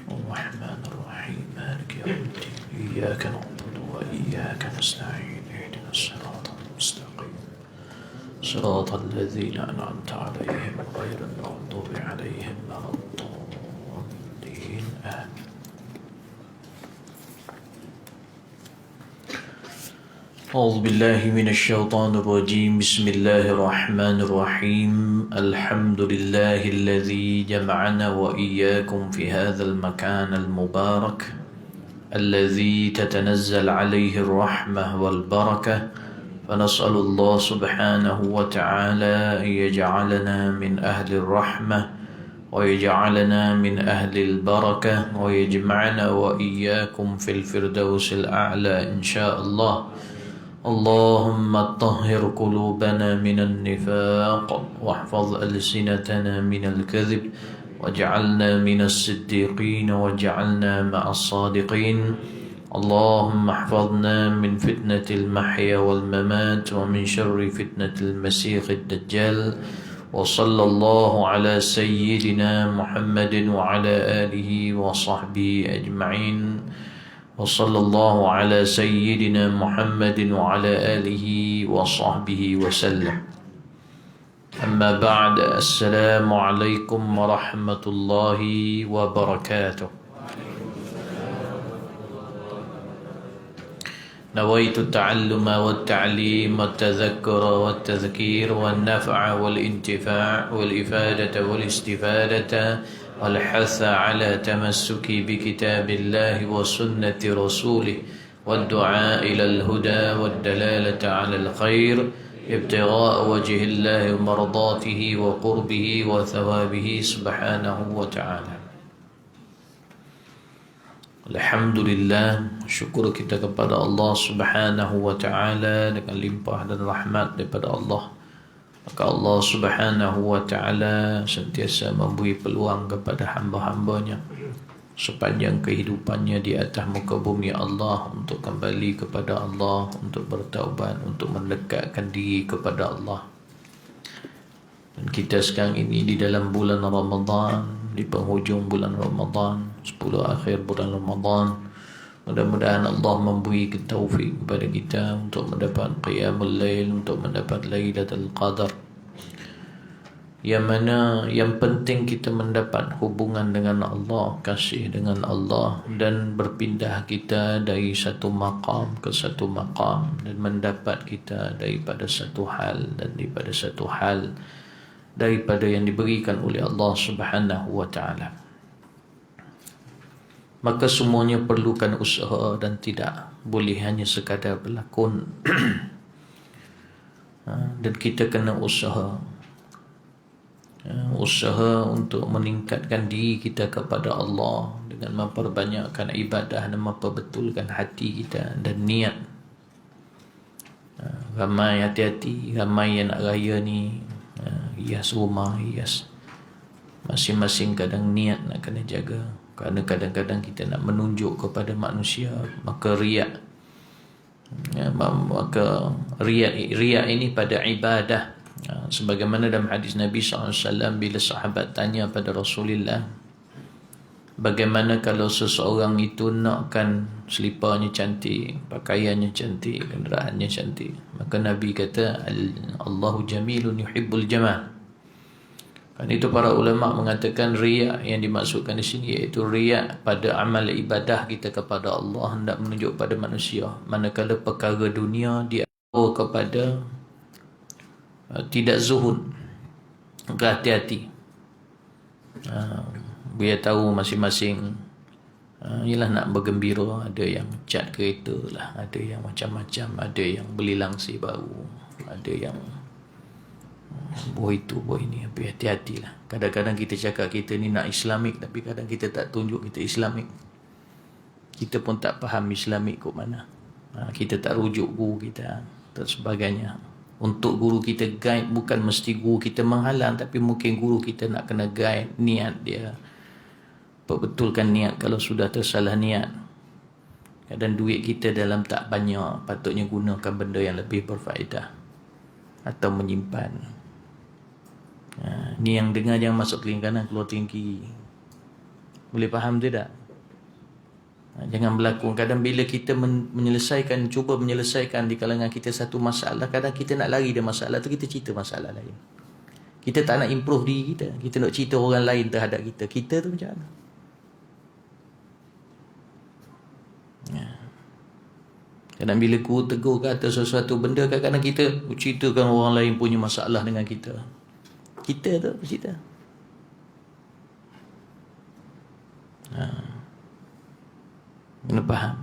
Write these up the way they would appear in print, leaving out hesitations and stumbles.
الرحمن الرحيم مالك يوم الدين إياك نعبد وإياك نستعين اهدنا الصراط المستقيم صراط الذين أنعمت عليهم غير المغضوب عليهم ولا الضالين آمين. أعوذ بالله من الشيطان الرجيم بسم الله الرحمن الرحيم الحمد لله الذي جمعنا وإياكم في هذا المكان المبارك الذي تتنزل عليه الرحمة والبركة فنسأل الله سبحانه وتعالى أن يجعلنا من أهل الرحمة ويجعلنا من أهل البركة ويجمعنا وإياكم في الفردوس الأعلى إن شاء الله. اللهم طهر قلوبنا من النفاق واحفظ ألسنتنا من الكذب واجعلنا من الصديقين واجعلنا مع الصادقين. اللهم احفظنا من فتنة المحيا والممات ومن شر فتنة المسيح الدجال. وصلى الله على سيدنا محمد وعلى آله وصحبه أجمعين. وصلى الله على سيدنا محمد وعلى آله وصحبه وسلم. أما بعد السلام عليكم ورحمة الله وبركاته. نويت التعلم والتعليم والتذكر والتذكير والنفع والانتفاع والإفادة والاستفادة والحث على تمسك بكتاب الله وسنة رسوله والدعاء إلى الهدى والدلالة على الخير ابتغاء وجه الله ومرضاته وقربه وثوابه سبحانه وتعالى. Alhamdulillah, syukur kita kepada Allah Subhanahu wa taala dengan limpah dan rahmat daripada Allah. Maka Allah Subhanahu wa taala sentiasa memberi peluang kepada hamba-hambanya sepanjang kehidupannya di atas muka bumi Allah untuk kembali kepada Allah, untuk bertaubat, untuk mendekatkan diri kepada Allah. Dan kita sekarang ini di dalam bulan Ramadan, di penghujung bulan Ramadan, 10 akhir bulan Ramadan. Mudah-mudahan Allah memberi taufik kepada kita untuk mendapat qiyamul lail, untuk mendapat Lailatul Qadar. Yang mana yang penting kita mendapat hubungan dengan Allah, kasih dengan Allah, dan berpindah kita dari satu maqam ke satu maqam, dan mendapat kita daripada satu hal dan daripada satu hal daripada yang diberikan oleh Allah Subhanahu wa taala. Maka semuanya perlukan usaha dan tidak boleh hanya sekadar berlakon. Dan kita kena usaha. Usaha untuk meningkatkan diri kita kepada Allah dengan memperbanyakkan ibadah dan memperbetulkan hati kita dan niat. Ramai hati-hati, ramai yang nak raya ni hias rumah, hias masing-masing kadang niat nak kena jaga. Kerana kadang-kadang kita nak menunjuk kepada manusia, maka riak. Maka riak ini pada ibadah. Sebagaimana dalam hadis Nabi SAW bila sahabat tanya pada Rasulullah, bagaimana kalau seseorang itu nakkan seliparnya cantik, pakaiannya cantik, kenderaannya cantik, maka Nabi kata Allahu jamilun yuhibbul jamal. Kan itu para ulama mengatakan riak yang dimaksudkan di sini iaitu riak pada amal ibadah kita kepada Allah hendak menunjuk pada manusia, manakala perkara dunia dia kepada tidak zuhud. Hati-hati. Biar tahu masing-masing ialah nak bergembira, ada yang cat kereta lah, ada yang macam-macam, ada yang beli langsir baru, ada yang buat itu, buat ini. Hati-hatilah. Kadang-kadang kita cakap kita ni nak Islamik, tapi kadang kita tak tunjuk kita Islamik. Kita pun tak faham Islamik kot mana. Kita tak rujuk guru kita dan sebagainya. Untuk guru kita guide, bukan mesti guru kita menghalang, tapi mungkin guru kita nak kena guide niat dia, perbetulkan niat kalau sudah tersalah niat. Kadang duit kita dalam tak banyak, patutnya gunakan benda yang lebih berfaedah atau menyimpan. Ni yang dengar jangan masuk telinga kanan, keluar telinga kiri. Boleh faham tidak? Jangan berlaku. Kadang bila kita cuba menyelesaikan di kalangan kita satu masalah, kadang kita nak lari dari masalah tu, kita cerita masalah lain. Kita tak nak improve diri kita. Kita nak cerita orang lain terhadap kita. Kita tu macam mana? Kadang bila guru tegur kata sesuatu benda, kadang-kadang kita ceritakan orang lain punya masalah dengan kita. Kita tu cerita. Kena faham.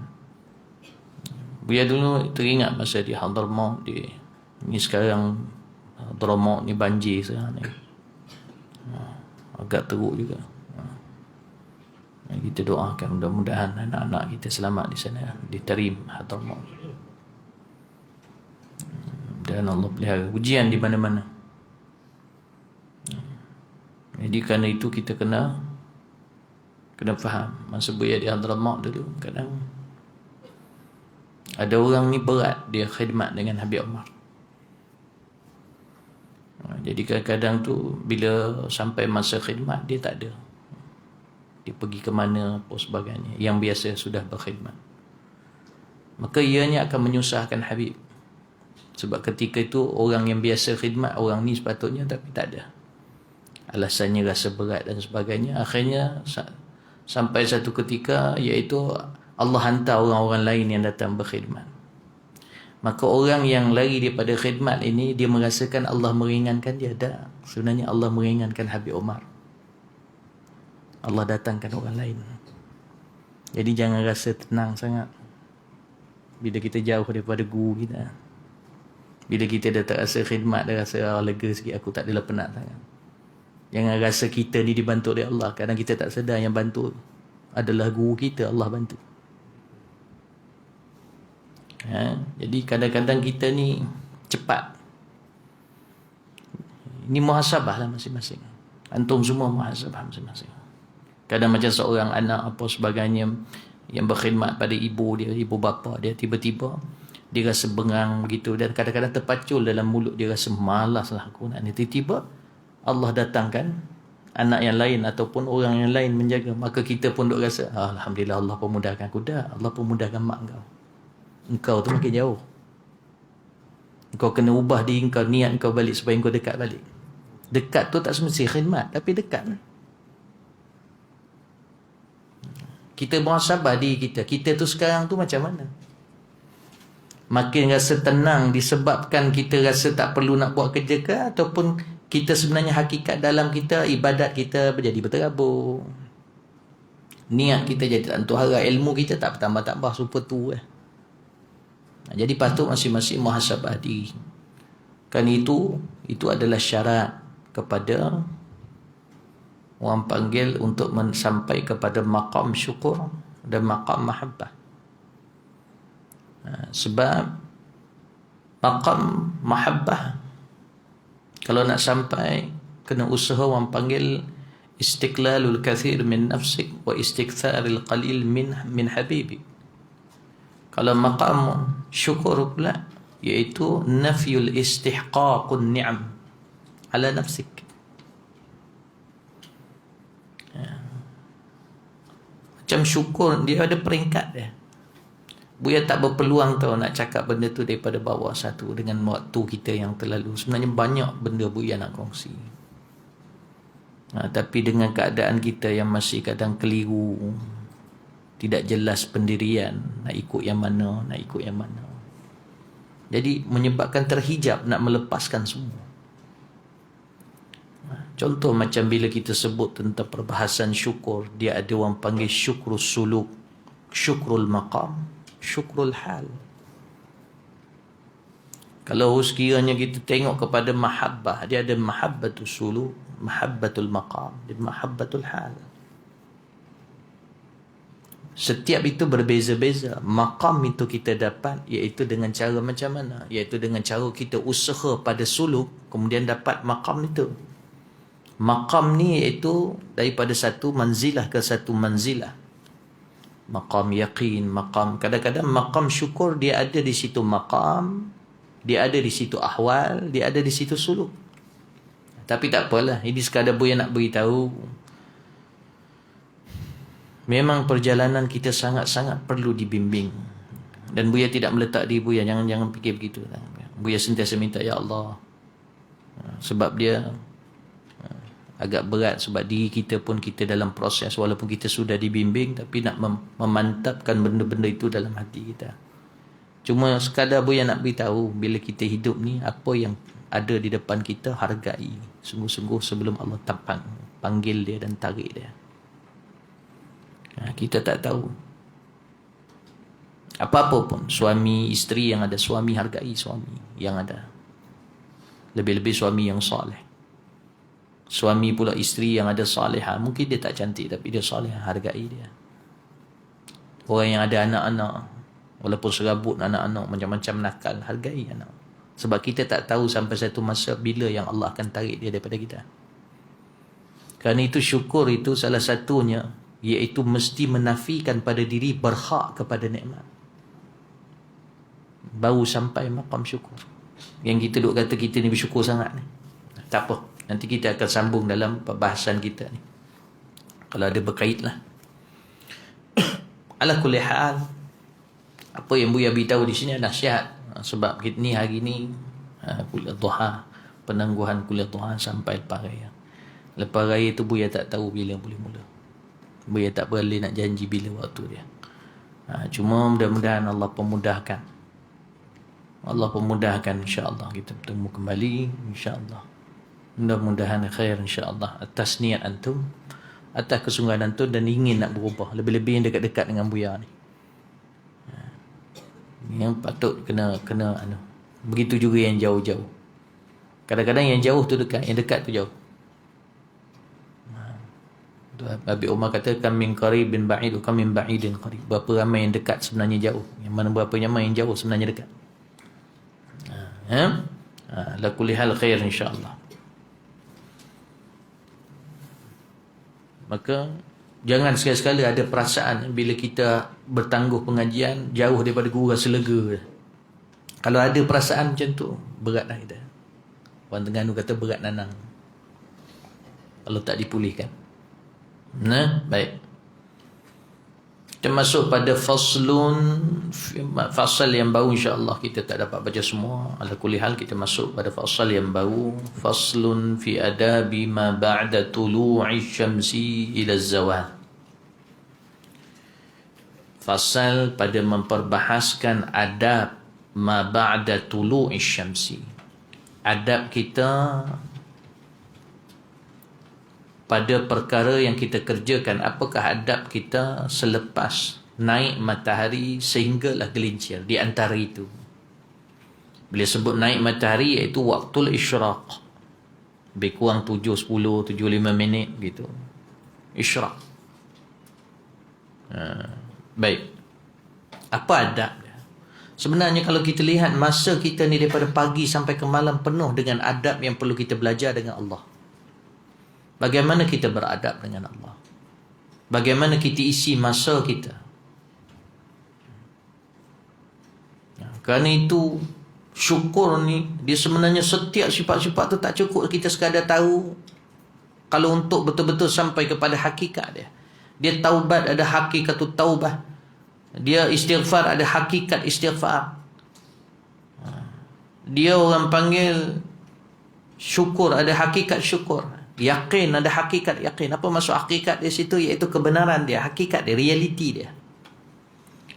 Buya dulu teringat masa di Hadramaut dia. Ni sekarang Hadramaut ni banjir sekarang ni. Agak teruk juga. Kita doakan mudah-mudahan anak-anak kita selamat di sana, di Tarim Hadramaut. Dan Allah pelihara ujian di mana-mana. Jadi kerana itu kita kena faham. Masa Buya di Hadramaut dulu, kadang ada orang ni berat dia khidmat dengan Habib Omar. Jadi kadang-kadang tu bila sampai masa khidmat dia tak ada. Dia pergi ke mana apa sebagainya, yang biasa sudah berkhidmat. Maka ianya akan menyusahkan Habib. Sebab ketika itu orang yang biasa khidmat, orang ni sepatutnya, tapi tak ada. Alasannya rasa berat dan sebagainya. Akhirnya sampai satu ketika, iaitu Allah hantar orang-orang lain yang datang berkhidmat. Maka orang yang lari daripada khidmat ini, dia merasakan Allah meringankan dia. Tak. Sebenarnya Allah meringankan Habib Omar. Allah datangkan orang lain. Jadi jangan rasa tenang sangat bila kita jauh daripada guru kita. Bila kita dah tak rasa khidmat, dah rasa lega sikit, aku tak adalah penat sangat. Jangan rasa kita ni dibantu oleh Allah. Kadang kita tak sedar yang bantu adalah guru kita, Allah bantu. Jadi kadang-kadang kita ni cepat. Ini muhasabah lah masing-masing. Antum semua muhasabah masing-masing. Kadang macam seorang anak apa sebagainya yang berkhidmat pada ibu dia, ibu bapa dia, tiba-tiba dia rasa bengang begitu, dan kadang-kadang terpacul dalam mulut dia, rasa malas lah aku nak ni. Tiba-tiba Allah datangkan anak yang lain ataupun orang yang lain menjaga. Maka kita pun duk rasa, Alhamdulillah Allah pemudahkan aku. Dah, Allah pemudahkan mak kau. Engkau tu makin jauh. Engkau kena ubah diri engkau, niat engkau balik supaya engkau dekat balik. Dekat tu tak semesti khidmat, tapi dekat. Kita muhasabah diri kita. Kita tu sekarang tu macam mana? Makin rasa tenang disebabkan kita rasa tak perlu nak buat kerja ke, ataupun kita sebenarnya hakikat dalam kita, ibadat kita menjadi berterabur, niat kita jadi tak tentu hara, ilmu kita tak bertambah-tambah, super tu Jadi patut masing-masing muhasabah diri. Kan itu adalah syarat kepada orang panggil untuk sampai kepada maqam syukur dan maqam mahabbah. Sebab maqam mahabbah, kalau nak sampai, kena usaha orang panggil istiqlalul kathir min nafsik wa istiktharil qalil min habibi. Kalau maqam syukur pula, iaitu nafyul istihqaqun ni'am ala nafsik. Macam syukur, dia ada peringkat dia. Buya tak berpeluang tau nak cakap benda tu daripada bawah satu dengan waktu kita yang terlalu. Sebenarnya banyak benda Buya nak kongsi. Tapi dengan keadaan kita yang masih kadang keliru, tidak jelas pendirian, nak ikut yang mana, jadi menyebabkan terhijab nak melepaskan semua. Contoh macam bila kita sebut tentang perbahasan syukur, dia ada orang panggil syukrul suluk, syukrul maqam, syukrul hal. Kalau sekiranya kita tengok kepada mahabbah, dia ada mahabbatul suluk, mahabbatul maqam, dan mahabbatul hal. Setiap itu berbeza-beza. Maqam itu kita dapat iaitu dengan cara macam mana? Iaitu dengan cara kita usaha pada suluk, kemudian dapat maqam itu. Maqam ni iaitu daripada satu manzilah ke satu manzilah. Maqam yaqin, maqam, kadang-kadang maqam syukur dia ada di situ maqam, dia ada di situ ahwal, dia ada di situ suluk. Tapi tak apalah, ini sekadar Buya nak beritahu Memang perjalanan kita sangat-sangat perlu dibimbing. Dan Buya tidak meletak diri Buya, jangan fikir begitu. Buya sentiasa minta, ya Allah, sebab dia agak berat, sebab diri kita pun kita dalam proses, walaupun kita sudah dibimbing, tapi nak memantapkan benda-benda itu dalam hati kita. Cuma sekadar Buya nak beritahu, bila kita hidup ni, apa yang ada di depan kita, hargai sungguh-sungguh sebelum Allah panggil dia dan tarik dia. Kita tak tahu apa-apa pun. Suami, isteri yang ada suami, hargai suami yang ada. Lebih-lebih suami yang soleh. Suami pula isteri yang ada salihah. Mungkin dia tak cantik, tapi dia salihah, hargai dia. Orang yang ada anak-anak, walaupun serabut anak-anak, macam-macam nakal, hargai anak. Sebab kita tak tahu sampai satu masa bila yang Allah akan tarik dia daripada kita. Kerana itu syukur itu salah satunya, iaitu mesti menafikan pada diri berhak kepada nikmat. Baru sampai maqam syukur. Yang kita duk kata kita ni bersyukur sangat ni. Tak apa, nanti kita akan sambung dalam perbahasan kita ni, kalau ada berkait lah. Ala kulli hal, apa yang Buya beritahu di sini adalah nasihat. Sebab kita ni hari ni kuliah duha, penangguhan kuliah duha sampai lepas raya. Lepas raya tu Buya tak tahu bila boleh mula. Buya tak boleh nak janji bila waktu dia. Cuma mudah-mudahan Allah pemudahkan. Allah pemudahkan, insya-Allah kita bertemu kembali, insya-Allah. Mudah-mudahan khair, insya-Allah. Atas niat antum, atas kesungguhan antum dan ingin nak berubah, lebih-lebih yang dekat-dekat dengan Buya ni. Yang patut kena begitu juga yang jauh-jauh. Kadang-kadang yang jauh tu dekat, yang dekat tu jauh. Abi Umar kata, kam min qaribin ba'id, kam min ba'idin qarib. Berapa ramai yang dekat sebenarnya jauh, yang mana berapa ramai yang jauh sebenarnya dekat. La kulli hal khair, insya-Allah. Maka jangan sekali-sekala ada perasaan bila kita bertangguh pengajian jauh daripada guru, rasa lega. Kalau ada perasaan macam tu, beratlah kita. Orang Terengganu kata berat nanang kalau tak dipulihkan. Baik. Kita masuk pada fasal yang baru, insya-Allah kita tak dapat baca semua. Ala kulli hal kita masuk pada fasal yang baru, faslun fi adabi ma ba'da tulu'i syamsi ila zawal. Fasal pada memperbahaskan adab ma ba'da tulu'i syamsi. Adab kita pada perkara yang kita kerjakan. Apakah adab kita selepas naik matahari sehinggalah gelincir? Di antara itu, bila sebut naik matahari, iaitu waktul isyraq, lebih kurang 7:10, 7:05 minit gitu, isyraq. Baik, apa adab dia? Sebenarnya kalau kita lihat masa kita ni daripada pagi sampai ke malam penuh dengan adab yang perlu kita belajar dengan Allah. Bagaimana kita beradab dengan Allah, bagaimana kita isi masa kita. Kerana itu syukur ni, dia sebenarnya setiap sifat-sifat tu tak cukup kita sekadar tahu. Kalau untuk betul-betul sampai kepada hakikat dia, dia taubat ada hakikat taubah, dia istighfar ada hakikat istighfar, dia orang panggil syukur ada hakikat syukur, yakin ada hakikat yakin. Apa maksud hakikat di situ? Iaitu kebenaran dia, hakikat dia, realiti dia.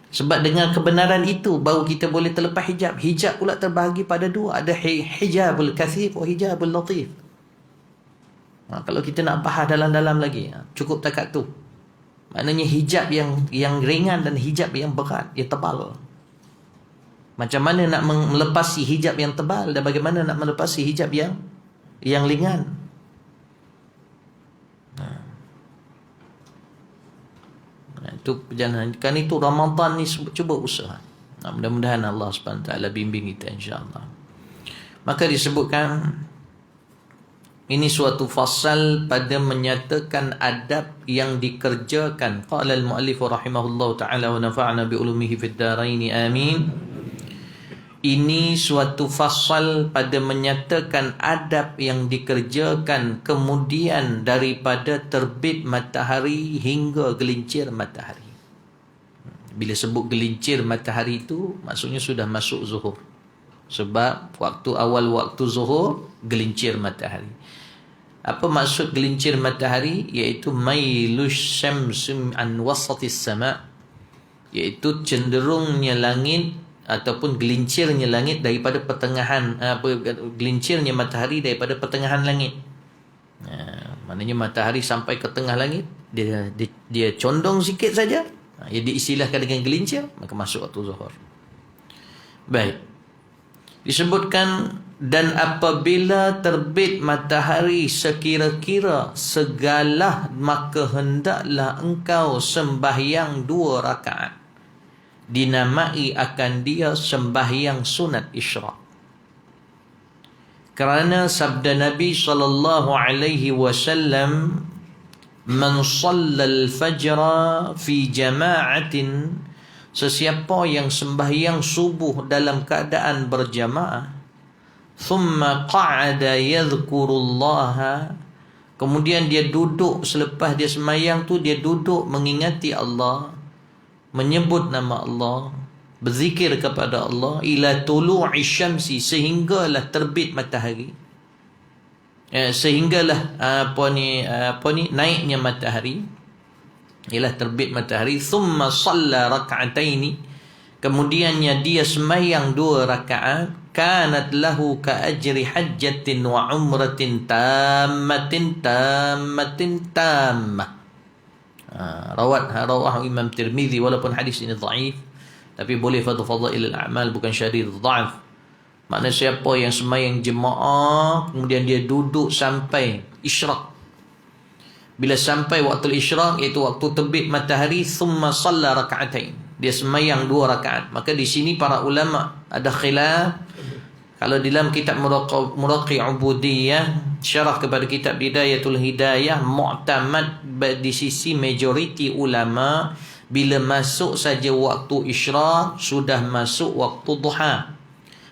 Sebab dengan kebenaran itu baru kita boleh terlepas hijab. Hijab pula terbahagi pada dua, ada hijabul kathif wa hijabul latif. Kalau kita nak bahas dalam-dalam lagi, cukup takat tu. Maknanya hijab yang ringan dan hijab yang berat, yang tebal. Macam mana nak melepasi hijab yang tebal dan bagaimana nak melepasi hijab yang ringan. Itu perjalanan. Kan itu Ramadan ni cuba usaha. Mudah-mudahan Allah SWT bimbing kita, insya-Allah. Maka disebutkan ini suatu fasal pada menyatakan adab yang dikerjakan. Qala al-muallif rahimahullahu ta'ala wa nafa'na bi ulumihi fid darain amin. Ini suatu fasal pada menyatakan adab yang dikerjakan kemudian daripada terbit matahari hingga gelincir matahari. Bila sebut gelincir matahari itu, maksudnya sudah masuk zuhur. Sebab awal waktu zuhur, gelincir matahari. Apa maksud gelincir matahari? Iaitu mailush syamsi an wasatis sama', iaitu cenderungnya langit ataupun gelincirnya langit daripada pertengahan, gelincirnya matahari daripada pertengahan langit. Maknanya matahari sampai ke tengah langit, dia condong sikit saja, ia diistilahkan dengan gelincir, maka masuk waktu zuhur. Baik, disebutkan, dan apabila terbit matahari sekira-kira segalah, maka hendaklah engkau sembahyang 2 rakaat. Dinamai akan dia sembahyang sunat isyraq. Kerana sabda Nabi SAW, man shallal fajra fi jama'atin, sesiapa yang sembahyang subuh dalam keadaan berjamaah, thumma qa'ada yadhkurullaha, kemudian dia duduk selepas dia sembahyang tu, dia duduk mengingati Allah, menyebut nama Allah, berzikir kepada Allah, ila tulu'i syamsi, sehinggalah terbit matahari, sehinggalah naiknya matahari, ialah terbit matahari. Thumma shalla rak'ataini, kemudiannya dia sembahyang 2 rakaat, kanat lahu ka ajri hajjatin wa umratin tammatin tammah. Rawah Imam Tirmizi, walaupun hadis ini dhaif, tapi boleh fadhail al-a'mal, bukan syadid dhaif. Maknanya siapa yang sembahyang jemaah kemudian dia duduk sampai isyraq, bila sampai waktu isyraq, iaitu waktu terbit matahari, thumma shalla rak'atain, dia sembahyang 2 rakaat, maka di sini para ulama ada khilaf. Kalau di dalam kitab Muraqi Ubudiyah, syarah kepada kitab Bidayatul Hidayah, mu'tamad di sisi majoriti ulama, bila masuk saja waktu isyraq, sudah masuk waktu duha.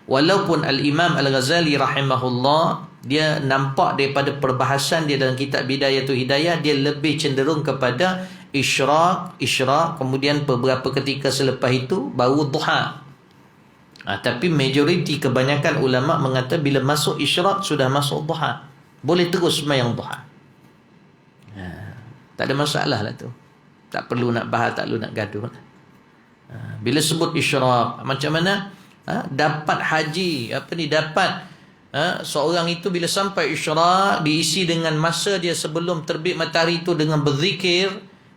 Walaupun Al-Imam Al-Ghazali rahimahullah, dia nampak daripada perbahasan dia dalam kitab Bidayatul Hidayah, dia lebih cenderung kepada isyraq, kemudian beberapa ketika selepas itu baru duha. Tapi majoriti, kebanyakan ulama mengatakan bila masuk isyraq sudah masuk duha, boleh terus sembahyang duha. Tak ada masalah lah tu, tak perlu nak bahas, tak perlu nak gaduh. Bila sebut isyraq, macam mana dapat haji, dapat seorang itu bila sampai isyraq, diisi dengan masa dia sebelum terbit matahari itu dengan berzikir,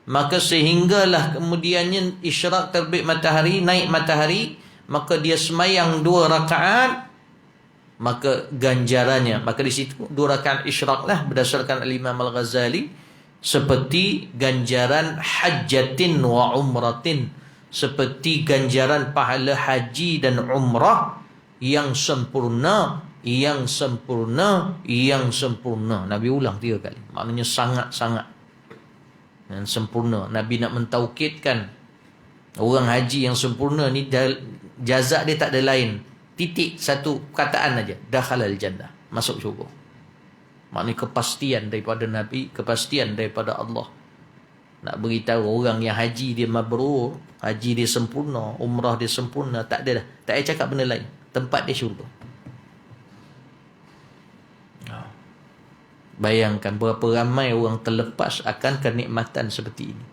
maka sehinggalah kemudiannya isyraq, terbit matahari, naik matahari, maka dia sembahyang 2 rakaat, maka ganjarannya, maka di situ 2 rakaat isyraq lah berdasarkan Al-Imam Al-Ghazali, seperti ganjaran hajjatin wa umratin, seperti ganjaran pahala haji dan umrah yang sempurna, yang sempurna, yang sempurna. Nabi ulang 3 kali, maknanya sangat-sangat dan sempurna. Nabi nak mentaukidkan orang haji yang sempurna ni, jazak dia tak ada lain, titik satu kataan aja, dakhalal jannah, masuk syurga. Maknanya kepastian daripada Nabi, kepastian daripada Allah, nak beritahu orang yang haji dia mabrur, haji dia sempurna, umrah dia sempurna, tak ada dah, tak payah cakap benda lain, tempat dia syurga. Bayangkan berapa ramai orang terlepas akan kenikmatan seperti ini.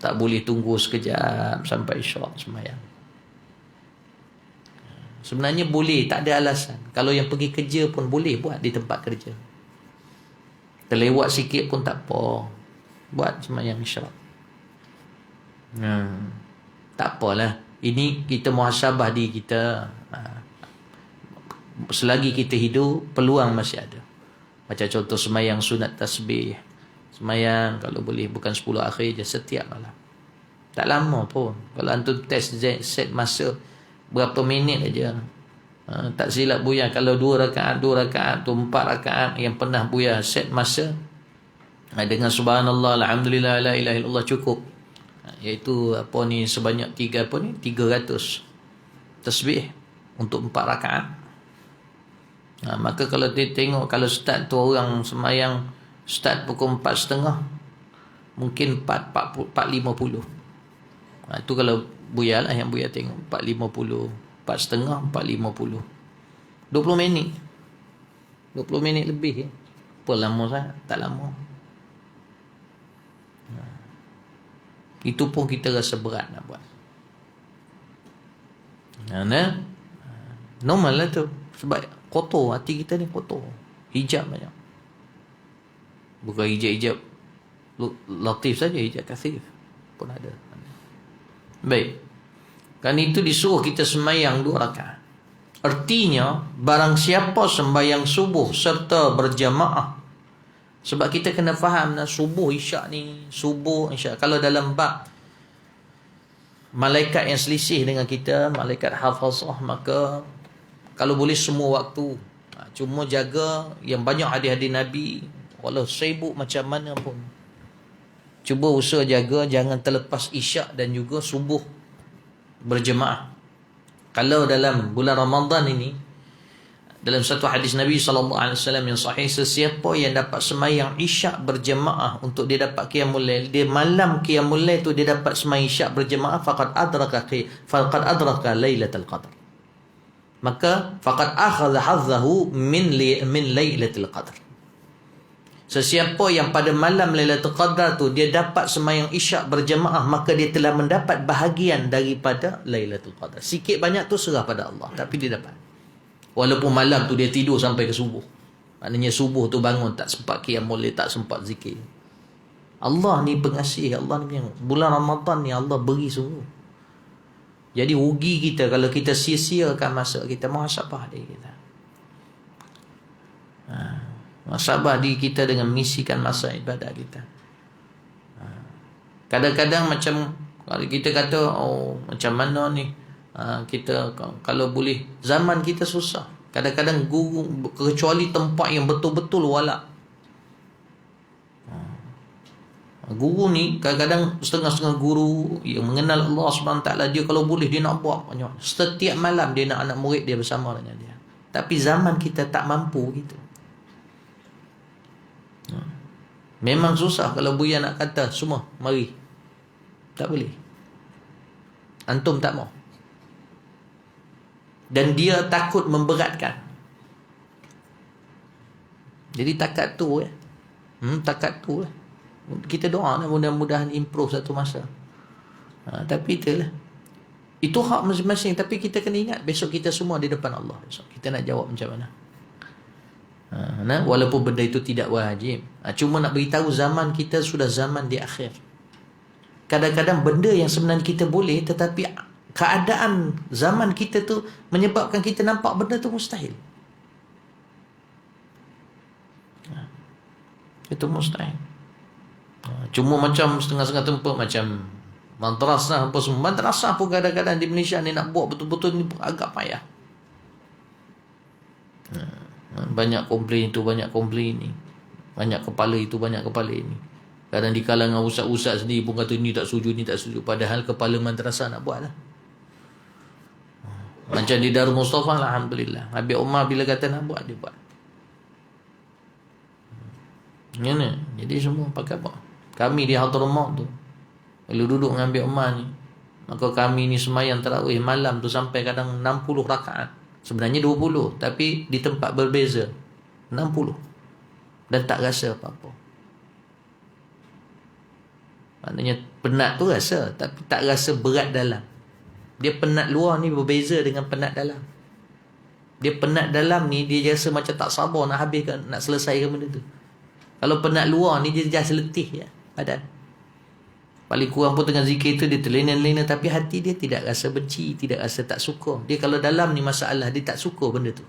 Tak boleh tunggu sekejap sampai isyraq sembahyang. Sebenarnya boleh, tak ada alasan. Kalau yang pergi kerja pun boleh buat di tempat kerja. Terlewat sikit pun tak apa, buat sembahyang isyraq. Tak apalah. Ini kita muhasabah diri kita. Selagi kita hidup, peluang masih ada. Macam contoh sembahyang sunat tasbih. Sembahyang kalau boleh bukan 10 akhir je, setiap malam. Tak lama pun. Kalau antum test set masa berapa minit aja. Tak silap Buya, kalau 2 rakaat tu 4 rakaat yang pernah Buya set masa dengan subhanallah, alhamdulillah, la ilaha illallah cukup. Iaitu sebanyak 300. tasbih untuk 4 rakaat. Maka kalau dia tengok, kalau start tu orang semayang start pukul 4.30, mungkin 4.50. Itu kalau Buya lah, yang Buya tengok 4.50, 4.30, 4.50, 20 minit 20 minit lebih. Apa lama sangat? Tak lama. Itu pun kita rasa berat nak buat. Normal lah tu. Sebab kotor, hati kita ni kotor. Hijab banyak. Bukan hijab latif saja, hijab kasif pun ada. Baik. Kan itu disuruh kita sembahyang 2 rakaat. Artinya, barang siapa sembahyang subuh serta berjamaah. Sebab kita kena faham subuh isyak ni, subuh isyak. Kalau dalam bab malaikat yang selisih dengan kita, malaikat hafazah, maka kalau boleh semua waktu. Cuma jaga yang banyak hadis-hadis Nabi, walau sibuk macam mana pun, cuba usaha jaga jangan terlepas isyak dan juga subuh berjemaah. Kalau dalam bulan Ramadan ini, dalam satu hadis Nabi SAW yang sahih, sesiapa yang dapat sembahyang isyak berjemaah untuk dia dapat qiyamul lail, dia malam qiyamul lail tu dia dapat sembahyang isyak berjemaah, faqad adraka lailatul qadar. Maka faqad akhadha hazzahu min lailatul qadar. Sesiapa yang pada malam Lailatul Qadar tu dia dapat sembahyang isyak berjemaah, maka dia telah mendapat bahagian daripada Lailatul Qadar. Sikit banyak tu serah pada Allah, tapi dia dapat. Walaupun malam tu dia tidur sampai ke subuh. Maknanya subuh tu bangun tak sempat qiyamul lail, tak sempat zikir. Allah ni pengasih, Allah ni yang bulan Ramadan ni Allah beri sungguh. Jadi rugi kita kalau kita sia-siakan masa kita. Muhasabah diri kita. Muhasabah diri kita dengan mengisikan masa ibadat kita. Kadang-kadang macam kalau kita kata, oh macam mana ni, kita kalau boleh, zaman kita susah. Kadang-kadang guru, kecuali tempat yang betul-betul walak. Guru ni kadang-kadang setengah-setengah guru yang mengenal Allah SWT, dia kalau boleh dia nak buat banyak. Setiap malam dia nak anak murid dia bersama dengan dia. Tapi zaman kita tak mampu gitu. Memang susah kalau Buya nak kata semua mari. Tak boleh. Antum tak mau. Dan dia takut memberatkan. Jadi takat tu takat tu kita doa mudah-mudahan improve satu masa. Tapi itulah. Itu hak masing-masing. Tapi kita kena ingat besok kita semua di depan Allah. Besok kita nak jawab macam mana. Walaupun benda itu tidak wajib. Cuma nak beritahu zaman kita sudah zaman di akhir. Kadang-kadang benda yang sebenarnya kita boleh, tetapi keadaan zaman kita tu menyebabkan kita nampak benda tu mustahil. Itu mustahil. Cuma macam setengah-setengah tempat, macam madrasah apa semua. Madrasah pun kadang-kadang di Malaysia ni nak buat betul-betul ni agak payah. Banyak komplain itu, banyak komplain ni. Banyak kepala itu, banyak kepala ini. Kadang di kalangan ustaz-ustaz sendiri pun kata ni tak setuju, ni tak setuju. Padahal kepala madrasah nak buat lah. Macam di Darul Mustafa lah, alhamdulillah. Habib Umar bila kata nak buat, dia buat. Jadi semua pakai apa? Kami di Hadramaut tu, bila duduk dengan Habib Umar ni, maka kami ni semayang tarawih malam tu sampai kadang 60 rakaat. Sebenarnya 20, tapi di tempat berbeza 60. Dan tak rasa apa-apa. Maknanya penat tu rasa, tapi tak rasa berat dalam. Dia penat luar ni berbeza dengan penat dalam. Dia penat dalam ni, dia rasa macam tak sabar nak habiskan, nak selesaikan benda tu. Kalau penat luar ni, dia just letih ya, badan. Paling kurang pun tengah zikir tu dia terlena-lena, tapi hati dia tidak rasa benci, tidak rasa tak suka. Dia kalau dalam ni masalah, dia tak suka benda tu.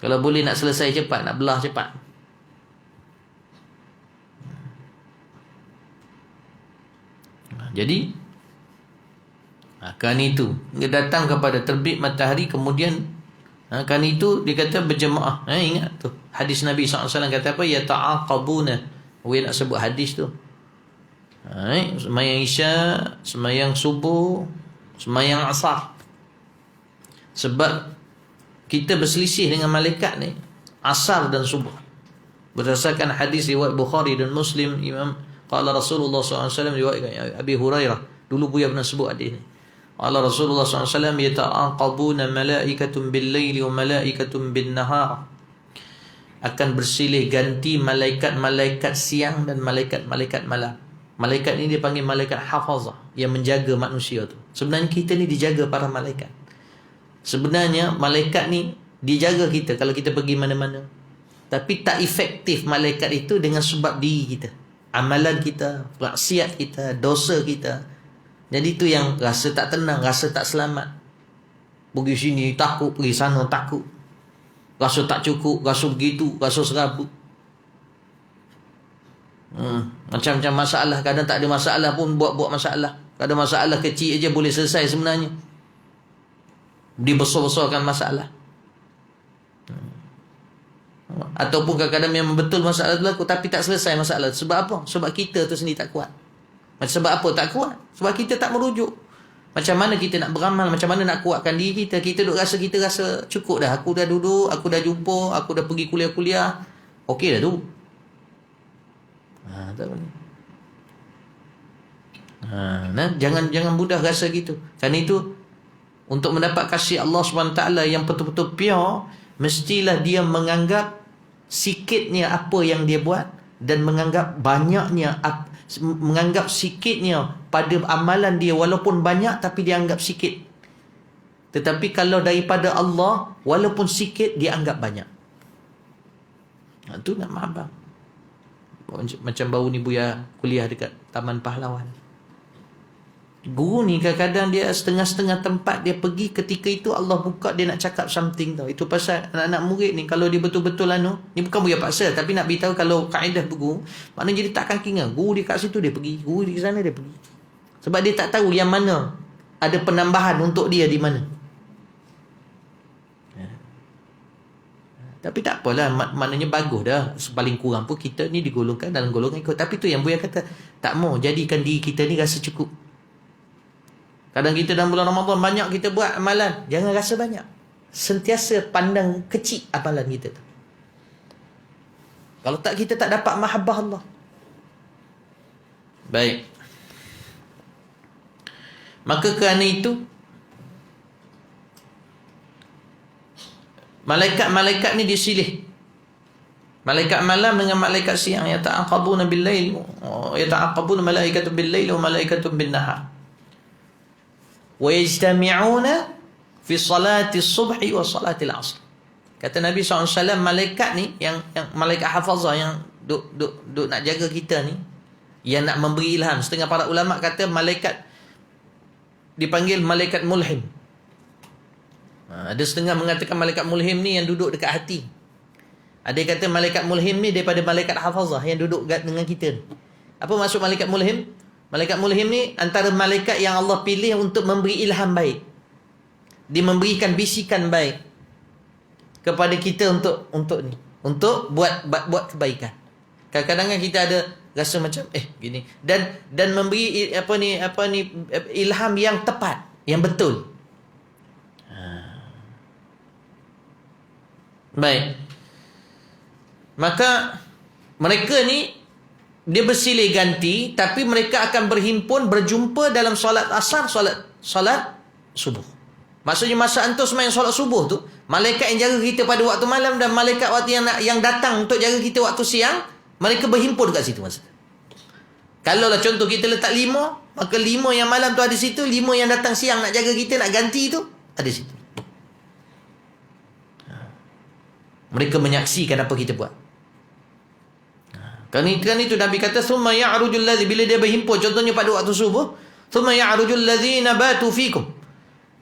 Kalau boleh nak selesai cepat, nak belah cepat. Jadi kan itu dia datang kepada terbit matahari, kemudian kan itu dia kata berjemaah. Ingat tu hadis Nabi SAW kata apa? Ya ta'aqabuna. Dia nak sebut hadis tu. Semayang isya, semayang subuh, semayang asar. Sebab kita berselisih dengan malaikat ni asar dan subuh. Berdasarkan hadis riwayat Bukhari dan Muslim, Imam qala Rasulullah SAW riwayat Abi Hurairah. Dulu Buya pernah sebut hadis ni. Qala Rasulullah SAW yata'aqabuna malaikatun bil-laili wa malaikatun bin-nahar. Akan bersilih ganti malaikat-malaikat siang dan malaikat-malaikat malam. Malaikat ni dipanggil malaikat hafazah, yang menjaga manusia tu. Sebenarnya kita ni dijaga para malaikat. Sebenarnya malaikat ni dijaga kita kalau kita pergi mana-mana. Tapi tak efektif malaikat itu dengan sebab diri kita, amalan kita, maksiat kita, dosa kita. Jadi itu yang rasa tak tenang, rasa tak selamat. Pergi sini takut, pergi sana takut. Rasa tak cukup, rasa begitu, rasa serabut. Macam-macam masalah. Kadang tak ada masalah pun buat masalah. Kadang masalah kecil aja boleh selesai sebenarnya. Dibesar-besarkan masalah. Ataupun kadang-kadang memang betul masalah berlaku tapi tak selesai masalah. Sebab apa? Sebab kita tu sendiri tak kuat. Sebab apa tak kuat? Sebab kita tak merujuk. Macam mana kita nak beramal, macam mana nak kuatkan diri kita. Kita rasa cukup dah. Aku dah duduk, aku dah jumpa, aku dah pergi kuliah-kuliah. Okey dah tu. Tak boleh. Jangan mudah rasa gitu. Kerana itu, untuk mendapat kasih Allah SWT yang betul-betul pure, mestilah dia menganggap sikitnya apa yang dia buat dan menganggap banyaknya, menganggap sikitnya pada amalan dia, walaupun banyak tapi dia anggap sikit. Tetapi kalau daripada Allah, walaupun sikit dia anggap banyak. Itu nak abang. Macam baru ni Buya kuliah dekat Taman Pahlawan. Guru ni kadang-kadang dia setengah-setengah tempat dia pergi, ketika itu Allah buka dia nak cakap something tau. Itu pasal anak-anak murid ni kalau dia betul-betul ni bukan Buya paksa, tapi nak beritahu kalau kaedah berguru, maknanya dia takkan kira. Guru dia kat situ dia pergi, guru di sana dia pergi. Sebab dia tak tahu yang mana ada penambahan untuk dia di mana. Tapi tak apalah, maknanya bagus dah. Paling kurang pun kita ni digolongkan dalam golongan ikut. Tapi tu yang Buya kata, tak mau jadikan diri kita ni rasa cukup. Kadang kita dalam bulan Ramadan banyak kita buat amalan, jangan rasa banyak. Sentiasa pandang kecil amalan kita tu. Kalau tak, kita tak dapat mahabbah Allah. Baik. Maka kerana itu, malaikat-malaikat ni disilih. Malaikat malam dengan malaikat siang, yata'aqabuna bil-lail, yata'aqabuna malaikatun bil-lail wa malaikatun bin-nahar. Wa yajtami'una fi salati subhi wa salati al-asr. Kata Nabi SAW, malaikat ni yang malaikat hafazah yang duk nak jaga kita ni, yang nak memberi ilham. Setengah para ulama kata malaikat dipanggil malaikat mulhim. Ada setengah mengatakan malaikat mulhim ni yang duduk dekat hati. Ada yang kata malaikat mulhim ni daripada malaikat hafazah yang duduk dengan kita ni. Apa maksud malaikat mulhim? Malaikat mulhim ni antara malaikat yang Allah pilih untuk memberi ilham baik. Dia memberikan bisikan baik kepada kita untuk buat kebaikan. Kadang-kadang kan kita ada rasa macam gini, dan memberi ilham yang tepat, yang betul. Baik. Maka mereka ni dia bersilih ganti, tapi mereka akan berhimpun, berjumpa dalam solat asar, solat subuh. Maksudnya masa antum sembahyang solat subuh tu, malaikat yang jaga kita pada waktu malam dan malaikat waktu yang datang untuk jaga kita waktu siang, mereka berhimpun kat situ masa tu. Kalau lah contoh kita letak 5, maka 5 yang malam tu ada situ, 5 yang datang siang nak jaga kita, nak ganti tu ada situ. Mereka menyaksikan apa kita buat. Kan itu Nabi kata summa ya'rujul ladzi, bila dia berhimpun contohnya pada waktu subuh, summa ya'rujul ladzina batu fikum,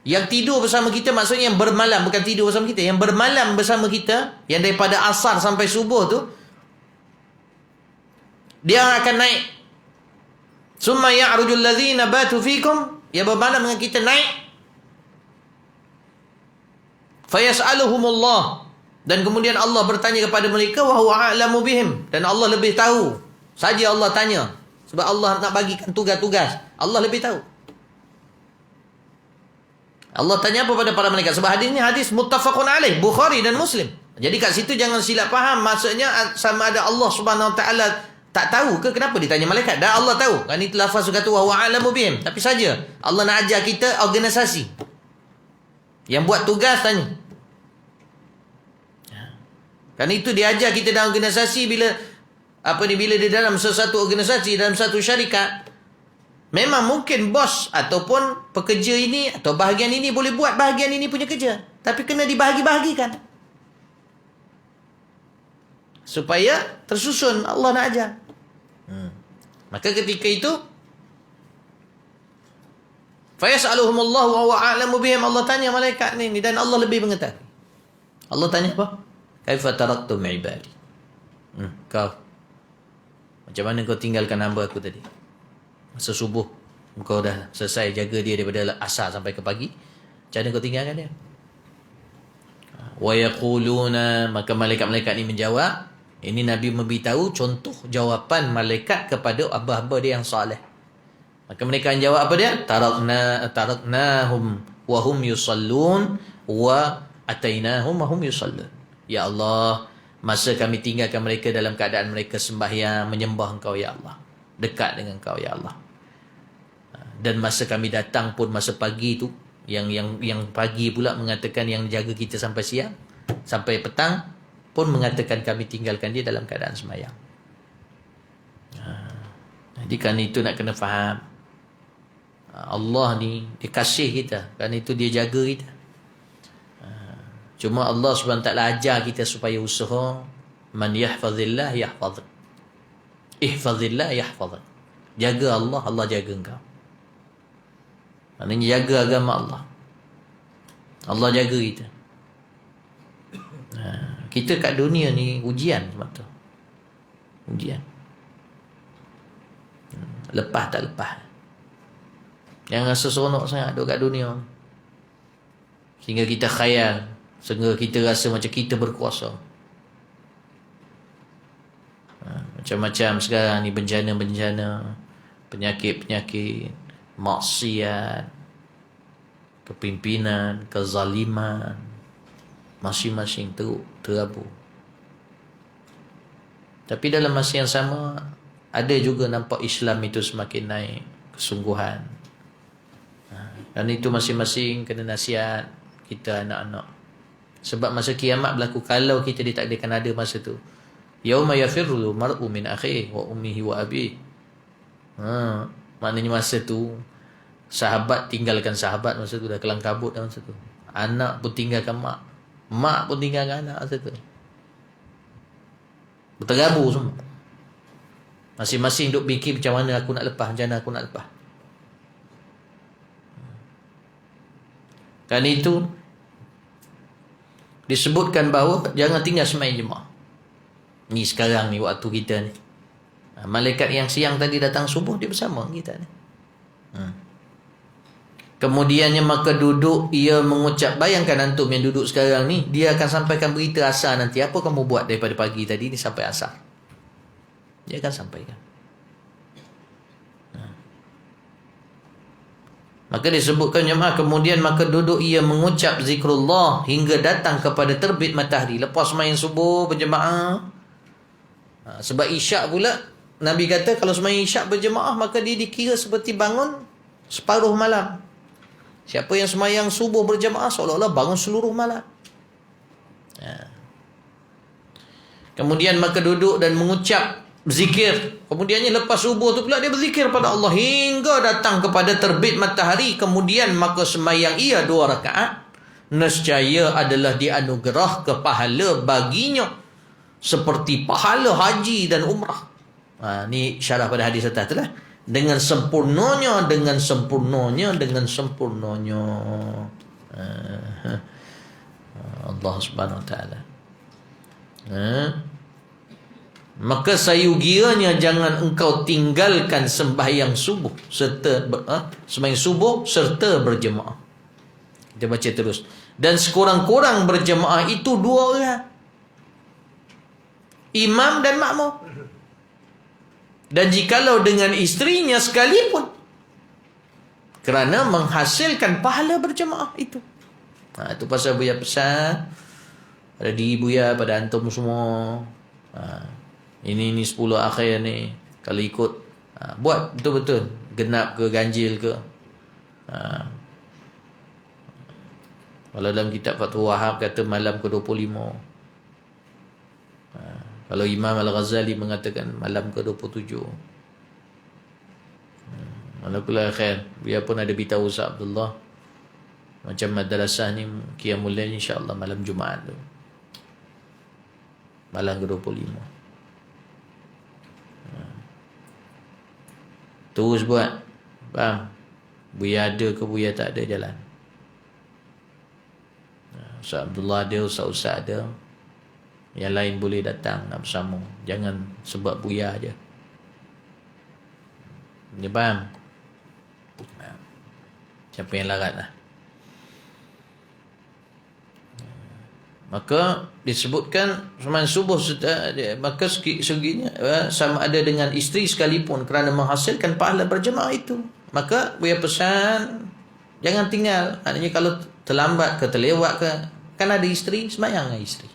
yang tidur bersama kita, maksudnya yang bermalam, bukan tidur bersama kita, yang bermalam bersama kita, yang daripada asar sampai subuh tu, dia akan naik. Summa ya'rujul ladzina batu fikum, yang bermalam dengan kita naik. Fayas'aluhumullah, dan kemudian Allah bertanya kepada mereka, wa huwa a'lamu bihim, dan Allah lebih tahu. Saja Allah tanya, sebab Allah nak bagikan tugas-tugas, Allah lebih tahu. Allah tanya apa pada para malaikat? Sebab hadis ni hadis muttafaqun alaih, Bukhari dan Muslim. Jadi kat situ jangan silap faham. Maksudnya sama ada Allah Subhanahu Wa Taala tak tahu ke kenapa ditanya malaikat? Dan Allah tahu. Kan itu lafaz kata wa huwa a'lamu bihim. Tapi saja Allah nak ajar kita organisasi. Yang buat tugas tanya. Kan itu diajar kita dalam organisasi bila bila di dalam sesuatu organisasi, dalam satu syarikat. Memang mungkin bos ataupun pekerja ini atau bahagian ini boleh buat bahagian ini punya kerja. Tapi kena dibahagi-bahagikan. Supaya tersusun Allah nak ajar. Maka ketika itu fayas'aluhumullahu wa huwa a'lamu bihim, Allah tanya malaikat ni dan Allah lebih mengetahui. Allah tanya apa? Kaifa taraktum ibadi? Kau macam mana kau tinggalkan hamba aku tadi? Masa subuh kau dah selesai jaga dia daripada asar sampai ke pagi. Macam mana kau tinggalkan dia? Wa yaquluna, maka malaikat-malaikat ni menjawab. Ini Nabi memberitahu contoh jawapan malaikat kepada hamba-hamba dia yang soleh. Maka mereka jawab apa dia? Taraknahum wa hum yusallun wa atainahum wa hum yusallun. Ya Allah, masa kami tinggalkan mereka dalam keadaan mereka sembahyang, menyembah Engkau ya Allah, dekat dengan Engkau ya Allah. Dan masa kami datang pun masa pagi tu, yang pagi pula mengatakan yang jaga kita sampai siang, sampai petang pun mengatakan kami tinggalkan dia dalam keadaan sembahyang. Jadi kan itu nak kena faham. Allah ni dia kasih kita, kan itu dia jaga kita. Cuma Allah SWT ajar kita supaya usaha. Man yahfazillah yahfazak. Ihfazillah yahfazak. Jaga Allah, Allah jaga engkau. Maknanya jaga agama Allah. Allah jaga kita. Kita kat dunia ni ujian sebab tu. Ujian. Lepas tak lepas. Jangan rasa seronok sangat duduk kat dunia. Sehingga kita khayal. Sehingga kita rasa macam kita berkuasa. Macam-macam sekarang ni bencana-bencana, penyakit-penyakit, maksiat, kepimpinan, kezaliman, masing-masing terabur. Tapi dalam masa yang sama, ada juga nampak Islam itu semakin naik kesungguhan. Dan itu masing-masing kena nasihat kita anak-anak. Sebab masa kiamat berlaku, kalau kita ditakdirkan ada masa tu, yauma yafirru mar'u min akhihi wa ummihi wa abihi. Maknanya masa tu sahabat tinggalkan sahabat, masa tu dah kelang kabut dah masa tu. Anak pun tinggalkan mak, mak pun tinggalkan anak masa tu. Berterabur semua. Masing-masing duk fikir macam mana aku nak lepas, macam mana aku nak lepas. Kan itu disebutkan bahawa jangan tinggal sembahyang jemaah. Ni sekarang ni waktu kita ni. Malaikat yang siang tadi datang subuh dia bersama kita ni. Kemudiannya maka duduk ia mengucap, bayangkan antum yang duduk sekarang ni, dia akan sampaikan berita asar nanti. Apa kamu buat daripada pagi tadi ni sampai asar? Dia akan sampaikan. Maka disebutkan jemaah, kemudian maka duduk ia mengucap zikrullah hingga datang kepada terbit matahari. Lepas sembahyang subuh berjemaah. Sebab isyak pula Nabi kata kalau sembahyang isyak berjemaah maka dia dikira seperti bangun separuh malam. Siapa yang sembahyang subuh berjemaah seolah-olah bangun seluruh malam. Kemudian maka duduk dan mengucap zikir. Kemudiannya lepas subuh tu pula dia berzikir pada Allah hingga datang kepada terbit matahari. Kemudian maka sembahyang ia 2 rakaat. Nescaya adalah dianugerah kepahala baginya seperti pahala haji dan umrah. Ni syarah pada hadis atas tu lah. Dengan sempurnanya, dengan sempurnanya, dengan sempurnanya. Allah Subhanahu Wa Taala. Maka sayugianya jangan engkau tinggalkan sembahyang subuh serta sembahyang subuh serta berjemaah. Kita baca terus. Dan sekurang-kurang berjemaah itu 2 orang. Imam dan makmum. Dan jikalau dengan isterinya sekalipun, Kerana menghasilkan pahala berjemaah itu. Itu pasal Buya pesan pada diri Buya, pada antum semua. Ini 10 akhir ni, kalau ikut buat betul-betul, genap ke ganjil ke. Kalau dalam kitab Fathul Wahab kata malam ke-25. Kalau Imam Al-Ghazali mengatakan malam ke-27. Alhamdulillah khair. Biar pun ada beritahu Ustaz Abdullah, macam madrasah ni Qiyamul Lail insya-Allah malam Jumaat tu. Malam ke-25. Terus buat. Faham? Buya ada ke Buya tak ada, jalan. Ustaz Abdullah ada, Ustaz ada. Yang lain boleh datang nak bersama. Jangan sebab Buya aja. Dia faham? Siapa yang larat lah. Maka disebutkan semalam subuh, maka seginya sama ada dengan isteri sekalipun kerana menghasilkan pahala berjemaah itu. Maka Buya pesan jangan tinggal. Maknanya kalau terlambat ke terlewat ke, kan ada isteri, sembahyang dengan isteri.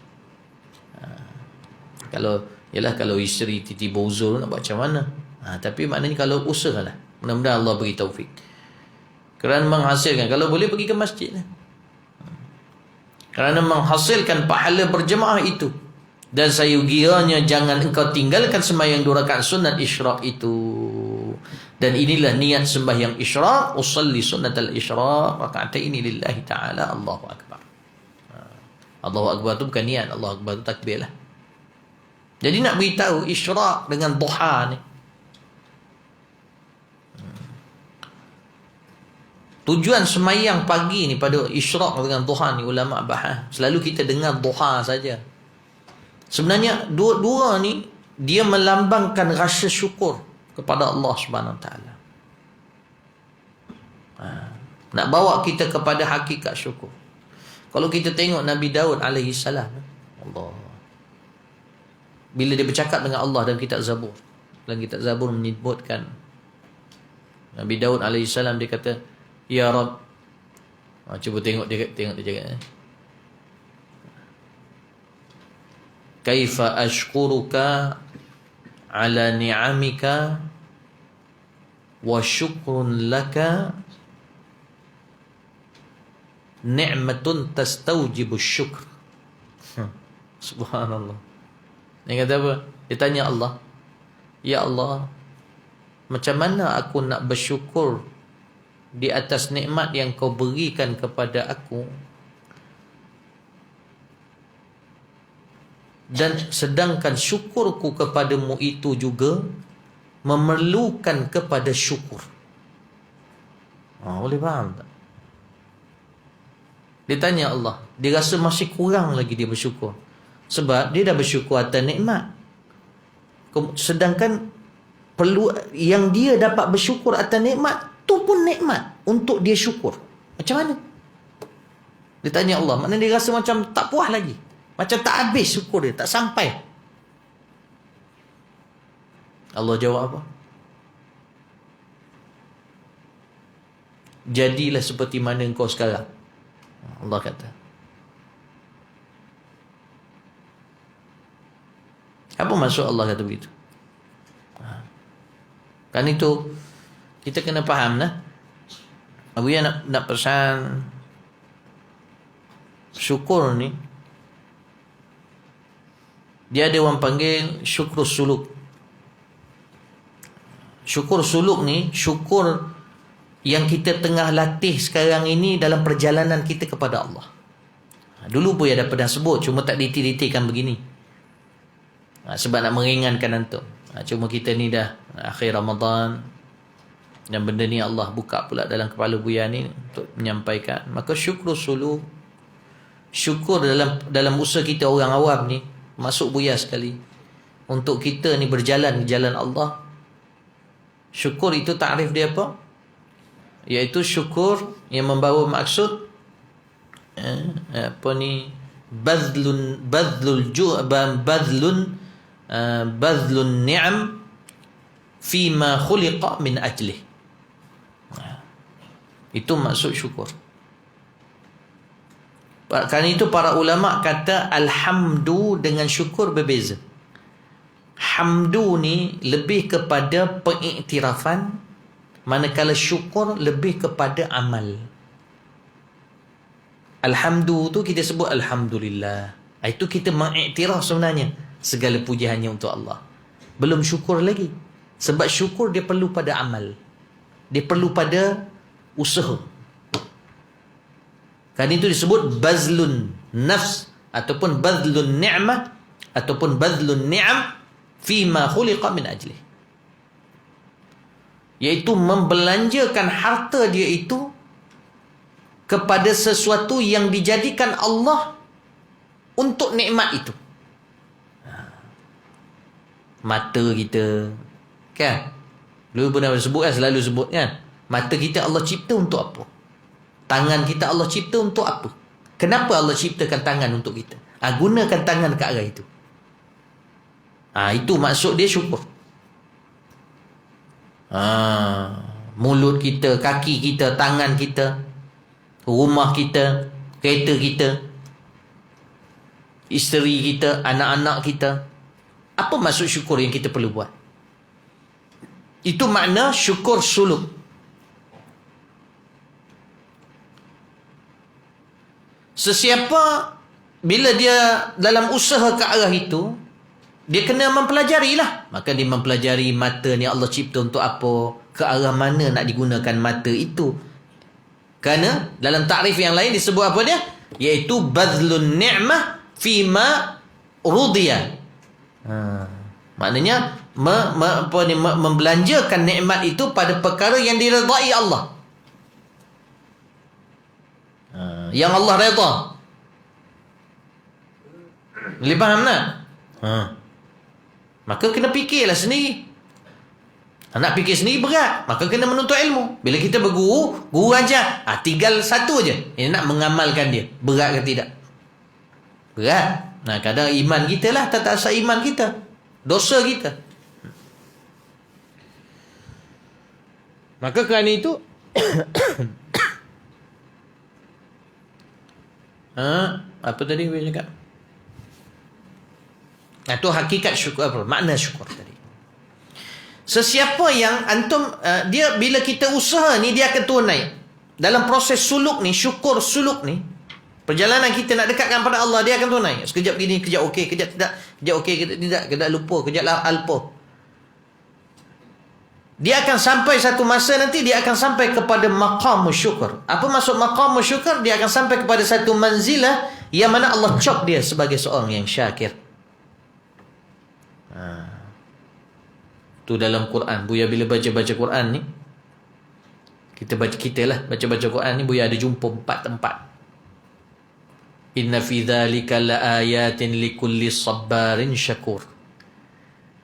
Kalau isteri tiba-tiba uzur, nak buat macam mana? Tapi maknanya kalau usahalah. Mudah-mudahan Allah beri taufik. Kerana menghasilkan, kalau boleh pergi ke masjid lah. Kerana menghasilkan pahala berjemaah itu. Dan sayugiranya jangan engkau tinggalkan sembahyang 2 rakaat sunat isyraq itu. Dan inilah niat sembahyang isyraq, usalli sunnatal isyraq raka'ataini lillahi ta'ala, Allahu akbar. Allahu akbar tu bukan niat, Allahu akbar tu takbir lah. Jadi nak beritahu isyraq dengan duha ni, tujuan semayang pagi ni pada isyraq dengan duha ni, ulama bahas selalu kita dengar duha saja. Sebenarnya dua ni dia melambangkan rasa syukur kepada Allah Subhanahu Wa Taala. Nak bawa kita kepada hakikat syukur. Kalau kita tengok Nabi Daud alaihi salam, Allah, bila dia bercakap dengan Allah dalam kitab Zabur, dalam kitab Zabur menyebutkan Nabi Daud alaihi salam, dia kata, ya Rabb. Cuba tengok dia cakap. Kaifa ashkuruka ala ni'amika wa syukrun laka ni'matun tastaujibu syukr. Subhanallah. Dia kata apa? Dia tanya Allah, ya Allah, macam mana aku nak bersyukur di atas nikmat yang kau berikan kepada aku, dan sedangkan syukurku kepadamu itu juga memerlukan kepada syukur. Boleh faham tak? Dia tanya Allah, dia rasa masih kurang lagi dia bersyukur, sebab dia dah bersyukur atas nikmat, sedangkan perlu yang dia dapat bersyukur atas nikmat tu pun nikmat untuk dia syukur. Macam mana? Dia tanya Allah. Maknanya dia rasa macam tak puas lagi, macam tak habis syukur dia, tak sampai. Allah jawab apa? Jadilah seperti mana engkau sekarang. Allah kata. Apa maksud Allah kata begitu? Kan itu kita kena faham lah. Buya nak pesan, syukur ni dia ada orang panggil syukur suluk. Syukur suluk ni syukur yang kita tengah latih sekarang ini dalam perjalanan kita kepada Allah. Dulu Buya dah pernah sebut, cuma tak detail-detailkan begini. Sebab nak meringankan antum. Cuma kita ni dah akhir Ramadan, dan benda ni Allah buka pula dalam kepala Buya ni untuk menyampaikan. Maka syukur suluk, syukur dalam usaha kita orang awam ni, masuk Buya sekali, untuk kita ni berjalan di jalan Allah. Syukur itu takrif dia apa? Iaitu syukur yang membawa maksud badlun ni'am fima khuliqa min ajlih. Itu maksud syukur. Kerana itu para ulama kata alhamdu dengan syukur berbeza. Hamdu ni lebih kepada pengiktirafan, manakala syukur lebih kepada amal. Alhamdu tu kita sebut alhamdulillah. Itu kita mengiktiraf sebenarnya segala puji hanya untuk Allah. Belum syukur lagi. Sebab syukur dia perlu pada amal. Dia perlu pada usaha. Kan itu disebut bazlun nafs ataupun bazlun ni'mah ataupun bazlun ni'am fima khuliqa min ajlih. Iaitu membelanjakan harta dia itu kepada sesuatu yang dijadikan Allah untuk nikmat itu. Mata kita, kan? Dulu pernah sebut kan, selalu sebut kan, mata kita Allah cipta untuk apa? Tangan kita Allah cipta untuk apa? Kenapa Allah ciptakan tangan untuk kita? Gunakan tangan ke arah itu. Itu maksud dia syukur. Mulut kita, kaki kita, tangan kita, rumah kita, kereta kita, isteri kita, anak-anak kita. Apa maksud syukur yang kita perlu buat? Itu makna syukur suluk. Sesiapa bila dia dalam usaha ke arah itu, dia kena mempelajari lah. Maka dia mempelajari mata ni Allah cipta untuk apa, ke arah mana nak digunakan mata itu. Kerana dalam takrif yang lain disebut apa dia? Iaitu badlun ni'mah fima rudiya. Maknanya membelanjakan nikmat itu pada perkara yang diredai Allah. Yang Allah redha. Boleh faham tak? Maka kena fikirlah sendiri. Nak fikir sendiri berat. Maka kena menuntut ilmu. Bila kita berguru, guru ajar. Tinggal satu je. Ini nak mengamalkan dia. Berat ke tidak? Berat. Kadang iman kita lah. Tak asal iman kita. Dosa kita. Maka kerana itu apa tadi saya cakap? Itu hakikat syukur apa? Makna syukur tadi. Sesiapa yang antum dia bila kita usaha ni dia akan turun naik. Dalam proses suluk ni, syukur suluk ni, perjalanan kita nak dekatkan pada Allah, dia akan turun naik. Sekejap gini, kejap okey, kejap tidak, kejap okey, kejap tidak, kejap lupa, kejap alpa. Dia akan sampai satu masa nanti dia akan sampai kepada maqam syukur. Apa maksud maqam syukur? Dia akan sampai kepada satu manzilah yang mana Allah cop dia sebagai seorang yang syakir. Tu dalam Quran. Buya bila baca-baca Quran ni, kita lah baca-baca Quran ni, Buya ada jumpa 4 tempat. Inna fi dhalika la ayatin likulli sabbarin syakur.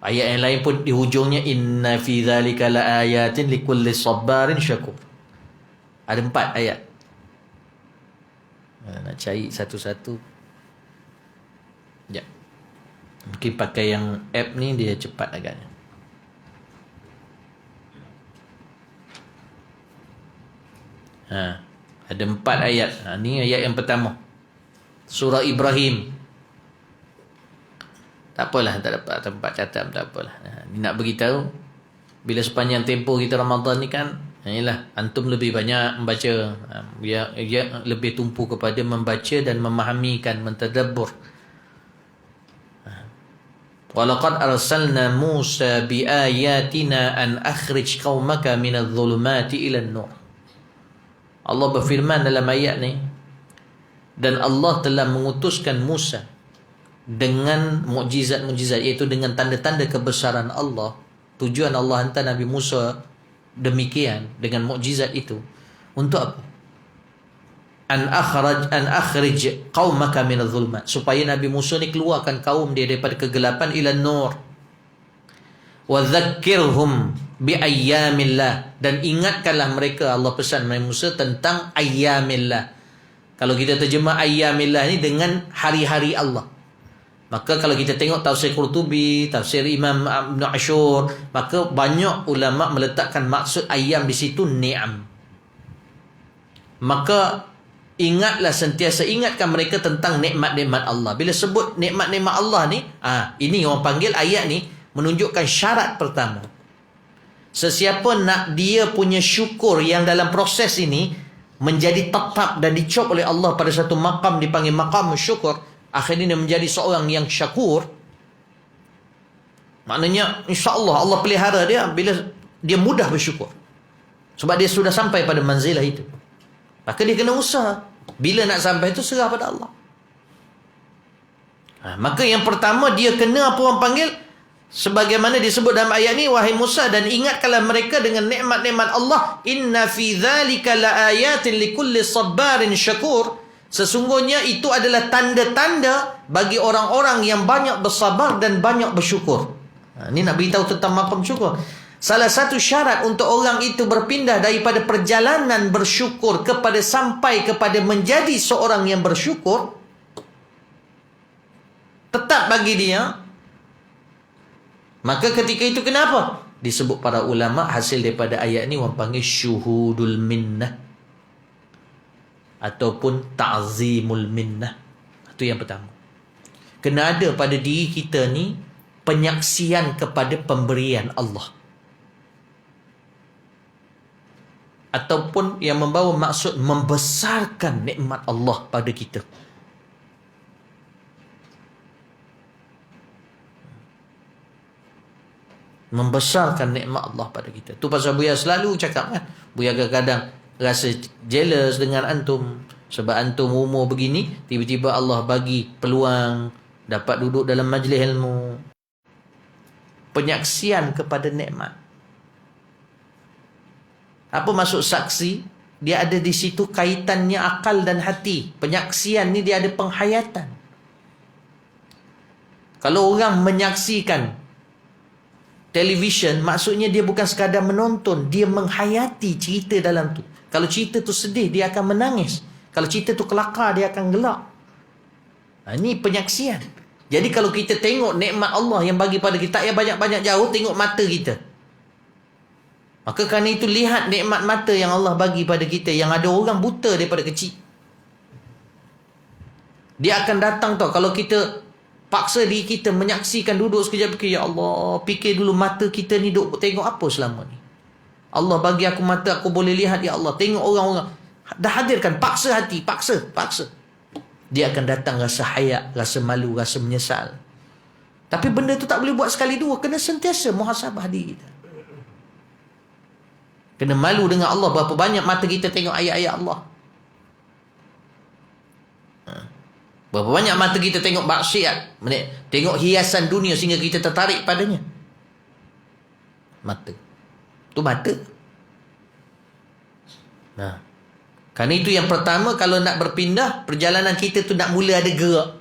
Ayat yang lain pun di hujungnya inna fi dzalika laayatin likulli sabarin syakur. Ada 4 ayat. Nak cari satu-satu. Ya. Mungkin pakai yang app ni dia cepat agaknya. Ada 4 ayat. Ni ayat yang pertama. Surah Ibrahim. Tak apalah, tak dapat tempat catat, tak apalah. Ni nak beritahu, bila sepanjang tempoh kita Ramadan ni kan, inilah, antum lebih banyak membaca. Dia lebih tumpu kepada membaca dan memahamikan, mentadabbur. Walaqad arsalna Musa biayatina an akhrij qaumaka minadh dhulumati ila an-nur. Allah berfirman dalam ayat ni, dan Allah telah mengutuskan Musa dengan mukjizat-mukjizat, iaitu dengan tanda-tanda kebesaran Allah. Tujuan Allah hantar Nabi Musa demikian dengan mukjizat itu untuk apa? An akhrij qaumaka min adh-dhulumat, supaya Nabi Musa ni keluarkan kaum dia daripada kegelapan ila nur. Wa dzakkirhum bi ayyamillah, dan ingatkanlah mereka, Allah pesan Nabi Musa tentang ayyamillah. Kalau kita terjemah ayyamillah ni dengan hari-hari Allah. Maka kalau kita tengok tafsir Qurtubi, tafsir Imam Ibn Ashur, maka banyak ulama meletakkan maksud ayam di situ ni'am. maka ingatlah, sentiasa ingatkan mereka tentang nikmat-nikmat Allah. Bila sebut nikmat-nikmat Allah ni, ini orang panggil ayat ni menunjukkan syarat pertama. Sesiapa nak dia punya syukur yang dalam proses ini menjadi tetap dan dicop oleh Allah pada satu maqam dipanggil maqam syukur, akhirnya dia menjadi seorang yang syakur. Maknanya insya-Allah Allah pelihara dia bila dia mudah bersyukur. Sebab dia sudah sampai pada manzilah itu. Maka dia kena usaha. Bila nak sampai itu serah pada Allah. Maka yang pertama dia kena apa orang panggil, sebagaimana disebut dalam ayat ni, wahai Musa, dan ingatkanlah mereka dengan nikmat-nikmat Allah. Inna fi dzalika laayatin likulli sabarin syakur. Sesungguhnya itu adalah tanda-tanda bagi orang-orang yang banyak bersabar dan banyak bersyukur. Ini nak beritahu tentang maqam syukur. Salah satu syarat untuk orang itu berpindah daripada perjalanan bersyukur kepada sampai kepada menjadi seorang yang bersyukur, tetap bagi dia, maka ketika itu kenapa? Disebut para ulama hasil daripada ayat ni orang panggil syuhudul minnah ataupun ta'zimul minnah. Itu yang pertama. Kena ada pada diri kita ni penyaksian kepada pemberian Allah. Ataupun yang membawa maksud membesarkan nikmat Allah pada kita. Membesarkan nikmat Allah pada kita. Tu pasal Buya selalu cakap kan. Buya kadang-kadang rasa jealous dengan antum. Sebab antum umur begini, tiba-tiba Allah bagi peluang dapat duduk dalam majlis ilmu. Penyaksian kepada nikmat. Apa maksud saksi? Dia ada di situ kaitannya akal dan hati. Penyaksian ni dia ada penghayatan. Kalau orang menyaksikan televisyen, maksudnya dia bukan sekadar menonton, dia menghayati cerita dalam tu. Kalau cerita tu sedih, dia akan menangis. Kalau cerita tu kelakar, dia akan gelak. Ini penyaksian. Jadi kalau kita tengok nikmat Allah yang bagi pada kita, tak payah banyak-banyak jauh, tengok mata kita. Maka kerana itu lihat nikmat mata yang Allah bagi pada kita. Yang ada orang buta daripada kecil. Dia akan datang tau. Kalau kita paksa diri kita menyaksikan, duduk sekejap fikir, ya Allah, fikir dulu mata kita ni duk tengok apa selama ni. Allah bagi aku mata, aku boleh lihat, ya Allah. Tengok orang-orang. Dah hadirkan, paksa hati, paksa. Dia akan datang rasa hayak, rasa malu, rasa menyesal. Tapi benda tu tak boleh buat sekali dua. Kena sentiasa muhasabah diri kita. Kena malu dengan Allah. Berapa banyak mata kita tengok ayat-ayat Allah. Berapa banyak mata kita tengok maksiat. Tengok hiasan dunia sehingga kita tertarik padanya. Mata. Tu mata. Kerana itu yang pertama, kalau nak berpindah, perjalanan kita tu nak mula ada gerak.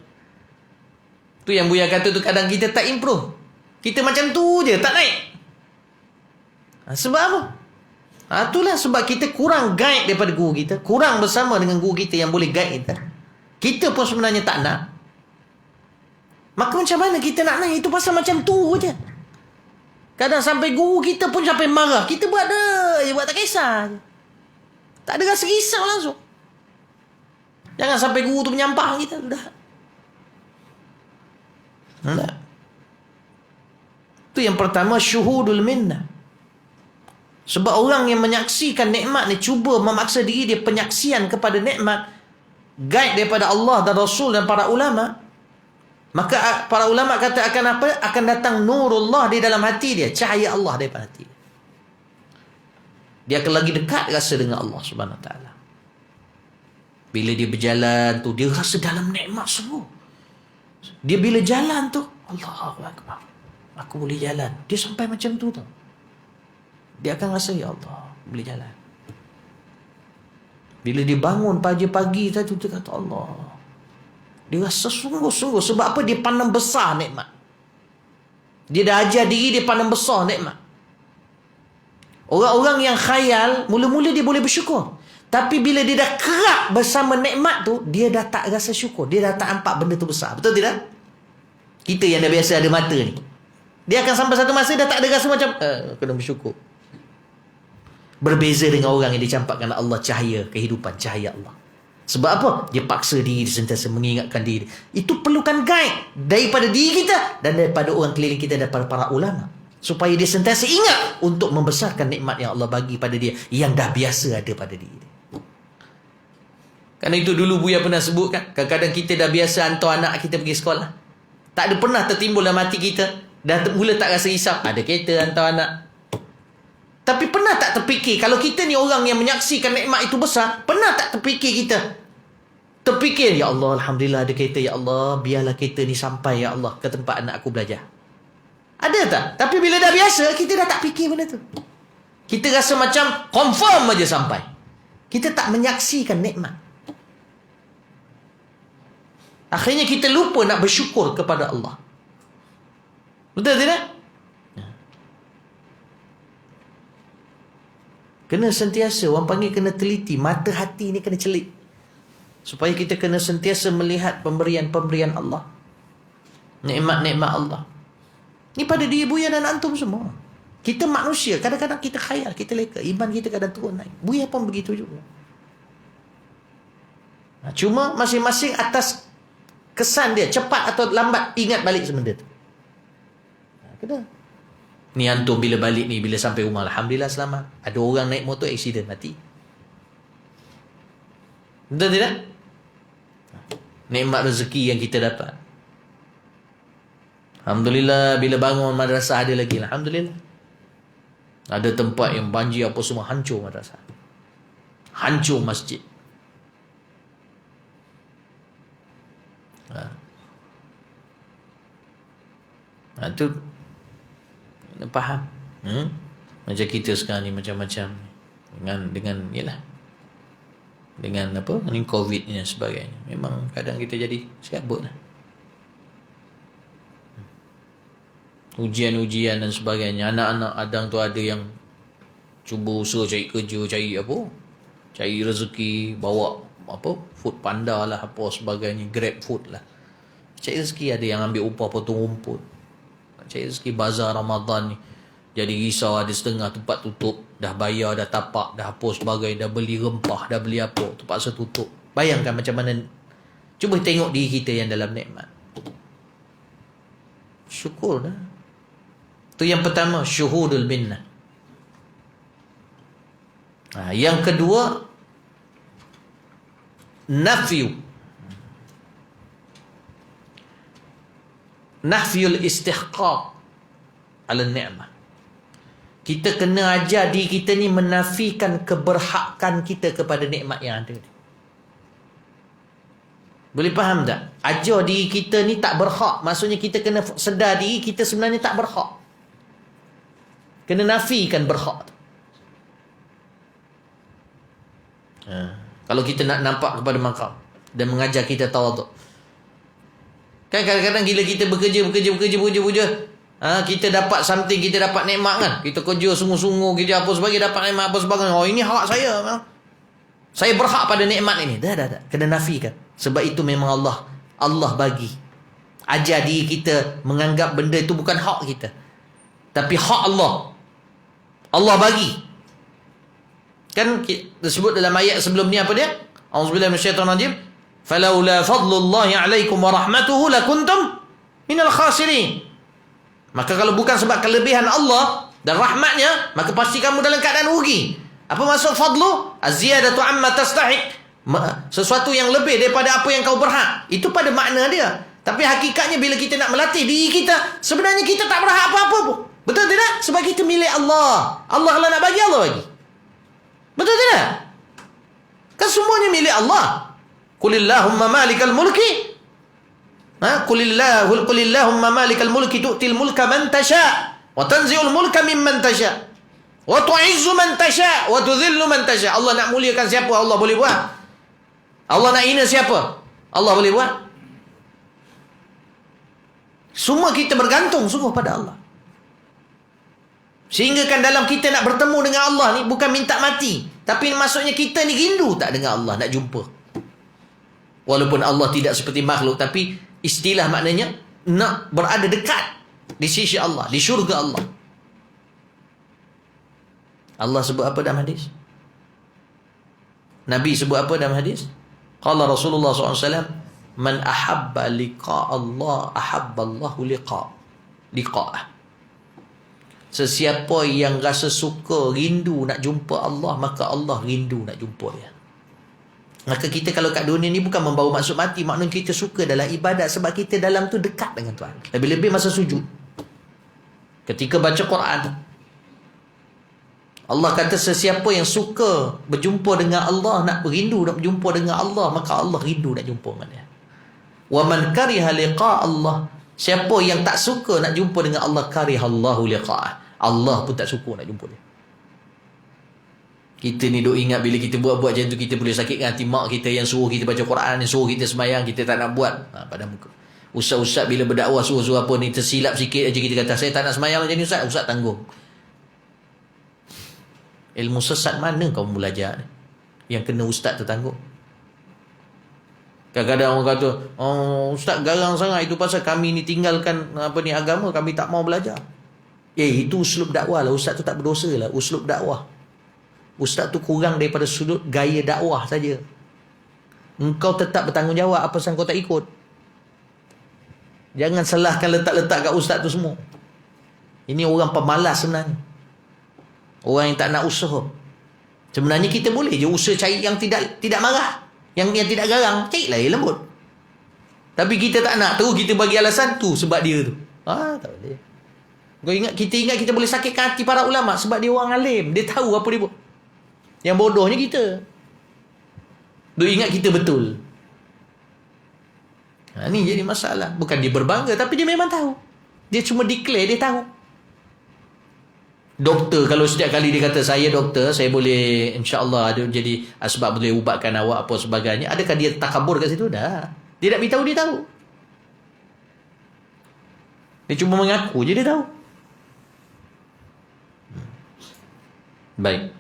Tu yang Buya kata tu, kadang kita tak improve. Kita macam tu je, tak naik. Sebab apa? Itulah sebab kita kurang guide daripada guru kita. Kurang bersama dengan guru kita yang boleh guide kita. Kita pun sebenarnya tak nak. Maka macam mana kita nak naik? Itu pasal macam tu je. Kadang sampai guru kita pun sampai marah. Kita buat buat tak kisah. Tak ada rasa risau langsung. Jangan sampai guru tu menyampah kita. Dah. Itu yang pertama, syuhudul minnah. Sebab orang yang menyaksikan nikmat ni cuba memaksa diri dia penyaksian kepada nikmat, guide daripada Allah dan Rasul dan para ulama. Maka para ulama kata akan apa? Akan datang nurullah di dalam hati dia, cahaya Allah daripada hati dia. Dia akan lagi dekat rasa dengan Allah Subhanahu Wa Taala. Bila dia berjalan tu, dia rasa dalam nikmat semua. Dia bila jalan tu, Allahu Akbar, aku boleh jalan. Dia sampai macam tu tau. Dia akan rasa, ya Allah, boleh jalan. Bila dia bangun pagi-pagi tadi, dia kata, Allah, dia rasa sungguh-sungguh. Sebab apa? Dia pandang besar nikmat. Dia dah ajar diri dia pandang besar nikmat. Orang-orang yang khayal, mula-mula dia boleh bersyukur. Tapi bila dia dah kerap bersama nikmat tu, dia dah tak rasa syukur. Dia dah tak nampak benda tu besar. Betul tidak? Kita yang dah biasa ada mata ni, dia akan sampai satu masa dah tak ada rasa macam kena bersyukur. Berbeza dengan orang yang dicampakkan Allah cahaya kehidupan, cahaya Allah. Sebab apa? Dia paksa diri, dia sentiasa mengingatkan diri. Itu perlukan guide daripada diri kita dan daripada orang keliling kita, daripada para ulama. Supaya dia sentiasa ingat untuk membesarkan nikmat yang Allah bagi pada dia, yang dah biasa ada pada diri dia. Kerana itu dulu Buya pernah sebut kan, kadang-kadang kita dah biasa hantar anak kita pergi sekolah. Tak ada pernah tertimbul dalam hati kita, dah mula tak rasa risau, ada kereta hantar anak. Tapi pernah tak terfikir, kalau kita ni orang yang menyaksikan nikmat itu besar, pernah tak terfikir kita? Terfikir, ya Allah, Alhamdulillah ada kereta, ya Allah, biarlah kereta ni sampai, ya Allah, ke tempat anak aku belajar. Ada tak? Tapi bila dah biasa, kita dah tak fikir benda tu. Kita rasa macam confirm aja sampai. Kita tak menyaksikan nikmat. Akhirnya kita lupa nak bersyukur kepada Allah. Betul tidak? Kena sentiasa, orang panggil kena teliti. Mata hati ni kena celik. Supaya kita kena sentiasa melihat pemberian-pemberian Allah. Nikmat-nikmat Allah. Ni pada diri Buya dan antum semua. Kita manusia, kadang-kadang kita khayal, kita leka. Iman kita kadang turun naik. Buya pun begitu juga. Cuma masing-masing atas kesan dia, cepat atau lambat ingat balik sebenarnya tu. Kena. Ni antum bila balik ni, bila sampai rumah, Alhamdulillah selamat. Ada orang naik motor accident, mati. Betul tidak? Nikmat rezeki yang kita dapat. Alhamdulillah bila bangun madrasah ada lagi. Alhamdulillah. Ada tempat yang banjir apa semua, hancur madrasah. Hancur masjid. Itu kena faham. Macam kita sekarang ni macam-macam dengan yalah, dengan apa, dengan COVID ni dan sebagainya. Memang kadang kita jadi siabut lah. Ujian-ujian dan sebagainya. Anak-anak adang tu ada yang cuba usaha cari kerja, cari apa, cari rezeki, bawa apa, food panda lah, apa sebagainya, grab food lah. Cari rezeki. Ada yang ambil upah potong rumput, cari rezeki. Bazar Ramadan ni jadi risau, ada setengah tempat tutup, dah bayar, dah tapak, dah apa sebagainya, dah beli rempah, dah beli apa, terpaksa tutup. Bayangkan macam mana. Cuba tengok diri kita yang dalam nikmat. Syukur dah. Itu yang pertama, syuhudul minnah. Yang kedua, nafyul istihqaq ala ni'mah. Kita kena ajar diri kita ni menafikan keberhakan kita kepada nikmat yang ada. Boleh faham tak? Ajar diri kita ni tak berhak. Maksudnya kita kena sedar diri kita sebenarnya tak berhak. Kena nafikan berhak. Kalau kita nak nampak kepada makam dan mengajar kita tawaduk. Kan kadang-kadang gila kita bekerja, kita dapat something, kita dapat nikmat kan. Kita kerja sungguh-sungguh, kita apa sebagainya, dapat nikmat apa sebagainya. Oh, ini hak saya. Saya berhak pada nikmat ini. Dah. Kena nafikan. Sebab itu memang Allah bagi. Ajar diri kita menganggap benda itu bukan hak kita, tapi hak Allah. Allah bagi. Kan disebut dalam ayat sebelum ni apa dia? A'udzubillahi minasyaitonir rajim. Falaula fadlullahi 'alaikum wa rahmatuhu lakuntum minal khasirin. Maka kalau bukan sebab kelebihan Allah dan rahmatnya, maka pasti kamu dalam keadaan rugi. Apa maksud fadlu? Az-ziyadatu amma tastahiq. Sesuatu yang lebih daripada apa yang kau berhak. Itu pada makna dia. Tapi hakikatnya bila kita nak melatih diri kita, sebenarnya kita tak berhak apa-apa pun. Betul tidak? Sebab kita milik Allah. Allah kalau nak bagi, Allah bagi. Betul tidak? Kan semuanya milik Allah. Qulillahumma malikal mulki. Qulillahumma malikal mulki tu'til mulka man tasha wa tanzi'ul mulka mimman tasha wa tu'izzu man tasha wa tudhillu man tasha. Allah nak muliakan siapa, Allah boleh buat. Allah nak hina siapa, Allah boleh buat. Semua kita bergantung sungguh pada Allah. Sehingga kan dalam kita nak bertemu dengan Allah ni bukan minta mati, tapi maksudnya kita ni rindu tak dengan Allah, nak jumpa. Walaupun Allah tidak seperti makhluk, tapi istilah maknanya nak berada dekat di sisi Allah, di syurga Allah. Allah sebut apa dalam hadis? Nabi sebut apa dalam hadis? Qala Rasulullah SAW, man ahabba liqa Allah, ahabba Allahu liqa'ah. Sesiapa yang rasa suka, rindu nak jumpa Allah, maka Allah rindu nak jumpa dia. Maka kita kalau kat dunia ni bukan membawa maksud mati, maknanya kita suka dalam ibadat sebab kita dalam tu dekat dengan Tuhan. Lebih-lebih masa sujud. Ketika baca Quran, Allah kata sesiapa yang suka berjumpa dengan Allah, nak rindu nak berjumpa dengan Allah, maka Allah rindu nak jumpa dengan dia. Wa man kariha liqa Allah, siapa yang tak suka nak jumpa dengan Allah, karihallahu liqa'ah, Allah pun tak suka nak jumpa dia. Kita ni duk ingat bila kita buat macam tu kita boleh sakitkan hati mak kita yang suruh kita baca Quran, yang suruh kita sembahyang, kita tak nak buat. Pada muka ustaz-ustaz bila berdakwah suruh-suruh apa ni, tersilap sikit aja kita kata saya tak nak sembahyang macam ni ustaz, ustaz tanggung. Ilmu sesat mana kau belajar yang kena ustaz tertanggung? Kadang-kadang orang kata, oh ustaz garang sangat, itu pasal kami ni tinggalkan agama, kami tak mau belajar. Itu uslub dakwah lah. Ustaz tu tak berdosa lah, uslub dakwah. Ustaz tu kurang daripada sudut gaya dakwah saja. Engkau tetap bertanggungjawab apa yang kau tak ikut. Jangan salahkan letak-letak kat ustaz tu semua. Ini orang pemalas sebenarnya. Orang yang tak nak usaha. Sebenarnya kita boleh je usaha cari yang tidak marah, yang tidak garang, carilah yang lembut. Tapi kita tak nak, terus kita bagi alasan tu sebab dia tu. Tak boleh. Kita ingat kita boleh sakitkan hati para ulama sebab dia orang alim, dia tahu apa dia buat. Yang bodohnya kita. Duk ingat kita betul. Ni jadi masalah. Bukan dia berbangga, tapi dia memang tahu. Dia cuma declare, dia tahu. Doktor, kalau setiap kali dia kata, saya doktor, saya boleh, insya-Allah ada jadi sebab boleh ubatkan awak apa sebagainya. Adakah dia takabur kat situ? Dah. Dia nak beritahu, dia tahu. Dia cuma mengaku je dia tahu. Baik.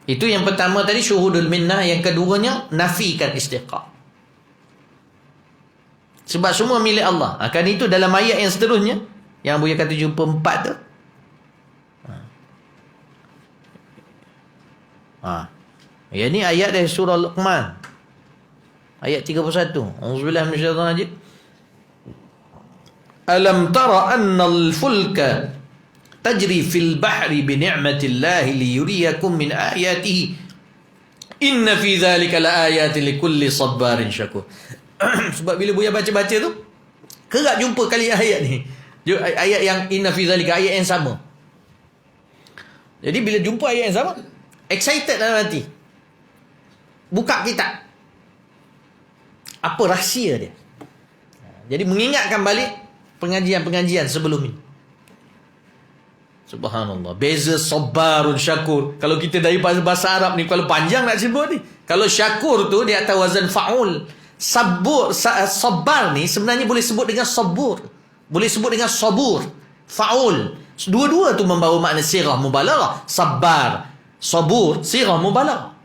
Itu yang pertama tadi, syuhudul minnah. Yang keduanya, nafikan istiqaq. Sebab semua milik Allah. Kan itu dalam ayat yang seterusnya, yang Buya kata jumpa 4 tu. Yang ni ayat dari surah Luqman. Ayat 31. Auzubillahi minasyaitonir rajim. Alam tara annal fulka tajri fil bahri bi ni'matillahi liyuriyakum min ayatihi inna fi dhalika laayatin likulli sabbarin syakur. Sebab bila Buya baca-baca tu kerap jumpa kali ayat ni, ayat yang inna fi dhalika, ayat yang sama. Jadi bila jumpa ayat yang sama, excited dalam hati, buka kitab, apa rahsia dia. Jadi mengingatkan balik pengajian-pengajian sebelum ini. Subhanallah. Beza sabarun syakur. Kalau kita dari bahasa Arab ni, kalau panjang nak sebut ni. Kalau syakur tu dia atas wazan fa'ul. Sabar ni sebenarnya boleh sebut dengan sabur. Boleh sebut dengan sabur. Fa'ul. Dua-dua tu membawa makna sirah mubalaghah. Sabar, sabur, sirah mubalaghah.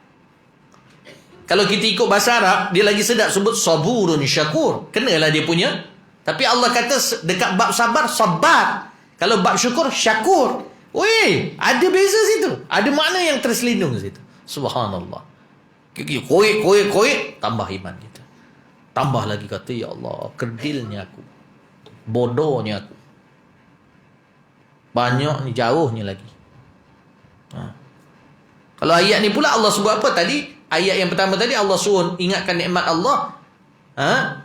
Kalau kita ikut bahasa Arab, dia lagi sedap sebut saburun syakur. Kenalah dia punya. Tapi Allah kata dekat bab sabar, sabar. Kalau bab syukur, syakur. Weh, ada beza situ. Ada makna yang terselindung situ. Subhanallah. Koik, tambah iman kita. Tambah lagi kata, ya Allah, kerdilnya aku. Bodohnya aku. Banyak ni, jauhnya lagi. Kalau ayat ni pula Allah sebut apa tadi? Ayat yang pertama tadi Allah suruh ingatkan nikmat Allah.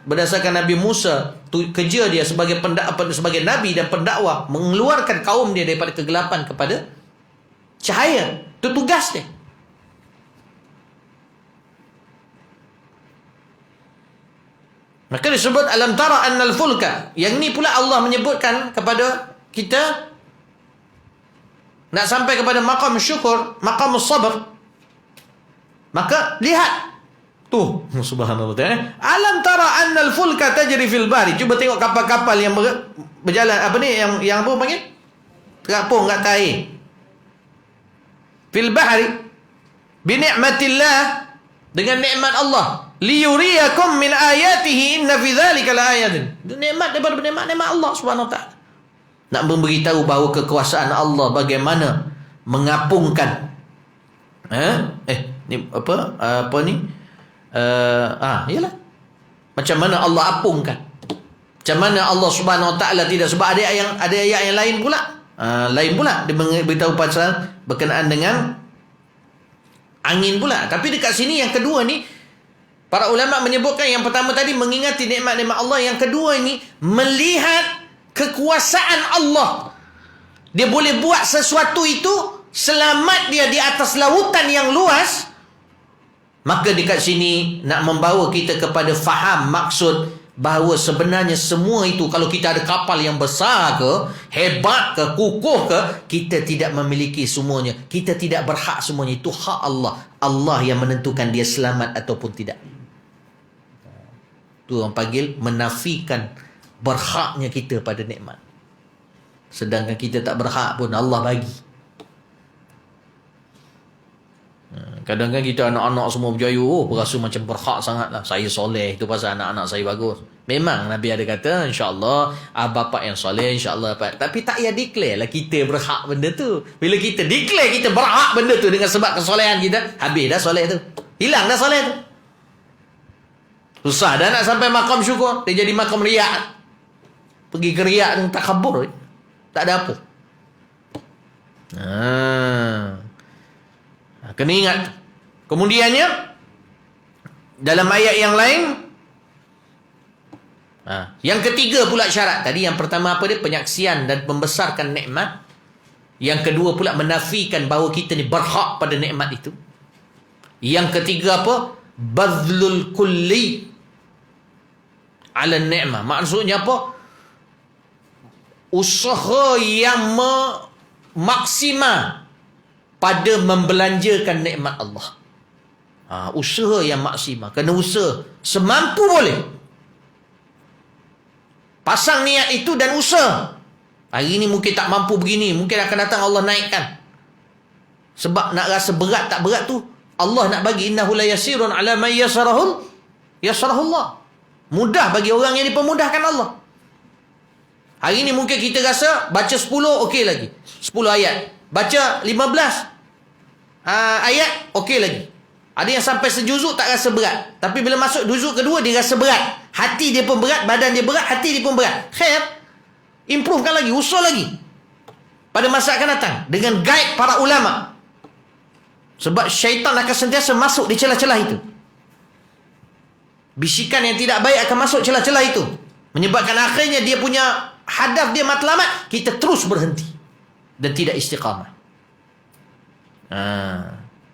Berdasarkan Nabi Musa, kerja dia sebagai sebagai nabi dan pendakwah, mengeluarkan kaum dia daripada kegelapan kepada cahaya. Itu tugas dia. Maka disebut alam tara annal fulka. Yang ni pula Allah menyebutkan kepada kita nak sampai kepada maqam syukur, maqam sabr. Maka lihat tuh, subhanallah. Alam tara annal fulka tajri fil bahri. Cuba tengok kapal-kapal yang berjalan, apa ni, yang apa panggil? Terapung kat air. Fil bahri bi ni'matillah, dengan nikmat Allah. Liyuriyakum min ayatihi inna fi dzalika laayatin. Nikmat daripada nikmat Allah Subhanahu wa taala. nak memberitahu bahawa kekuasaan Allah bagaimana mengapungkan ni apa ni yalah, macam mana Allah apungkan, macam mana Allah Subhanahu Wa Taala tidak, sebab ada ayat yang lain pula. Lain pula dia beritahu pasal berkenaan dengan angin pula. Tapi dekat sini yang kedua ni, para ulama menyebutkan yang pertama tadi mengingati nikmat-nikmat Allah, yang kedua ini melihat kekuasaan Allah. Dia boleh buat sesuatu itu, selamat dia di atas lautan yang luas. Maka dekat sini nak membawa kita kepada faham maksud bahawa sebenarnya semua itu, kalau kita ada kapal yang besar ke, hebat ke, kukuh ke, kita tidak memiliki semuanya. Kita tidak berhak semuanya. Itu hak Allah. Allah yang menentukan dia selamat ataupun tidak. Itu orang panggil menafikan berhaknya kita pada nikmat. Sedangkan kita tak berhak pun, Allah bagi. Kadang-kadang kita anak-anak semua berjaya, berasa macam berhak sangat lah. Saya soleh, itu pasal anak-anak saya bagus. Memang Nabi ada kata, insyaAllah bapa yang soleh, insyaAllah dapat. Tapi tak payah declare lah kita berhak benda tu. Bila kita declare kita berhak benda tu dengan sebab kesolehan kita, habis dah soleh tu. Hilang dah soleh tu. Susah dah nak sampai makam syukur. Dia jadi makam riak. Pergi ke riak tu tak kabur. Tak ada apa. Kena ingat. Kemudiannya dalam ayat yang lain, yang ketiga pula syarat tadi. Yang pertama apa dia? Penyaksian dan membesarkan nikmat. Yang kedua pula menafikan bahawa kita ni berhak pada nikmat itu. Yang ketiga apa? Badlul kulli ala ni'mah. Maksudnya apa? Usaha yang maksimal pada membelanjakan nikmat Allah. Usaha yang maksimal. Kena usaha semampu boleh. Pasang niat itu dan usaha. Hari ni mungkin tak mampu begini, mungkin akan datang Allah naikkan. Sebab nak rasa berat tak berat tu, Allah nak bagi, innahu la yasirun ala man yasarahu Allah. Mudah bagi orang yang dipermudahkan Allah. Hari ni mungkin kita rasa baca 10 okey lagi. 10 ayat. Baca 15 ayat okey lagi. Ada yang sampai sejuzuk tak rasa berat. Tapi bila masuk juzuk kedua dia rasa berat. Hati dia pun berat, badan dia berat, hati dia pun berat. Khair. Improvekan lagi, usul lagi. Pada masa akan datang dengan guide para ulama. Sebab syaitan akan sentiasa masuk di celah-celah itu. Bisikan yang tidak baik akan masuk celah-celah itu. Menyebabkan akhirnya dia punya hadaf dia matlamat, kita terus berhenti dan tidak istiqamah.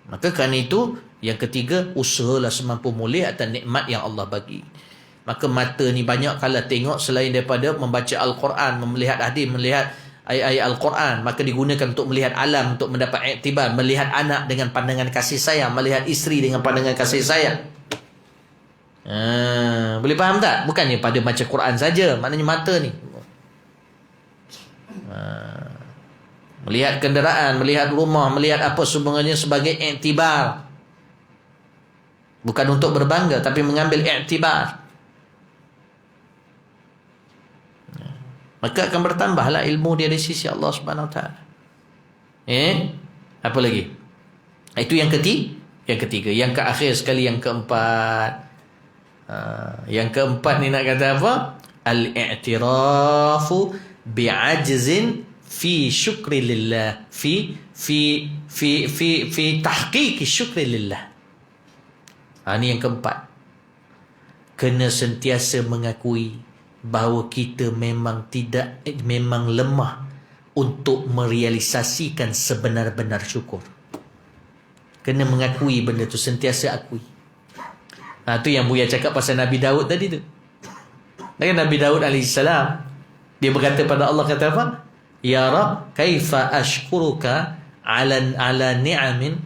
Maka kerana itu, yang ketiga, usahalah semampu boleh atas nikmat yang Allah bagi. Maka mata ni banyak kala tengok selain daripada membaca Al-Quran, melihat hadis, melihat ayat-ayat Al-Quran, maka digunakan untuk melihat alam, untuk mendapat iktibar, melihat anak dengan pandangan kasih sayang, melihat isteri dengan pandangan kasih sayang. Boleh faham tak? Bukannya pada baca Quran saja, maknanya mata ni. Melihat kenderaan, melihat rumah, melihat apa sebenarnya sebagai iktibar. Bukan untuk berbangga, tapi mengambil iktibar. Maka akan bertambahlah ilmu dia di sisi Allah Subhanahu Wa Taala. Apa lagi? Itu yang ketiga. Yang keakhir sekali, yang keempat. Yang keempat ni nak kata apa? Al-i'tirafu bi'ajzin fi syukri lillah, fi tahqiqi syukri lillah. Ni yang keempat. Kena sentiasa mengakui bahawa kita memang lemah untuk merealisasikan sebenar-benar syukur. Kena mengakui benda tu, sentiasa akui. Tu yang Buya cakap pasal Nabi Daud tadi tu. Dan Nabi Daud AS, dia berkata pada Allah, kata apa? Ya Rab, kaifa ashkuruka ala ni'amin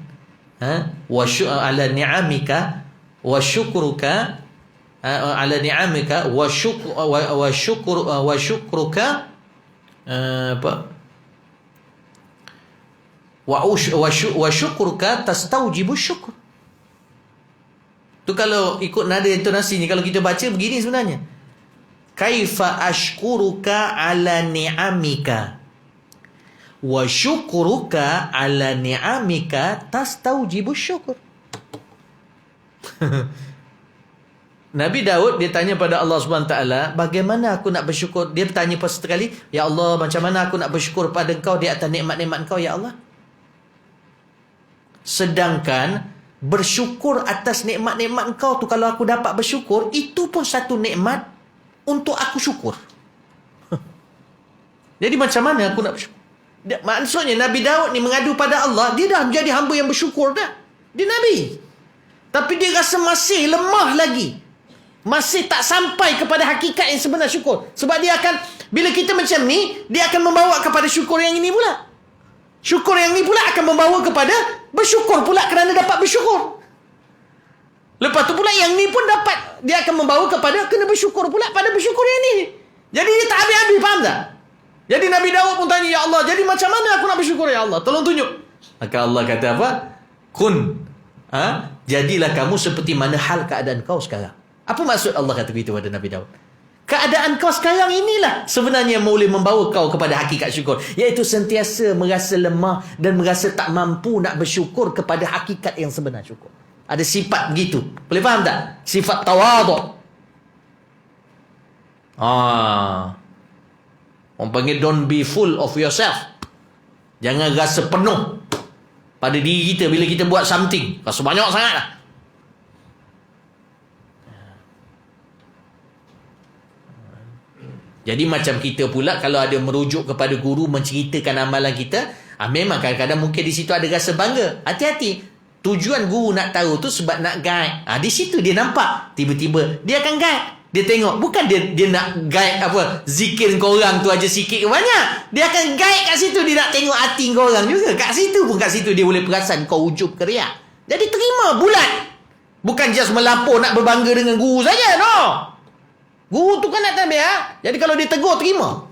ala ni'amika wa syukruka ala ni'amika wa syukruka apa? Wa syukruka tastaujibu syukur. Tu kalau ikut nada intonasinya, kalau kita baca begini sebenarnya. kaifa ashkuruka ala ni'amika wa syukruka ala ni'amika tastaujibu syukur. Nabi Daud dia tanya pada Allah Subhanahu taala, bagaimana aku nak bersyukur? Dia bertanya first kali, ya Allah, macam mana aku nak bersyukur pada Engkau di atas nikmat-nikmat Engkau ya Allah? Sedangkan bersyukur atas nikmat-nikmat Engkau tu, kalau aku dapat bersyukur, itu pun satu nikmat untuk aku syukur. Jadi macam mana aku nak bersyukur? Maksudnya Nabi Daud ni mengadu pada Allah, dia dah menjadi hamba yang bersyukur dah. Dia Nabi. Tapi dia rasa masih lemah lagi. Masih tak sampai kepada hakikat yang sebenar syukur. Sebab dia akan, bila kita macam ni, dia akan membawa kepada syukur yang ini pula. Syukur yang ini pula akan membawa kepada bersyukur pula kerana dapat bersyukur. Lepas tu pula yang ni pun dapat, dia akan membawa kepada kena bersyukur pula pada bersyukur yang ni. Jadi dia tak habis-habis, faham tak? Jadi Nabi Daud pun tanya, ya Allah, jadi macam mana aku nak bersyukur ya Allah? Tolong tunjuk. Maka Allah kata apa? Kun. Jadilah kamu seperti mana hal keadaan kau sekarang. Apa maksud Allah kata begitu pada Nabi Daud? Keadaan kau sekarang inilah sebenarnya boleh membawa kau kepada hakikat syukur. Iaitu sentiasa merasa lemah dan merasa tak mampu nak bersyukur kepada hakikat yang sebenar syukur. Ada sifat begitu. Boleh faham tak? Sifat tawaduk. Orang panggil don't be full of yourself. Jangan rasa penuh pada diri kita bila kita buat something. Rasa banyak sangat lah. Jadi macam kita pula kalau ada merujuk kepada guru menceritakan amalan kita, memang kadang-kadang mungkin di situ ada rasa bangga. Hati-hati. Tujuan guru nak tahu tu sebab nak guide. Di situ dia nampak. Tiba-tiba dia akan guide. Dia tengok. Bukan dia nak guide apa, zikir korang tu aja sikit ke banyak. Dia akan guide kat situ. Dia nak tengok hati korang juga. Kat situ pun, kat situ dia boleh perasan kau ujub ke riak. Jadi terima bulat. Bukan just melapor nak berbangga dengan guru saja. No. Guru tu kan nak tabiat. Jadi kalau dia tegur, terima.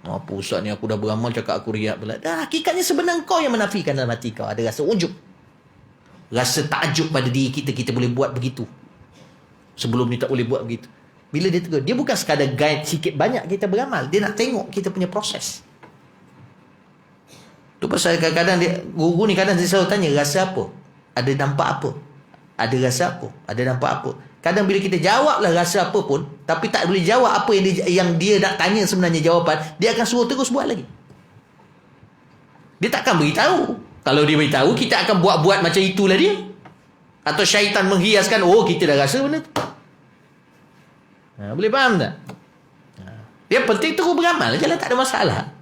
Apa ustaz ni, aku dah beramal cakap aku riak pula. Dah, hakikatnya sebenarnya kau yang menafikan dalam hati kau. Ada rasa ujub. Rasa takjub pada diri kita. Kita boleh buat begitu. Sebelum ni tak boleh buat begitu. Bila dia tegur, dia bukan sekadar guide sikit banyak kita beramal. Dia nak tengok kita punya proses. Tu pasal kadang-kadang guru ni kadang dia selalu tanya, rasa apa? Ada nampak apa? Ada rasa apa? Ada nampak apa? Kadang bila kita jawablah rasa apa pun, tapi tak boleh jawab apa yang dia nak tanya sebenarnya jawapan, dia akan suruh terus buat lagi. Dia takkan beritahu. Kalau dia beritahu, kita akan buat-buat macam itulah dia. Atau syaitan menghiaskan, oh kita dah rasa benda tu. Boleh faham tak? Dia penting terus beramal je lah, tak ada masalah.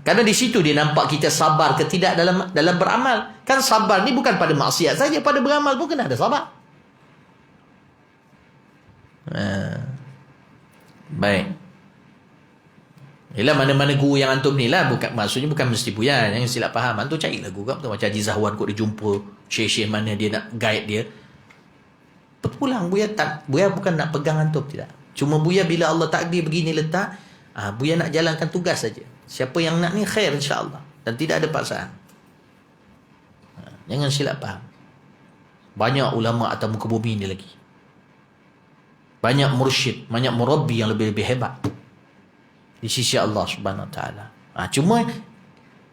Kerana di situ dia nampak kita sabar ke tidak dalam beramal. Kan sabar ni bukan pada maksiat saja, pada beramal pun kena ada sabar. Baik. Yelah, mana-mana guru yang antum ni lah, maksudnya bukan mesti Buya. Jangan silap faham. Antum carilah guru macam Haji Zahwan kot, dia jumpa syekh-syekh mana dia nak guide dia. Pulang Buya bukan nak pegang antum, tidak. Cuma Buya bila Allah takdir begini letak, Buya nak jalankan tugas saja. Siapa yang nak ni khair insya-Allah, dan tidak ada paksaan. Jangan silap faham. Banyak ulama atas muka bumi ni lagi. Banyak mursyid, banyak murabbi yang lebih-lebih hebat di sisi Allah Subhanahu Wa Taala. Cuma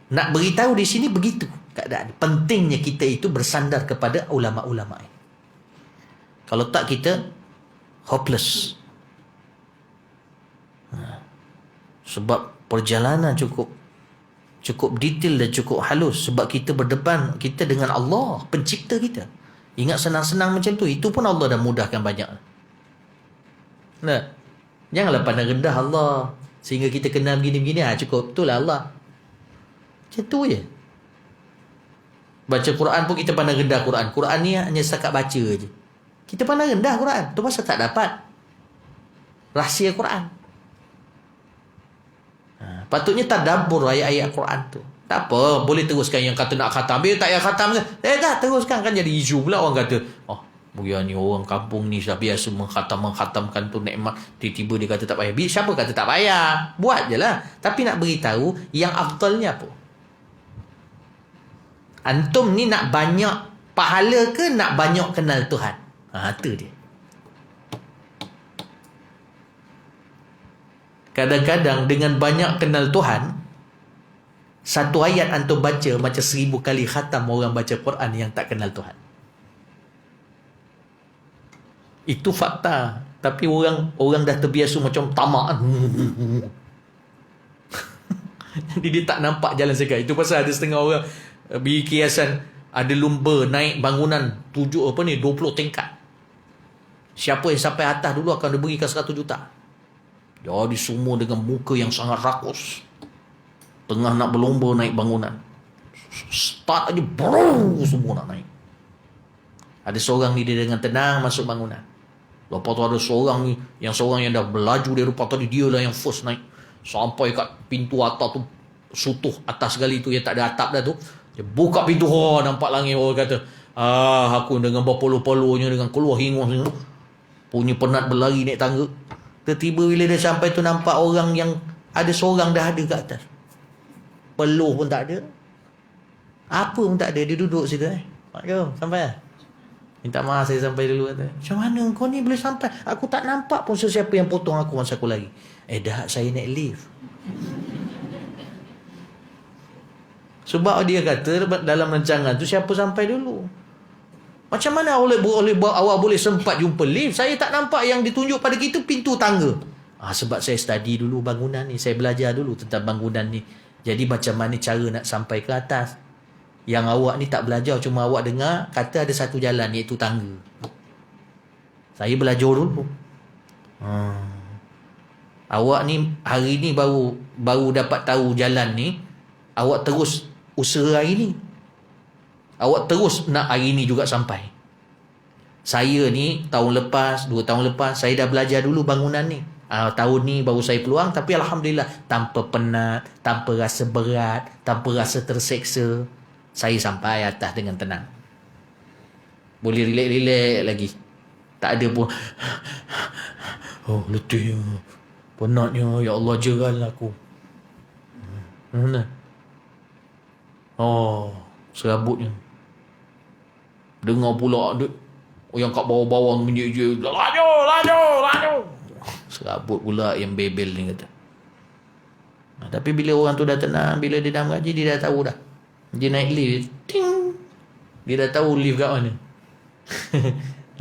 nak beritahu di sini begitu keadaan. Pentingnya kita itu bersandar kepada ulama-ulama ini. Kalau tak, kita hopeless. Sebab perjalanan cukup detail dan cukup halus. Sebab kita berdepan kita dengan Allah, pencipta kita. Ingat senang-senang macam tu, itu pun Allah dah mudahkan banyak. Nah, janganlah pandang rendah Allah sehingga kita kenal begini-begini. Cukup, itulah Allah. Macam tu je. Baca Quran pun kita pandang rendah Quran. Quran ni hanya setakat baca je. Kita pandang rendah Quran. Tu pasal tak dapat rahsia Quran. Patutnya tadabbur ayat-ayat Quran tu. Tak apa, boleh teruskan yang kata nak khatam. Bila tak payah khatam ke? Tak, teruskan. Kan jadi isu pula orang kata, Buya ni orang kampung ni dah biasa mengkhatamkan tu nikmat. Tiba-tiba dia kata tak payah. Siapa kata tak payah? Buat je lah. Tapi nak beritahu yang afdalnya apa? Antum ni nak banyak pahala ke nak banyak kenal Tuhan? Itu dia. Kadang-kadang dengan banyak kenal Tuhan, satu ayat antum baca macam 1000 kali khatam orang baca Quran yang tak kenal Tuhan. Itu fakta. Tapi orang dah terbiasa macam tamak. Jadi dia tak nampak jalan segar. Itu pasal ada setengah orang bagi kiasan, ada lumba naik bangunan 20 tingkat. Siapa yang sampai atas dulu akan diberikan 100 juta. Jadi semua dengan muka yang sangat rakus, tengah nak berlomba naik bangunan. Start aja, bro, semua nak naik. Ada seorang ni dia dengan tenang masuk bangunan. Lepas tu ada seorang ni, seorang yang dah berlaju dari rupa tadi, dia lah yang first naik. Sampai kat pintu atas tu, sutuh atas sekali tu yang tak ada atap dah tu. Dia buka pintu, nampak langit. Orang kata, aku dengan berpeluh-peluhnya, dengan keluar hingus ni, punya penat berlari naik tangga. Tiba-tiba bila dia sampai tu, nampak orang yang ada seorang dah ada kat atas. Peluh pun tak ada, apa pun tak ada. Dia duduk situ. Jom, sampai lah. Minta maaf saya sampai dulu. Kata, macam mana kau ni boleh sampai? Aku tak nampak pun sesiapa yang potong aku masa aku lari. Dah saya naik lift. Sebab dia kata dalam rancangan tu siapa sampai dulu. Macam mana awak boleh sempat jumpa lift? Saya tak nampak yang ditunjuk pada kita pintu tangga. Sebab saya study dulu bangunan ni. Saya belajar dulu tentang bangunan ni. Jadi macam mana cara nak sampai ke atas. Yang awak ni tak belajar, cuma awak dengar kata ada satu jalan, iaitu tangga. Saya belajar dulu. Awak ni hari ni baru dapat tahu jalan ni. Awak terus usaha hari ni. Awak terus nak hari ni juga sampai. Saya ni tahun lepas, 2 tahun lepas, saya dah belajar dulu bangunan ni. Tahun ni baru saya peluang, tapi Alhamdulillah tanpa penat, tanpa rasa berat, tanpa rasa terseksa, saya sampai atas dengan tenang. Boleh relax-relax lagi. Tak ada pun letihnya, penatnya, ya Allah jeralah aku. Mana? Serabutnya. Dengar pula yang kat bawah-bawah menjejek, laju. Serabut pula yang bebel ni kata. Tapi bila orang tu dah tenang, bila dia dah mengaji, dia dah tahu dah. Dia naik lift, ting, dia dah tahu lift kat mana.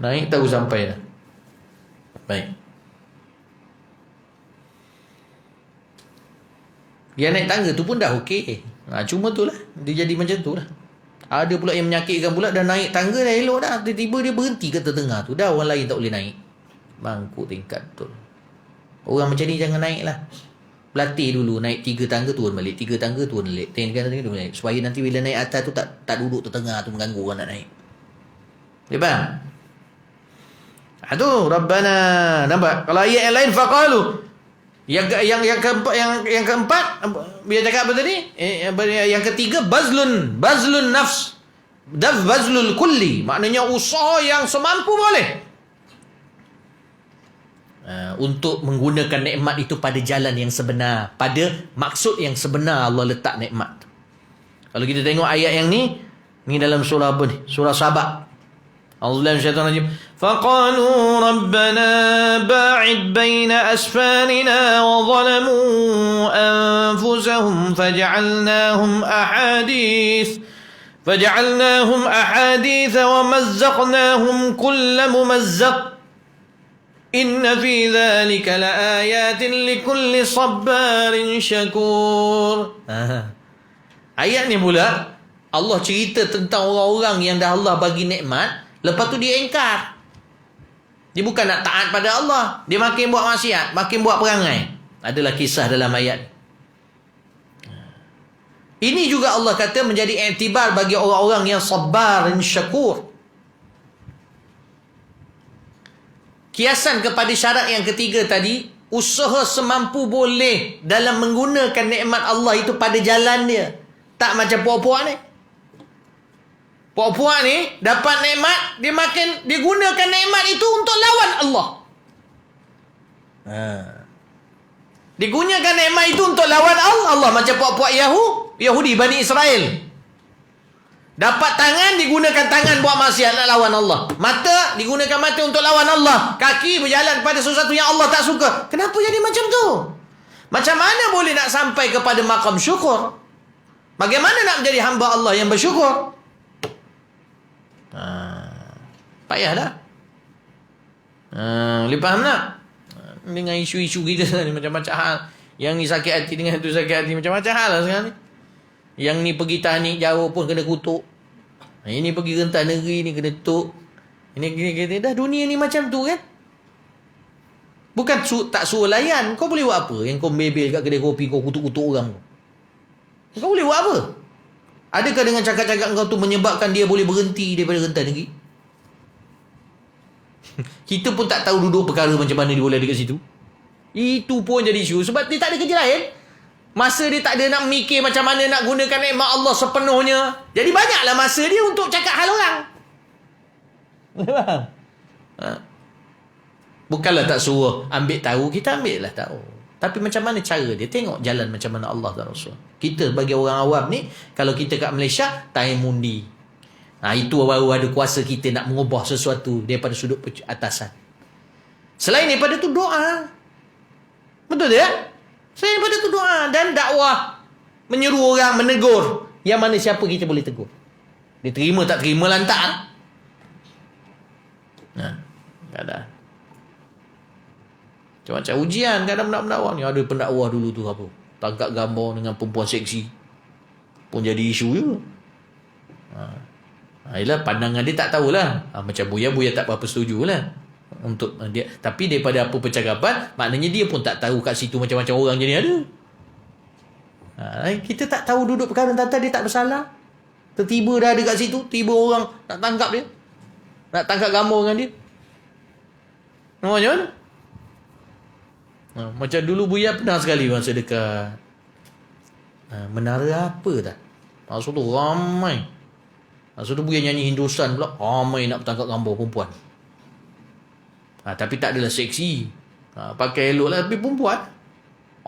Naik tahu sampai dah. Baik. Dia naik tangga tu pun dah okey. Cuma tu lah, dia jadi macam tu lah. Ada pula yang menyakitkan pula, dah naik tangga dah elok dah, tiba-tiba dia berhenti kat tengah tu. Dah orang lain tak boleh naik. Bangkuk tingkat betul. Orang macam ni jangan naik lah. Berlatih dulu, naik 3 tangga turun balik, 3 tangga turun balik, 3 tangga turun balik, supaya nanti bila naik atas tu tak duduk tengah tu mengganggu orang nak naik. Dia faham? Tu Rabbana. Nampak? Kalau ayat yang lain faqalu. Yang keempat dia cakap apa tadi? Yang ketiga bazlun nafs. Bazlul kulli, maknanya usaha yang semampu boleh. Untuk menggunakan nikmat itu pada jalan yang sebenar, pada maksud yang sebenar Allah letak nikmat. Kalau kita tengok ayat yang ni dalam surah apa ni? Surah Sabah. A'udzubillahi minasyaitonir rajim. Faqalu rabbana ba'id baina asfarina wa zalamu anfusahum faj'alnahum ahadith wa mazzaqnahum kull mumazzaq. Inna fi dhalika laayatin likulli sabbarin syakur. Ayat ni pula Allah cerita tentang orang-orang yang dah Allah bagi nikmat, lepas tu dia engkar. Dia bukan nak taat pada Allah, dia makin buat maksiat, makin buat perangai. Adalah kisah dalam ayat. Ini juga Allah kata menjadi iktibar bagi orang-orang yang sabar dan syakur. Kiasan kepada syarat yang ketiga tadi, usaha semampu boleh dalam menggunakan nikmat Allah itu pada jalan dia. Tak macam puak-puak ni. Puak-puak ni dapat nikmat, dia gunakan nikmat itu untuk lawan Allah. Dia gunakan nikmat itu untuk lawan Allah, macam puak-puak Yahudi Bani Israel. Dapat tangan, digunakan tangan buat maksiat nak lawan Allah. Mata, digunakan mata untuk lawan Allah. Kaki berjalan pada sesuatu yang Allah tak suka. Kenapa jadi macam tu? Macam mana boleh nak sampai kepada maqam syukur? Bagaimana nak menjadi hamba Allah yang bersyukur? Payah dah. Boleh faham tak? Dengan isu-isu kita ni macam-macam hal. Yang ni sakit hati dengan tu sakit hati, macam-macam hal lah sekarang ni. Yang ni pergi tahnik jauh pun kena kutuk. Ini pergi rentas negeri ni kena tuk. Ini dah dunia ni macam tu kan. Bukan tak suruh layan. Kau boleh buat apa? Yang kau bebel kat kedai kopi, kau kutuk-kutuk orang. Kau boleh buat apa? Adakah dengan cakap-cakap kau tu menyebabkan dia boleh berhenti daripada rentas negeri? Kita pun tak tahu duduk perkara macam mana dia boleh ada kat situ. Itu pun jadi isu. Sebab dia tak ada kerja lain. Masa dia tak ada nak mikir macam mana nak gunakan nikmat Allah sepenuhnya. Jadi banyaklah masa dia untuk cakap hal orang. Bukanlah tak suruh ambil tahu, kita ambil lah tahu. Tapi macam mana cara dia? Tengok jalan macam mana Allah dan Rasul. Kita bagi orang awam ni, kalau kita kat Malaysia, time undi. Itu baru ada kuasa kita nak mengubah sesuatu daripada sudut atasan. Selain daripada tu doa. Betul tak? Selain daripada tu doa dan dakwah. Menyeru orang, menegur. Yang mana siapa kita boleh tegur. Dia terima tak terima lantak. Kadang macam-macam ujian kadang pendakwa ni. Ada pendakwa dulu tu apa, tangkap gambar dengan perempuan seksi, pun jadi isu je. Yelah, pandangan dia tak tahulah. Macam Buya tak apa-apa setuju lah untuk dia. Tapi daripada apa percakapan, maknanya dia pun tak tahu kat situ macam-macam orang jadi ada. Kita tak tahu duduk perkara tata dia tak bersalah. Tiba-tiba dah ada kat situ, tiba orang nak tangkap dia, nak tangkap gambar dengan dia. Macam mana? Macam dulu Buya pernah sekali masa dekat menara apa tak? Masa tu ramai. Masa tu Buya nyanyi Hindustan pula, ramai nak bertangkap gambar perempuan. Tapi tak adalah seksi. Pakai elok lah, tapi perempuan.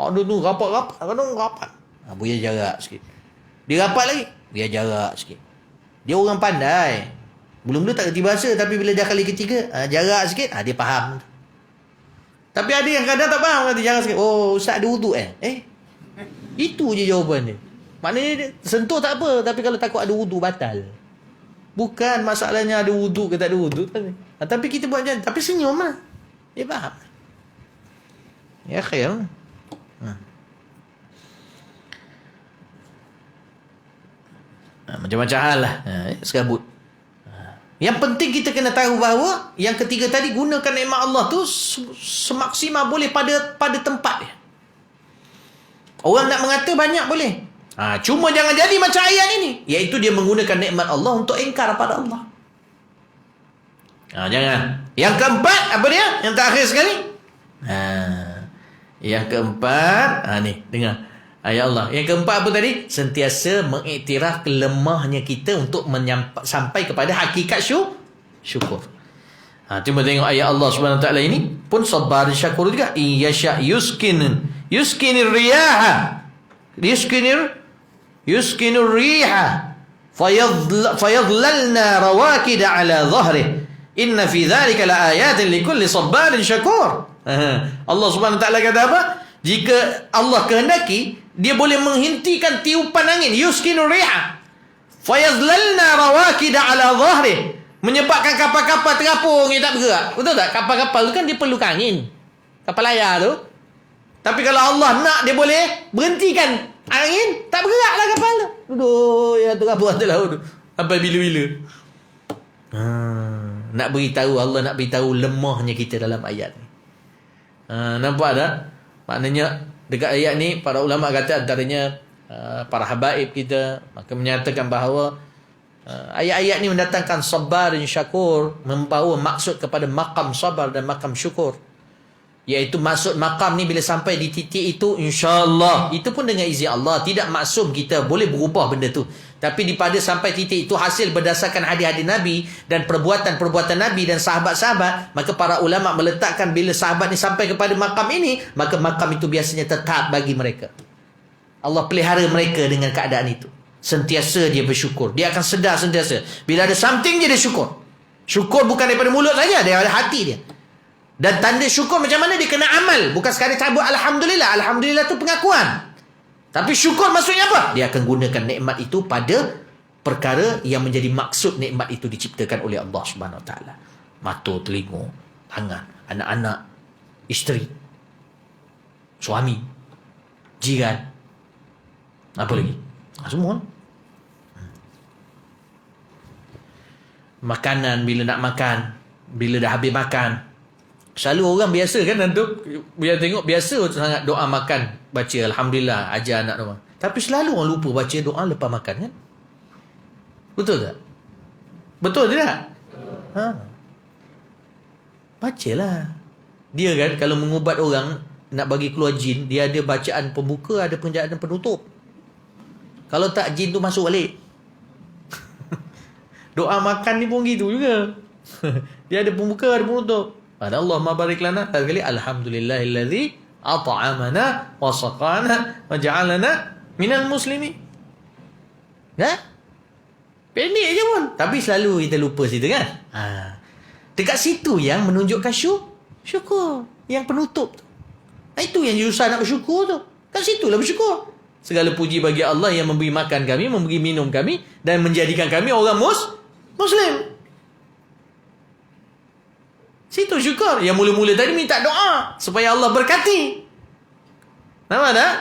Ada tu rapat-rapat, kadang rapat. Buya jarak sikit. Dia rapat lagi, Buya jarak sikit. Dia orang pandai. Mula-mula tak kerti bahasa, tapi bila dah kali ketiga, jarak sikit, dia faham. Tapi ada yang kadang tak faham, kata jarak sikit. Oh, ustaz ada wuduk Itu je jawapan dia. Maknanya dia sentuh tak apa, tapi kalau takut ada wuduk, batal. Bukan masalahnya ada wuduk ke tak ada wuduk. Tapi kita buat macam, tapi senyum lah. Dia faham. Ya khair. Macam-macam hal lah. Sekabut. Yang penting kita kena tahu bahawa yang ketiga tadi, gunakan nikmat Allah tu semaksimal boleh pada tempat dia. Orang nak mengata banyak boleh. Cuma jangan jadi macam ayat ini, iaitu dia menggunakan nikmat Allah untuk ingkar pada Allah. Jangan. Yang keempat apa dia? Yang terakhir sekali. Yang keempat, ni dengar ayat Allah. Yang keempat apa tadi? Sentiasa mengiktiraf lemahnya kita untuk sampai kepada hakikat syukur. Cuma tengok ayat Allah Subhanahu Wa Taala ini pun sabar syakur juga. Yasha yuskinir riyaha yuskinur riha fayadlalna rawakid ala dhahri inna fi dhalika la ayatin likulli sabarin syakur. Allah Subhanahu Wa Taala kata apa? Jika Allah kehendaki, dia boleh menghentikan tiupan angin, yuskinur riha fayadlalna rawakid ala dhahri, menyebabkan kapal-kapal terapung yang tak bergerak. Betul tak? Kapal-kapal tu kan dia perlukan angin, kapal layar tu. Tapi kalau Allah nak, dia boleh berhentikan angin, tak bergeraklah kapal tu. Duduk ya terapung atas laut tu sampai bila-bila. Nak beritahu, Allah nak beritahu lemahnya kita dalam ayat ni. Nampak tak? Maknanya dekat ayat ni para ulama kata antaranya para habaib kita maka menyatakan bahawa ayat-ayat ni mendatangkan sabar dan syakur, membawa maksud kepada maqam sabar dan maqam syukur. Iaitu maksud maqam ni bila sampai di titik itu, insya-Allah itu pun dengan izin Allah, tidak maksum kita boleh berubah benda tu. Tapi daripada sampai titik itu hasil berdasarkan hadis-hadis Nabi dan perbuatan-perbuatan Nabi dan sahabat-sahabat, maka para ulama meletakkan bila sahabat ni sampai kepada maqam ini, maka maqam itu biasanya tetap bagi mereka. Allah pelihara mereka dengan keadaan itu. Sentiasa dia bersyukur. Dia akan sedar sentiasa. Bila ada something je dia syukur. Syukur bukan daripada mulut saja, daripada hati dia. Dan tanda syukur macam mana? Dia kena amal. Bukan sekadar cabut Alhamdulillah. Alhamdulillah tu pengakuan. Tapi syukur maksudnya apa? Dia akan gunakan nikmat itu pada perkara yang menjadi maksud nikmat itu diciptakan oleh Allah Subhanahu Wa Taala. Mata, telinga, tangan, anak-anak, isteri, suami, jiran. Apa lagi? Semua. Makanan, bila nak makan, bila dah habis makan. Selalu orang biasa kan untuk biar tengok biasa sangat doa makan, baca Alhamdulillah, ajar anak doa. Tapi selalu orang lupa baca doa lepas makan kan? Betul tak? Betul tidak? Ha. Bacalah. Dia kan kalau mengubat orang, nak bagi keluar jin, dia ada bacaan pembuka, ada bacaan penutup. Kalau tak, jin tu masuk balik. Doa makan ni pun gitu juga. Dia ada pembuka, ada penutup. Ada Allahumma barik lana. Sekali alhamdulillahillazi at'amana wa saqana wa ja'alana minal muslimin. Ya? Pendek je pun. Tapi selalu kita lupa situ kan? Dekat situ yang menunjukkan syukur. Yang penutup tu. Itu yang susah nak bersyukur tu. Kat situlah bersyukur. Segala puji bagi Allah yang memberi makan kami, memberi minum kami, dan menjadikan kami orang Muslim. Situ syukur. Yang mula-mula tadi minta doa supaya Allah berkati. Nampak tak?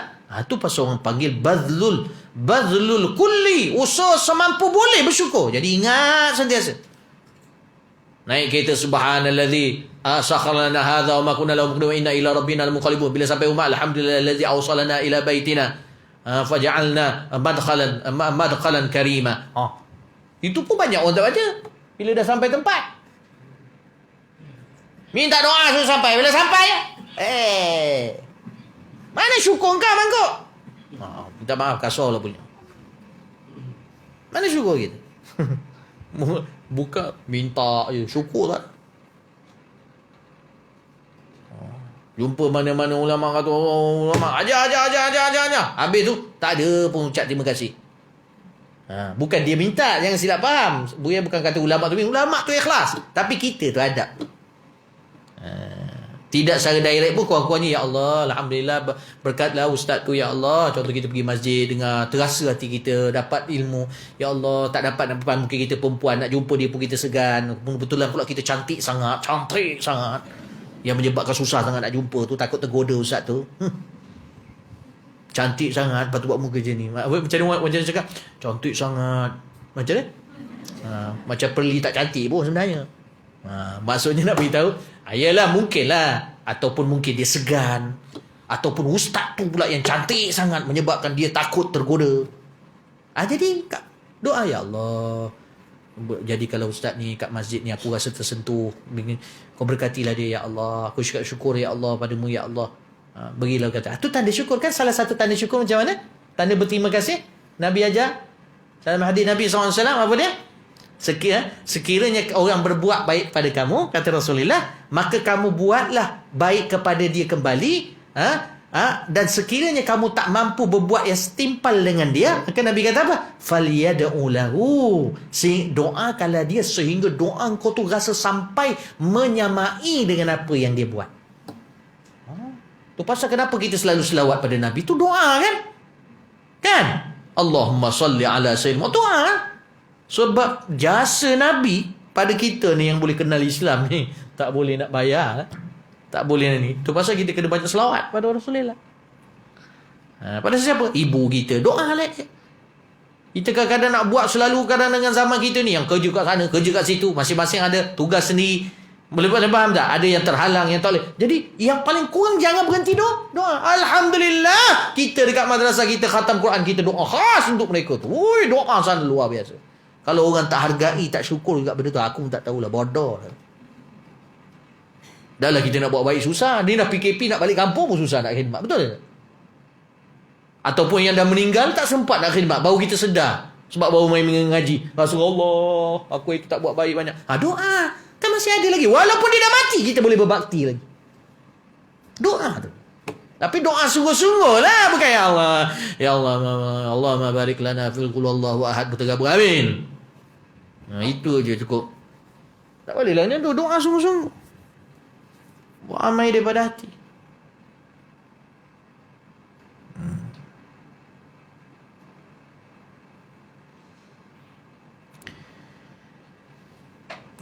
Itu pasal orang panggil Bazlul kulli. Usaha semampu boleh bersyukur. Jadi ingat sentiasa. Naik kereta subhanallazi sakharana hadza wa ma kunna lahu muqrinin wa inna ila rabbina lamunqalibun. Bila sampai rumah, alhamdulillallazi awsalana ila baitina faj'alna madkhalan karima. Itu pun banyak orang tak baca. Bila dah sampai tempat, minta doa suruh sampai. Bila sampai, mana syukur kau mangkuk? Minta maaf, kasar lah punya. Mana syukur kita? Buka, minta je. Syukur tak? Jumpa mana-mana ulama kata, ulama, ajar. Habis tu, tak ada pun ucap terima kasih. Bukan dia minta, jangan silap faham. Bukan kata ulama tu ikhlas. Tapi kita tu adab. Tidak secara direct pun kurang-kurangnya, ya Allah, alhamdulillah, berkatlah ustaz tu, ya Allah. Contoh kita pergi masjid, dengar, terasa hati kita, dapat ilmu, ya Allah. Tak dapat nak depan, mungkin kita perempuan, nak jumpa dia pun kita segan. Kebetulan pula kita cantik sangat, yang menyebabkan susah sangat nak jumpa tu, takut tergoda ustaz tu. Cantik sangat, lepas tu buat muka macam ni. Macam dia cakap, cantik sangat. Macam ni? Macam Perli tak cantik pun sebenarnya. Maksudnya nak beritahu, ayalah mungkinlah, ataupun mungkin dia segan, ataupun ustaz tu pula yang cantik sangat menyebabkan dia takut tergoda. Jadi doa, ya Allah, jadi kalau ustaz ni kat masjid ni aku rasa tersentuh, kau berkatilah dia, ya Allah. Aku syukur ya Allah padamu, ya Allah. Berilah kata. Itu tanda syukur kan? Salah satu tanda syukur macam mana? Tanda berterima kasih. Nabi ajar dalam hadis Nabi SAW, apa dia? Sekiranya orang berbuat baik pada kamu, kata Rasulullah, maka kamu buatlah baik kepada dia kembali. Dan sekiranya kamu tak mampu berbuat yang setimpal dengan dia, maka Nabi kata apa? Falyad'u lahu. Doakanlah dia sehingga doa kau tu rasa sampai menyamai dengan apa yang dia buat. Tu pasal kenapa kita selalu selawat pada Nabi? Tu doa kan? Allahumma salli ala sayyidina, doa kan? Sebab jasa Nabi pada kita ni yang boleh kenal Islam ni, tak boleh nak bayar, tak boleh ni. Tu pasal kita kena baca selawat pada Rasulullah. Pada siapa? Ibu kita. Doa lah. Kita kadang-kadang nak buat selalu, kadang dengan zaman kita ni, yang kerja kat sana, kerja kat situ, masing-masing ada tugas sendiri. Boleh faham tak? Ada yang terhalang, yang tak boleh. Jadi yang paling kurang jangan berhenti doa. Alhamdulillah, kita dekat madrasah kita khatam Quran, kita doa khas untuk mereka tu. Doa sana luar biasa. Kalau orang tak hargai, tak syukur juga benda tu, aku pun tak tahulah, bodoh. Dah lah kita nak buat baik susah. Ni dah PKP, nak balik kampung pun susah nak khidmat. Betul tak? Ataupun yang dah meninggal tak sempat nak khidmat, baru kita sedar. Sebab baru main mengaji. Rasulullah, aku itu tak buat baik banyak. Doa. Kan masih ada lagi. Walaupun dia dah mati, kita boleh berbakti lagi. Doa tu. Tapi doa sungguh-sungguh lah. Bukan ya Allah. Ya Allah, Allahumma barik lana fil qul wallahu ahad. Bertergabung. Amin. Itu je cukup. Tak boleh lah. Ni doa sungguh-sungguh. Buang air daripada hati.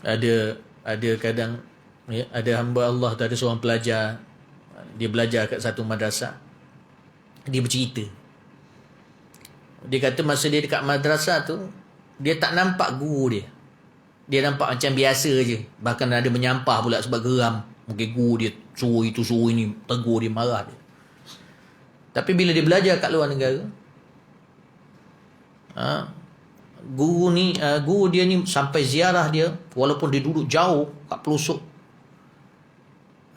Ada kadang ya, ada hamba Allah tu, ada seorang pelajar, dia belajar kat satu madrasah. Dia bercerita, dia kata masa dia dekat madrasah tu, dia tak nampak guru dia. Dia nampak macam biasa je. Bahkan ada menyampah pula sebab geram. Mungkin guru dia suruh itu suruh ini, tegur dia, marah dia. Tapi bila dia belajar kat luar negara, guru dia ni sampai ziarah dia, walaupun dia duduk jauh kat pelosok.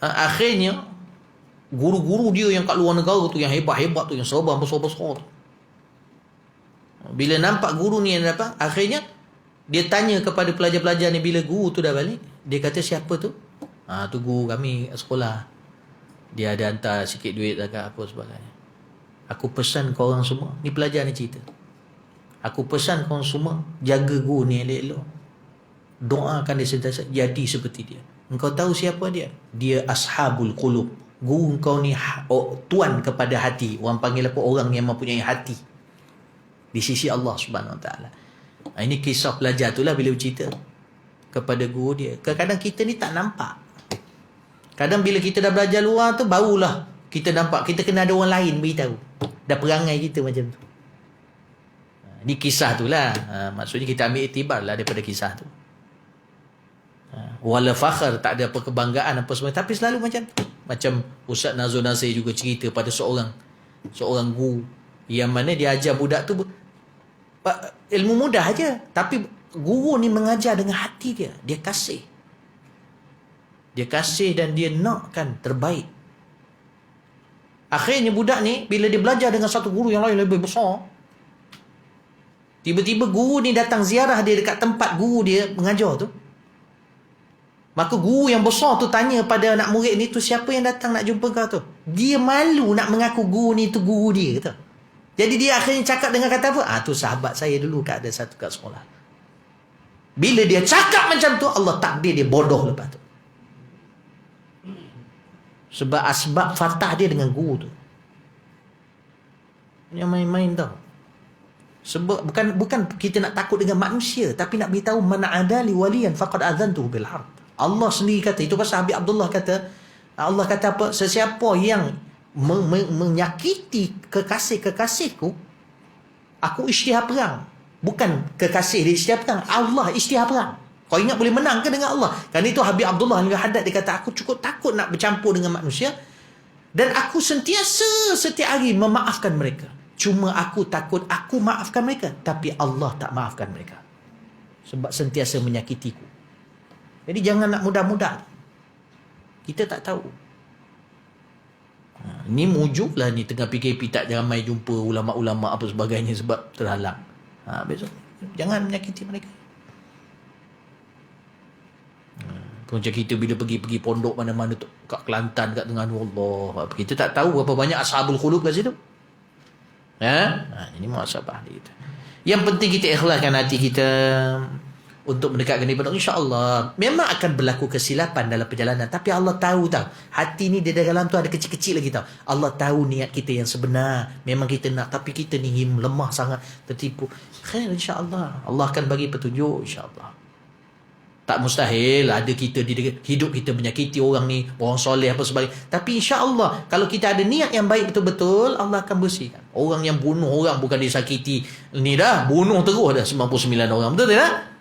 Akhirnya guru-guru dia yang kat luar negara tu, yang hebat-hebat tu, yang serban besar-besar tu, bila nampak guru ni yang dapat, akhirnya dia tanya kepada pelajar-pelajar ni, bila guru tu dah balik, dia kata, siapa tu? Tu guru kami sekolah. Dia ada hantar sikit duit zakat apa sebagainya. Aku pesan korang semua, ni pelajar ni cerita, aku pesan korang semua jaga guru ni elok-elok. Doakan dia sentiasa jadi seperti dia. Engkau tahu siapa dia? Dia ashabul qulub. Guru kau ni tuan kepada hati. Orang panggil apa? Orang yang mempunyai hati di sisi Allah Subhanahu Wa Taala. Ini kisah pelajar tu lah bila bercerita kepada guru dia. Kadang-kadang kita ni tak nampak. Kadang bila kita dah belajar luar tu, barulah kita nampak. Kita kena ada orang lain beritahu. Dah perangai kita macam tu. Ini kisah tu lah. Maksudnya kita ambil iktibar lah daripada kisah tu. Wala fakhr, tak ada apa kebanggaan apa semua. Tapi selalu macam tu. Macam Ustaz Nazul Nasir juga cerita pada seorang guru yang mana dia ajar budak tu ilmu mudah aja, tapi guru ni mengajar dengan hati dia. Dia kasih dan dia nakkan terbaik. Akhirnya budak ni bila dia belajar dengan satu guru yang lain lebih besar, tiba-tiba guru ni datang ziarah dia dekat tempat guru dia mengajar tu. Maka guru yang besar tu tanya pada anak murid ni, tu siapa yang datang nak jumpa kau tu? Dia malu nak mengaku guru ni tu guru dia, kata. Jadi dia akhirnya cakap dengan kata apa? Tu sahabat saya dulu kat ada satu kat sekolah. Bila dia cakap macam tu, Allah takdir dia bodoh lepas tu. Sebab asbab fatah dia dengan guru tu. Yang main-main tau. Sebab bukan kita nak takut dengan manusia, tapi nak beritahu man adali waliyan faqad adzantuhu bil harb. Allah sendiri kata, itu pasal Habib Abdullah kata, Allah kata apa? Sesiapa yang menyakiti kekasih-kekasihku, aku isytihar perang. Bukan kekasih dia isytihar perang, Allah isytihar perang. Kau ingat boleh menang ke dengan Allah? Kan itu Habib Abdullah Al-Haddad, dia kata, aku cukup takut nak bercampur dengan manusia, dan aku sentiasa setiap hari memaafkan mereka. Cuma aku takut aku maafkan mereka, tapi Allah tak maafkan mereka, sebab sentiasa menyakitiku. Jadi jangan nak mudah-mudah. Kita tak tahu. Ni mujuk lah ni, tengah PKP tak ramai jumpa ulama-ulama apa sebagainya sebab terhalang. Besok jangan menyakiti mereka. Macam kita bila pergi pondok mana-mana tu, kat Kelantan, kat Terengganu, Allah, kita tak tahu berapa banyak ashabul qulub kat situ. Ini muhasabah kita. Yang penting kita ikhlaskan hati kita untuk mendekatkan daripada Allah. InsyaAllah memang akan berlaku kesilapan dalam perjalanan, tapi Allah tahu tau, hati ni di dalam tu ada kecil-kecil lagi tau. Allah tahu niat kita yang sebenar. Memang kita nak, tapi kita ni lemah sangat, tertipu. Khair, insyaAllah Allah akan bagi petunjuk, insyaAllah. Tak mustahil ada kita di hidup kita menyakiti orang ni, orang soleh apa sebagainya. Tapi insya-Allah kalau kita ada niat yang baik betul-betul, Allah akan bersihkan. Orang yang bunuh orang bukan disakiti, ni dah bunuh terus dah 99 orang. Betul tak?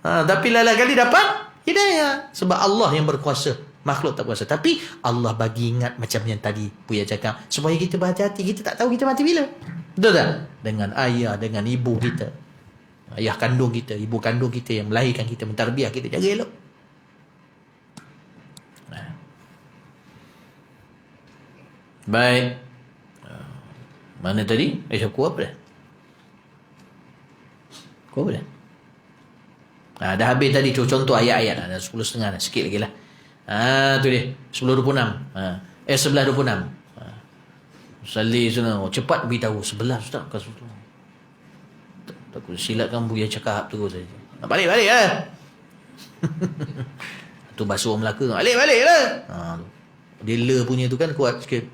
Tapi lain kali dapat hidayah sebab Allah yang berkuasa, makhluk tak kuasa. Tapi Allah bagi ingat macam yang tadi Buya cakap, supaya kita berhati-hati. Kita tak tahu kita mati bila. Betul tak? Dengan ayah, dengan ibu kita, ayah kandung kita, ibu kandung kita yang melahirkan kita, mentarbiah kita, jaga elok. Baik. Mana tadi? Aku apa dah? Aku apa dah? Dah habis tadi contoh ayat-ayat. Dah 10.30 dah. Sikit lagi lah. Tu dia. 10.26. 11.26. Salih sana. Cepat beritahu. 11 Ustaz. Takut silatkan Buya cakap terus saja. Balik lah. Tu bahasa orang Melaka. Balik lah. Dia punya tu kan kuat sikit.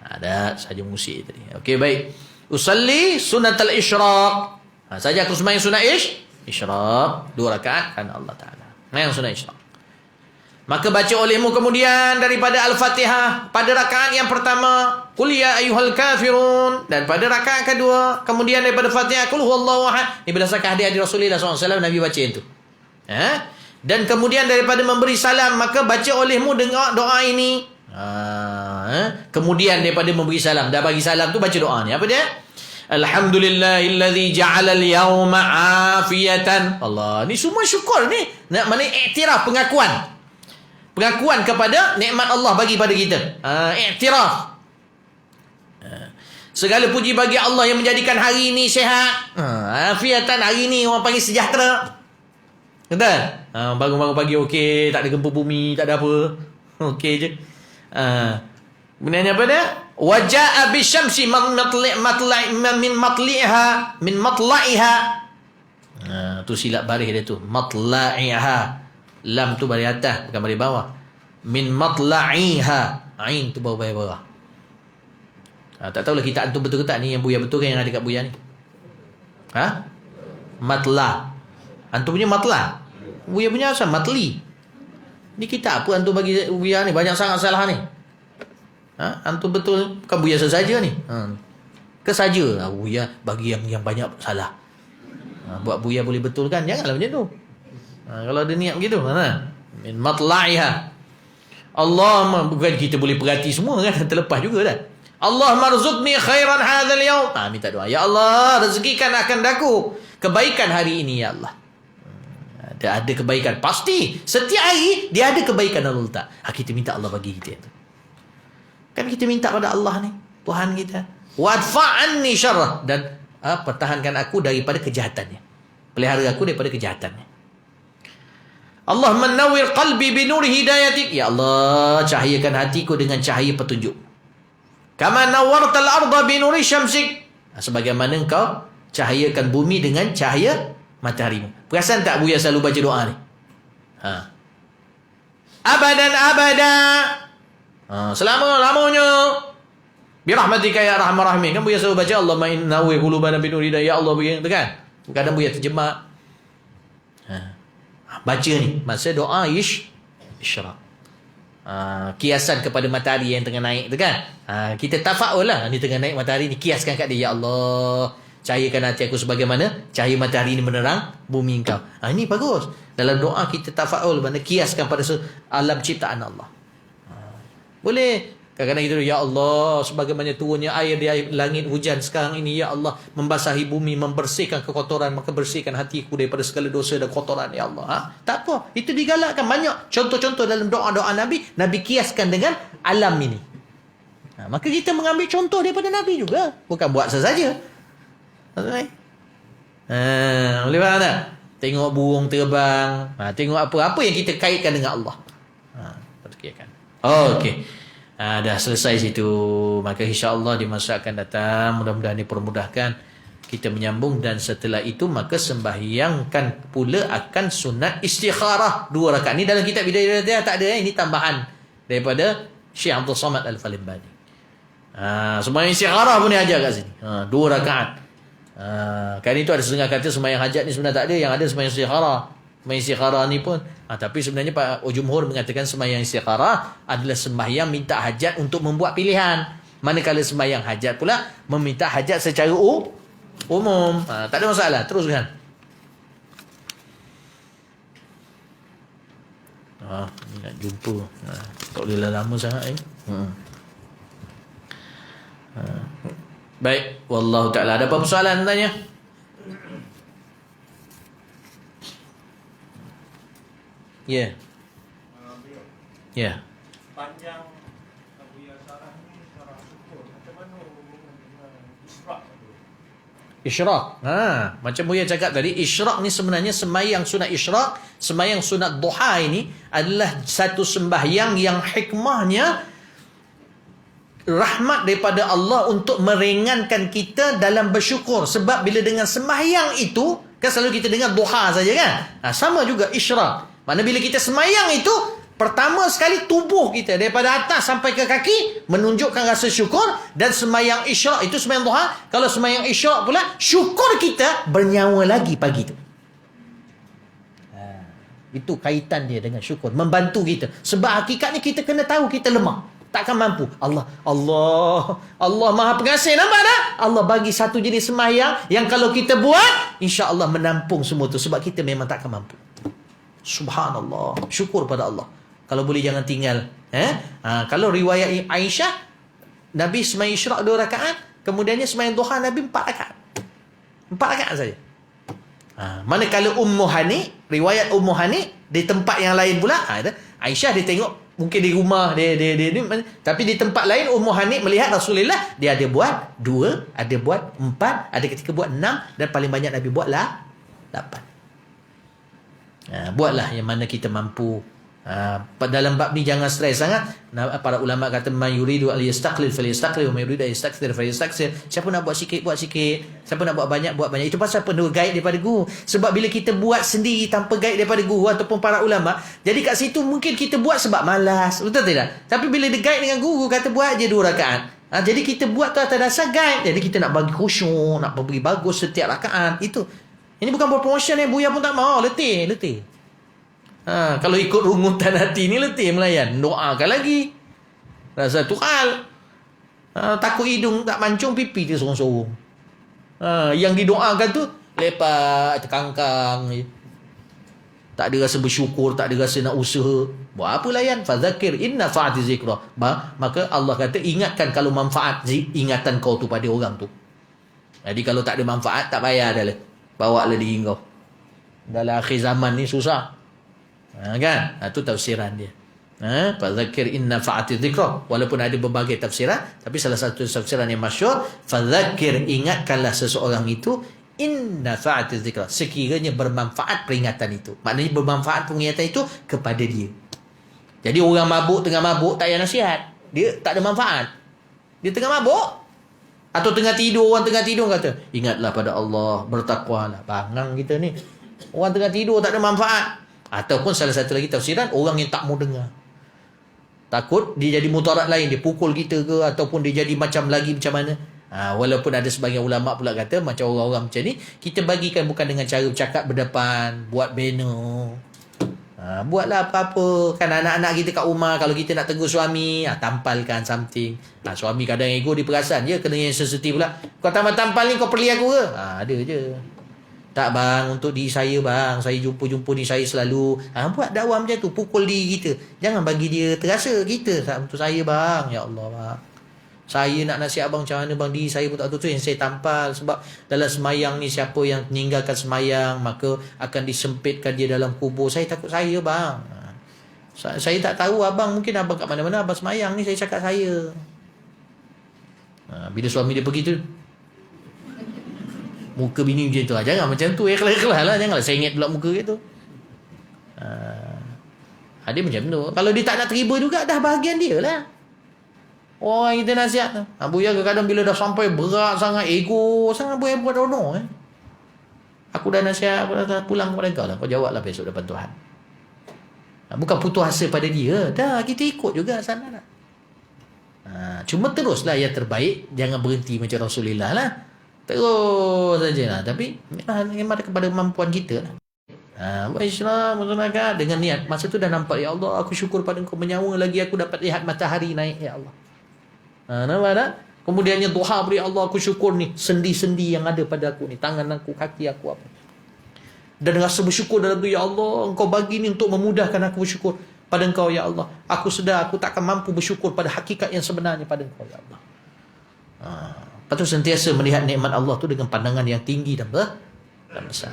Ada saja musik tadi. Okey, baik. Usalli sunatal isyraq. Saja aku sembahyang sunat isyraq 2 rakaat kan Allah Taala. Sembahyang sunat isyraq. Maka baca olehmu kemudian daripada Al-Fatihah pada rakaat yang pertama, Qul ya ayyuhal kafirun, dan pada rakaat kedua kemudian daripada Fatihah Qul huwallahu ahad. Ini berdasarkan hadis Rasulullah SAW, Nabi baca itu. Dan kemudian daripada memberi salam maka baca olehmu dengan doa ini. Kemudian daripada memberi salam, dah bagi salam tu baca doa ni. Apa dia? Alhamdulillahilladzi ja'ala al-yawma afiyatan. Allah, ni semua syukur ni. Nak mana iktiraf, pengakuan kepada nikmat Allah bagi pada kita. Iktiraf. Segala puji bagi Allah yang menjadikan hari ini sihat. Afiatan, hari ini orang panggil sejahtera. Betul? Bangun-bangun pagi okey, tak ada gempa bumi, tak ada apa. Okey je. Kemudian apa dia? Waja'a bisyamsi min matla'iha. Tu silap baris dia tu. Matla'iha. Lam tu baris atas, bukan baris bawah. Min matla'iha. Ain tu bawah. Tak tahulah kita antum betul ke tak ni yang Buya betul kan yang ada kat Buya ni? Matla. Antum punya matla. Buya punya asal matli. Ni kita apa antum bagi Buya ni? Banyak sangat salah ni. Antum betul bukan Buya saja ni. Kesaja Buya bagi yang banyak salah. Buat Buya boleh betul kan? Janganlah macam tu. Kalau ada niat begitu, min matla'iha. Allah, bukan kita boleh perhati semua kan, terlepas juga dah. Allah marzuqni khairan hadzal yaum. Minta doa. Ya Allah, rezekikan akan daku kebaikan hari ini ya Allah. Ada kebaikan pasti. Setiap hari dia ada kebaikan Allah letak. Kita minta Allah bagi kita itu. Kan kita minta pada Allah ni, Tuhan kita. Wadfa'anni syarrah, dan pertahankan aku daripada kejahatannya. Pelihara aku daripada kejahatannya. Allah menawwir qalbi binuri hidayatik. Ya Allah, cahayakan hatiku dengan cahaya petunjuk. Kama nawwartal arda binuri syamsik. Sebagaimana engkau cahayakan bumi dengan cahaya mataharimu. Perasan tak Buya selalu baca doa ni? Abadan abada. Selama-lamanya. Birahmatika ya arhamar rahimin. Kan Buya selalu baca Allahumma innawwir qulubana binuri hidayah. Ya Allah begitu kan? Kadang Buya terjemah. Baca ni masa doa isyraq. Kiasan kepada matahari yang tengah naik tu kan. Kita tafa'ul lah, ni tengah naik matahari ni, kiaskan kat dia. Ya Allah, cahayakan hati aku sebagaimana cahaya matahari ni menerang bumi engkau. Ini bagus. Dalam doa kita tafa'ul, mana kiaskan pada alam ciptaan Allah. Boleh. Kadang-kadang kita, ya Allah, sebagaimana turunnya air di langit hujan sekarang ini, ya Allah, membasahi bumi, membersihkan kekotoran, maka bersihkan hatiku daripada segala dosa dan kotoran, ya Allah. Tak apa, itu digalakkan banyak contoh-contoh dalam doa-doa Nabi. Nabi kiaskan dengan alam ini. Maka kita mengambil contoh daripada Nabi juga, bukan buat sesaja. Boleh faham tak? Tengok burung terbang, tengok apa-apa yang kita kaitkan dengan Allah. Okey. Dah selesai situ. Maka insya-Allah di masa akan datang mudah-mudahan dipermudahkan kita menyambung, dan setelah itu maka sembahyangkan pula akan sunat istikharah 2 rakaat. Ni dalam kitab Bidayah tak ada, ini tambahan daripada Syekh Abdul Samad Al-Falimbani. Sembahyang istikharah pun dia ajar kat sini. 2 rakaat. Kan itu ada setengah kata sembahyang hajat ni sebenarnya tak ada, yang ada sembahyang istikharah. Sembahyang istikharah ni pun tapi sebenarnya Pak Jumhur mengatakan sembahyang istikharah adalah sembahyang minta hajat untuk membuat pilihan. Manakala sembahyang hajat pula meminta hajat secara umum. Tak ada masalah, teruskan. Ni nak jumpa. Tak boleh lama sangat Baik, wallahu taala. Ada apa soalan tanya? Ya. Ya. Panjang Abu Yasarah ni secara syukur. Macam mana hubungan dengan isyraq tu? Isyraq. Macam Buya cakap tadi, isyraq ni sebenarnya sembahyang sunat isyraq, sembahyang sunat duha ini adalah satu sembahyang yang hikmahnya rahmat daripada Allah untuk meringankan kita dalam bersyukur. Sebab bila dengan sembahyang itu, kan selalu kita dengar duha saja kan? Sama juga isyraq. Mana bila kita sembahyang itu, Pertama sekali tubuh kita daripada atas sampai ke kaki menunjukkan rasa syukur. Dan semayang isyraq itu semayang duha. Kalau semayang isyraq pula, syukur kita bernyawa lagi pagi tu. Itu kaitan dia dengan syukur, membantu kita. Sebab hakikatnya kita kena tahu kita lemah, takkan mampu. Allah Maha Pengasih. Nampak tak? Allah bagi satu jenis sembahyang yang kalau kita buat, insya-Allah menampung semua tu. Sebab kita memang takkan mampu. Subhanallah. Syukur pada Allah. Kalau boleh jangan tinggal. Kalau riwayat Aisyah, Nabi sembahyang isyraq 2 rakaat, kemudiannya sembahyang duha Nabi 4 rakaat. 4 rakaat saja. Manakala Ummu Hani, riwayat Ummu Hani di tempat yang lain pula, Aisyah dia tengok mungkin di rumah dia tapi di tempat lain Ummu Hani melihat Rasulullah, dia ada buat 2, ada buat 4, ada ketika buat 6, dan paling banyak Nabi buatlah 8. Buatlah yang mana kita mampu. Dalam bab ni jangan stres sangat. Para ulama kata man yuridu al yastaqlil falyastaqlil wa man yuridu an yastakthir falyastakthir. Siapa nak buat sikit, buat sikit. Siapa nak buat banyak, buat banyak. Itu pasal perlu guide daripada guru. Sebab bila kita buat sendiri tanpa guide daripada guru ataupun para ulama, jadi kat situ mungkin kita buat sebab malas, betul tidak? Tapi bila dia guide dengan guru, kata buat je 2 rakaat. Jadi kita buat tu atas dasar guide. Jadi kita nak bagi khusyuk, nak bagi bagus setiap rakaat. Itu. Ini bukan promotion yang Buya pun tak mau. Letih. Kalau ikut rungutan hati ni letih melayan. Doakan lagi. Rasa tu hal. Takut hidung tak mancung, pipi dia sorong-sorong. Yang didoakan tu lepak, terkangkang. Tak ada rasa bersyukur, tak ada rasa nak usaha. Buat apa layan? Fadzakir inna fa'ati zikra. Maka Allah kata ingatkan kalau manfaat ingatan kau tu pada orang tu. Jadi kalau tak ada manfaat, tak payah dah lah. Bawa lah diri kau. Dalam akhir zaman ni susah. Kan? Itu tafsiran dia. Fadzakir inna fa'ati dzikra. Walaupun ada berbagai tafsiran, tapi salah satu tafsiran yang masyhur, fadzakir, ingatkanlah seseorang itu, inna fa'ati dzikra, sekiranya bermanfaat peringatan itu. Maknanya bermanfaat peringatan itu kepada dia. Jadi orang mabuk tengah mabuk tak payah nasihat. Dia tak ada manfaat. Dia tengah mabuk atau tengah tidur, orang tengah tidur kata, ingatlah pada Allah, bertakwalah. Bangang kita ni. Orang tengah tidur tak ada manfaat. Ataupun salah satu lagi tafsiran, orang yang tak mau dengar. Takut dia jadi mudarat lain, dia pukul kita ke, ataupun dia jadi macam mana. Walaupun ada sebagian ulama pula kata macam orang-orang macam ni, kita bagikan bukan dengan cara bercakap berdepan, buat banner. Buatlah apa-apa. Kan anak-anak kita kat rumah, kalau kita nak tegur suami, tampalkan something. Suami kadang ego dia perasan je, kena yang sensitif pula. Kau tampal ni, kau perli aku ke? Ada je. Tak bang, untuk diri saya bang, saya jumpa ni saya selalu buat dakwah macam tu, pukul diri kita. Jangan bagi dia terasa kita tak untuk saya bang. Ya Allah bang, saya nak nasihat abang macam mana bang, diri saya pun tak tahu tu yang saya tampal. Sebab dalam semayang ni, siapa yang meninggalkan semayang maka akan disempitkan dia dalam kubur. Saya takut saya bang. Saya tak tahu abang, mungkin abang kat mana-mana, abang semayang ni, saya cakap saya. Bila suami dia pergi tu, muka bini macam tu. Jangan macam tu, ikhlas-ikhlas lah. Janganlah sengit pula muka gitu. Dia macam tu. Kalau dia tak nak terima juga, dah bahagian dia lah. Orang kita nasihat tu. Buya kadang-kadang bila dah sampai berat sangat, ego sangat, Buya buat dono. Aku dah nasihat, aku dah pulang kepada kau lah. Kau jawablah besok depan Tuhan. Bukan putus asa pada dia. Dah, kita ikut juga sana lah. Cuma teruslah yang terbaik. Jangan berhenti macam Rasulullah lah. Terus saja lah. Tapi memang kepada kemampuan kita lah. Buat Islam dengan niat. Masa tu dah nampak, ya Allah, aku syukur pada Engkau, menyawa lagi aku dapat lihat matahari naik, ya Allah. Nampak tak? Kemudiannya duha beri, Allah aku syukur ni sendi-sendi yang ada pada aku ni, tangan aku, kaki aku, apa. Dan rasa bersyukur dalam tu, ya Allah, Engkau bagi ni untuk memudahkan aku bersyukur pada Engkau, ya Allah. Aku sedar aku takkan mampu bersyukur pada hakikat yang sebenarnya pada Engkau, ya Allah. Lepas tu sentiasa melihat nikmat Allah tu dengan pandangan yang tinggi dan besar.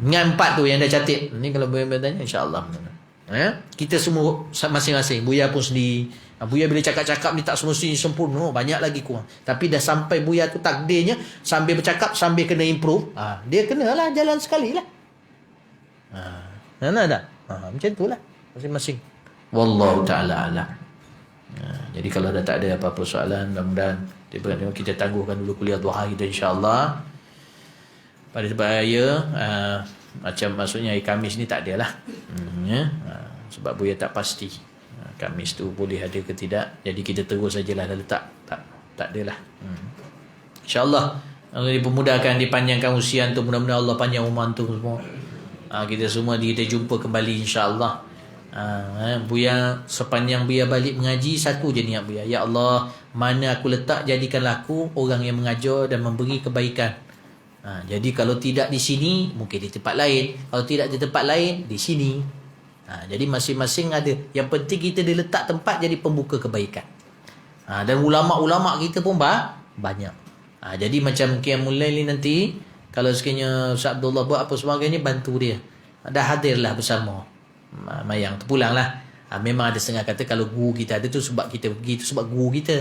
Yang 4 tu yang dah catat. Ni kalau Buya bertanya, insya-Allah. Kita semua masing-masing. Buya pun sendiri. Buya bila cakap-cakap ni tak semestinya sempurna, banyak lagi kurang. Tapi dah sampai Buya tu takdirnya sambil bercakap sambil kena improve. Dia kenalah jalan sekali lah. Mana dah? Macam tu lah masing-masing. Wallahu ta'ala alam. Jadi kalau dah tak ada apa-apa soalan, mudah-mudahan kita tangguhkan dulu kuliah duha kita, insya-Allah. Pada sebaya macam maksudnya hari Khamis ni tak ada lah. Sebab Buya tak pasti Khamis tu boleh ada ke tidak. Jadi kita terus sajalah dah letak. Tak adalah. InsyaAllah Allah dipermudahkan, dipanjangkan usia tu, mudah-mudahan Allah panjang umur tu semua. Kita semua kita jumpa kembali insya-Allah. Buya sepanjang Buya balik mengaji, satu je niat Buya, ya Allah, mana aku letak jadikanlah aku orang yang mengajar dan memberi kebaikan. Jadi kalau tidak di sini, mungkin di tempat lain. Kalau tidak di tempat lain, di sini. Jadi masing-masing ada. Yang penting kita diletak tempat jadi pembuka kebaikan. Dan ulama-ulama kita pun banyak. Jadi macam Qiyamul Lail ni nanti, kalau sekiranya Ustaz Abdullah buat apa sebagainya, bantu dia. Dah hadirlah bersama mayang tu, pulanglah. Memang ada setengah kata kalau guru kita ada tu sebab kita pergi tu sebab guru kita.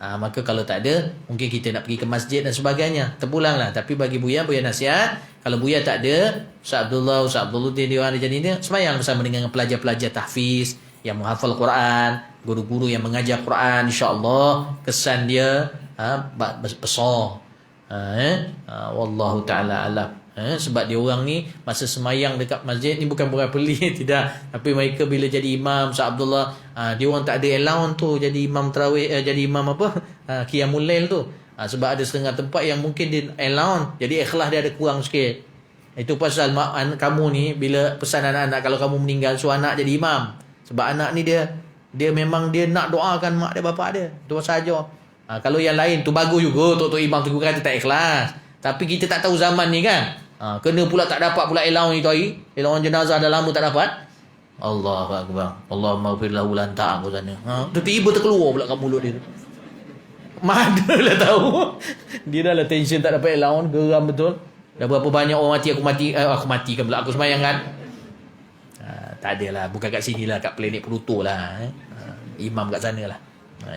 Maka kalau tak ada, mungkin kita nak pergi ke masjid dan sebagainya, terpulanglah. Tapi bagi Buya nasihat, kalau Buya tak ada, Ustaz Abduluddin dia orang ada jadi dia, semayang bersama dengan pelajar-pelajar tahfiz yang menghafal Quran, guru-guru yang mengajar Quran, insya-Allah kesan dia besar. Wallahu ta'ala alam. Sebab dia orang ni masa semayang dekat masjid ni bukan berapa pelik tidak, tapi mereka bila jadi imam Ustaz Abdullah, dia orang tak ada allowance tu jadi imam tarawih, jadi imam Qiyamul Lail tu. Sebab ada setengah tempat yang mungkin dia allowance, jadi ikhlas dia ada kurang sikit. Itu pasal kamu ni bila pesan anak-anak, kalau kamu meninggal suruh anak jadi imam. Sebab anak ni dia memang dia nak doakan mak dia bapak dia. Itu saja. Kalau yang lain tu bagus juga, tok imam tu kata tak ikhlas. Tapi kita tak tahu zaman ni kan. Kena pula tak dapat pula allowance itu hari. Allowance jenazah dah lama tak dapat. Allahu akbar. Allahumma ighfir lahu lan ta'am sana. Tiba-tiba terkeluar pula kat mulut dia tu. Mana lah tahu. Dia dah lah tension tak dapat allowance, geram betul. Dah berapa banyak orang mati, aku matikan pula, aku sembahyang kan. Tak adalah, bukan kat sini lah, kat planet Pluto lah. Imam kat sana lah.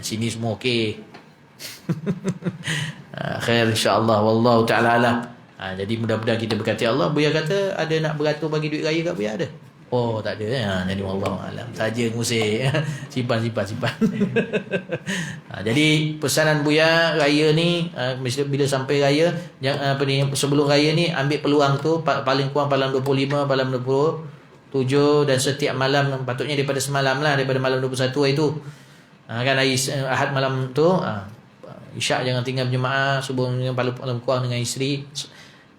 Sini semua okey. Khair insya-Allah, wallahu taala alam. Jadi mudah-mudahan kita berkati Allah. Buya kata ada nak beratur bagi duit raya kat Buya ada? Oh tak ada. Jadi wallahu alam saja ngusik. simpan. Jadi pesanan Buya raya ni, bila sampai raya, sebelum raya ni ambil peluang tu, paling kurang malam 25, malam 27, dan setiap malam, patutnya daripada semalam lah, daripada malam 21 itu. Kan hari Ahad malam tu, Isyak jangan tinggal berjemaah, subuh paling kurang dengan isteri.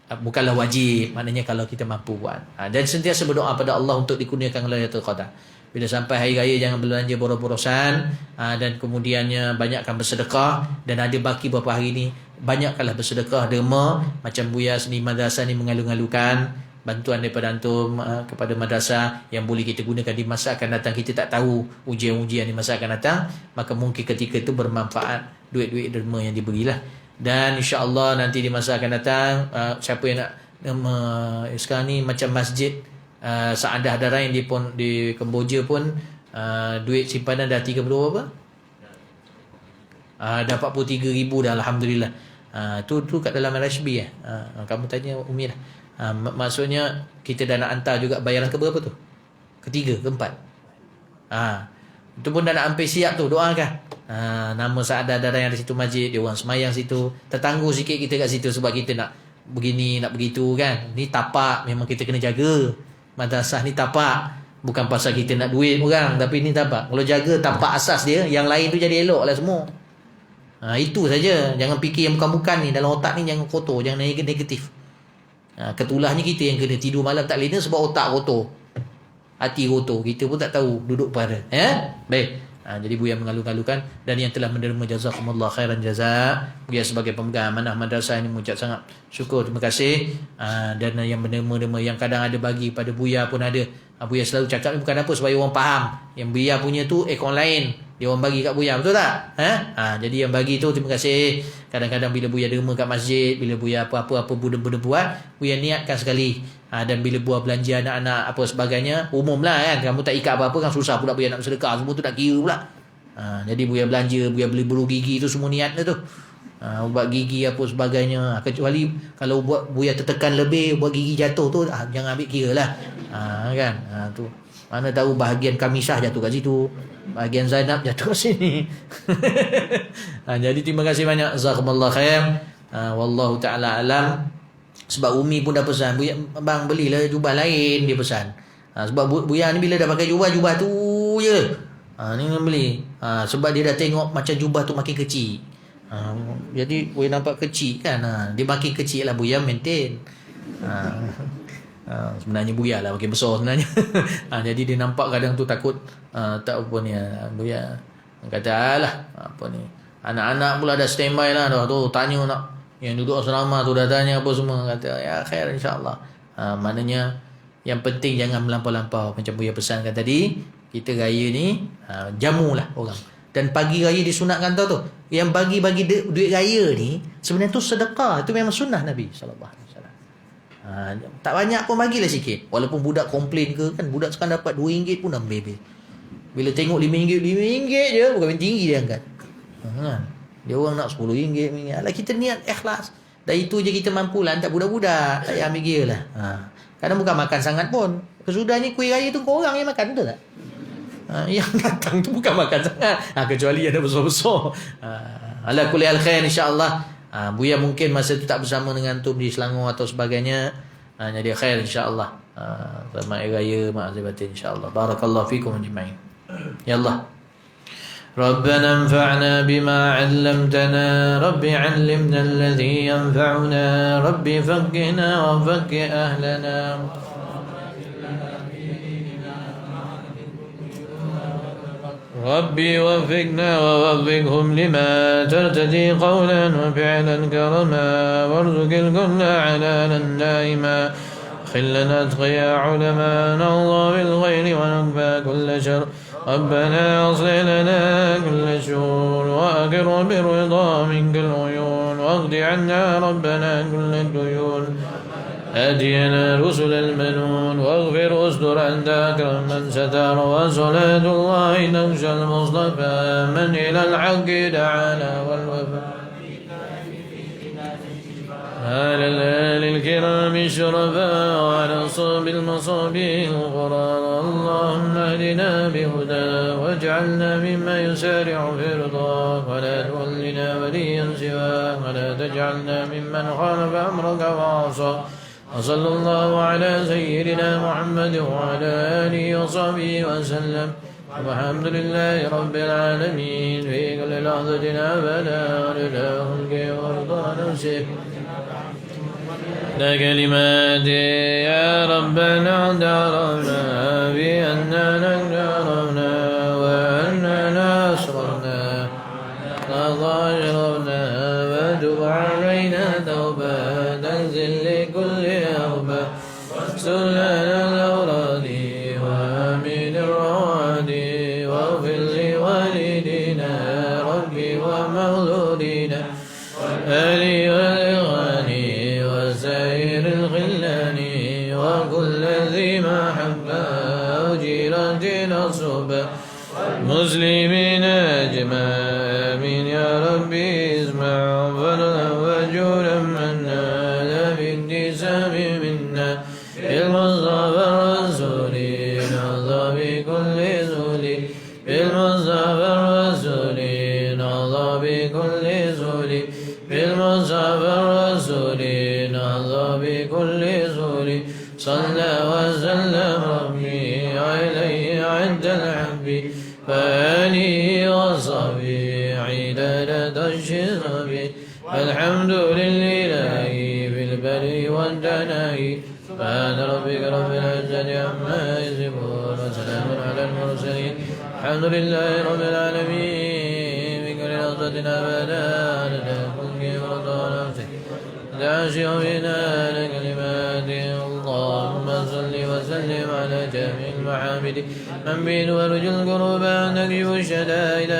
Bukanlah wajib, maknanya kalau kita mampu buat. Dan sentiasa berdoa pada Allah untuk dikurniakan Lailatul Qadar. Bila sampai hari raya jangan belanja boros-borosan, dan kemudiannya banyakkan bersedekah. Dan ada baki beberapa hari ni, banyakkanlah bersedekah derma. Macam Buya seni madrasah ni mengalu-alukan bantuan daripada antum kepada madrasah yang boleh kita gunakan di masa akan datang. Kita tak tahu ujian-ujian di masa akan datang, maka mungkin ketika itu bermanfaat duit-duit derma yang diberilah. Dan insya-Allah nanti di masa akan datang, siapa yang nak sekarang ni macam masjid Saadah Darain di Kemboja pun, duit simpanan dah 30 berapa? Dah 43,000 dah, alhamdulillah. Tu kat dalam RSB kamu tanya Umi lah. Maksudnya kita dah nak hantar juga bayaran ke berapa tu? Ketiga, keempat. Itu pun dah nak hampir siap tu, doakan. Nama Saadah Darain yang ada situ masjid, dia orang semayang situ. Tertangguh sikit kita kat situ sebab kita nak begini, nak begitu kan. Ni tapak, memang kita kena jaga. Madrasah ni tapak. Bukan pasal kita nak duit orang, tapi ni tapak. Kalau jaga tapak asas dia, yang lain tu jadi elok lah semua. Itu saja. Jangan fikir yang bukan-bukan ni. Dalam otak ni jangan kotor, jangan negatif. Ketulahnya kita yang kena tidur malam tak lena sebab otak kotor, hati kotor, kita pun tak tahu duduk pada. Baik. Jadi Buya mengalu-alukan, dan yang telah menerima jazakumullah khairan jazak. Buya sebagai pemegang amanah madrasah ini mengucap sangat syukur, terima kasih. Dan yang menerima yang kadang ada bagi pada Buya pun ada. Buya selalu cakap ni bukan apa, supaya orang faham yang Buya punya tu akaun lain, dia orang bagi kat Buya, betul tak? Jadi yang bagi tu terima kasih. Kadang-kadang bila Buya derma kat masjid, bila Buya apa-apa benda-benda buat, Buya niatkan sekali. Dan bila buat belanja anak-anak apa sebagainya, umum lah kan, kamu tak ikat apa-apa kan susah pula Buya nak bersedekah, semua tu nak kira pula. Jadi Buya belanja, Buya beli bulu gigi tu semua niatnya tu. Ubat gigi apa sebagainya. Kecuali kalau buat Buya tertekan lebih, buat gigi jatuh tu, jangan ambil kira lah. Kan tu mana tahu bahagian kamisah jatuh kat situ, bahagian Zainab jatuh kat sini. Jadi terima kasih banyak, jazakumullah khair. Wallahu ta'ala alam. Sebab Umi pun dah pesan, Buya bang belilah jubah lain, dia pesan. Sebab Buya ni bila dah pakai jubah tu je. Ni yang beli. Sebab dia dah tengok macam jubah tu makin kecil. Jadi Buya nampak kecil kan. Dia makin kecil lah Buya maintain. Sebenarnya Buya lah makin besar sebenarnya. Jadi dia nampak kadang tu takut tak apa ni Buya kata alah apa ni. Anak-anak pula dah standby lah dah tu tanya nak yang duduk asrama tu dah tanya apa semua. Kata ya khair insya-Allah. Maknanya yang penting jangan melampau-lampau. Macam Buya pesankan tadi, kita raya ni jamulah orang. Dan pagi raya disunatkan tahu tu. Yang bagi-bagi duit raya ni sebenarnya tu sedekah. Itu memang sunnah Nabi sallallahu alaihi wasallam. Tak banyak pun bagilah sikit. Walaupun budak komplain ke kan, budak sekarang dapat RM2 pun dah bebel. Bila tengok RM5 je, bukan main tinggi dia angkat. Dia orang nak RM10 RM5. Alah kita niat ikhlas. Dan itu je kita mampu lah. Tak budak-budak. Tak payah ambil kira lah. Kadang bukan makan sangat pun. Kesudahnya kuih raya tu korang yang makan, betul tak? Yang datang tu bukan makan sangat. Kecuali ada besar-besar. Ala kulli al khair insya-Allah. Buya mungkin masa tu tak bersama dengan antum di Selangor atau sebagainya. Jadi khair insya-Allah. Selamat Hari Raya Maaf Batin insya-Allah. Barakallahu fikum ajma'in. Ya Allah. ربنا انفعنا بما علمتنا رب علمنا الذي ينفعنا رب فقهنا وفقه أهلنا ربي وفقنا ووفقهم لما ترتدي قولا وفعلا كرما وارزق الكل علالا دائما خلنا اتقيا علماء نرضى بالخير ونكفى كل شر ربنا اصلح لنا كل شرور واقر بالرضا منك العيون واقض عنا ربنا كل الديون هدينا رسل المنون واغفر واستر أنت أكرم من ستر وصلاة الله نخشى المصطفى من إلى الحق دعانا والوفاء على الآل الكرام الشرفاء وعلى صوب المصابيح الغرار اللهم اهدنا بهدى واجعلنا ممن يسارع في رضاك ولا تولنا وليا سواك ولا تجعلنا ممن خالف أمرك وعصاك وصلى الله على سيدنا محمد وعلى آله وصحبه وسلم والحمد لله رب العالمين في كل لحظة أبدا رضا خلقه ورضا نفسه كلمات يا ربنا اعترفنا بأننا اقترفنا وأننا أسرفنا تضاجرنا وتب علينا توبة تنزل لكل أوبة واستر لنا الأوراد وآمن الرواد واغفر لوالدينا ربي ومولودينا والآل والإخوان وسائر الخلان وكل ذي محبة أو جيرة نصبة مسلمين أجمع آمين يا ربي اسمع فضلا وجودا منا لا باكتساب منا بالمصطفى الرسول نهضى بكل ذل بالمصطفى الرسول نهضى بكل ذل بالمصطفى الرسول نهضى بكل ذل صلى وسلم ربي عليه عند الحب فآله وصحبه عدادة الشرب الحمد لله في البر والدناء سبحان ربك رب العزة عما يصفون وسلام على المرسلين الحمد لله رب العالمين بكل لحظة أبدا لدى كل ورضا نفسه دعشي بنا لكلمات اللهم صل وسلم على جميع المحامد من بيد ورجو القرب نكشف الشدائد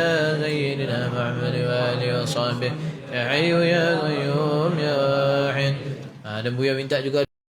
سيدنا محمد وآله وصحبه يا حي يا قيوم يا واحد. Dan Buya minta juga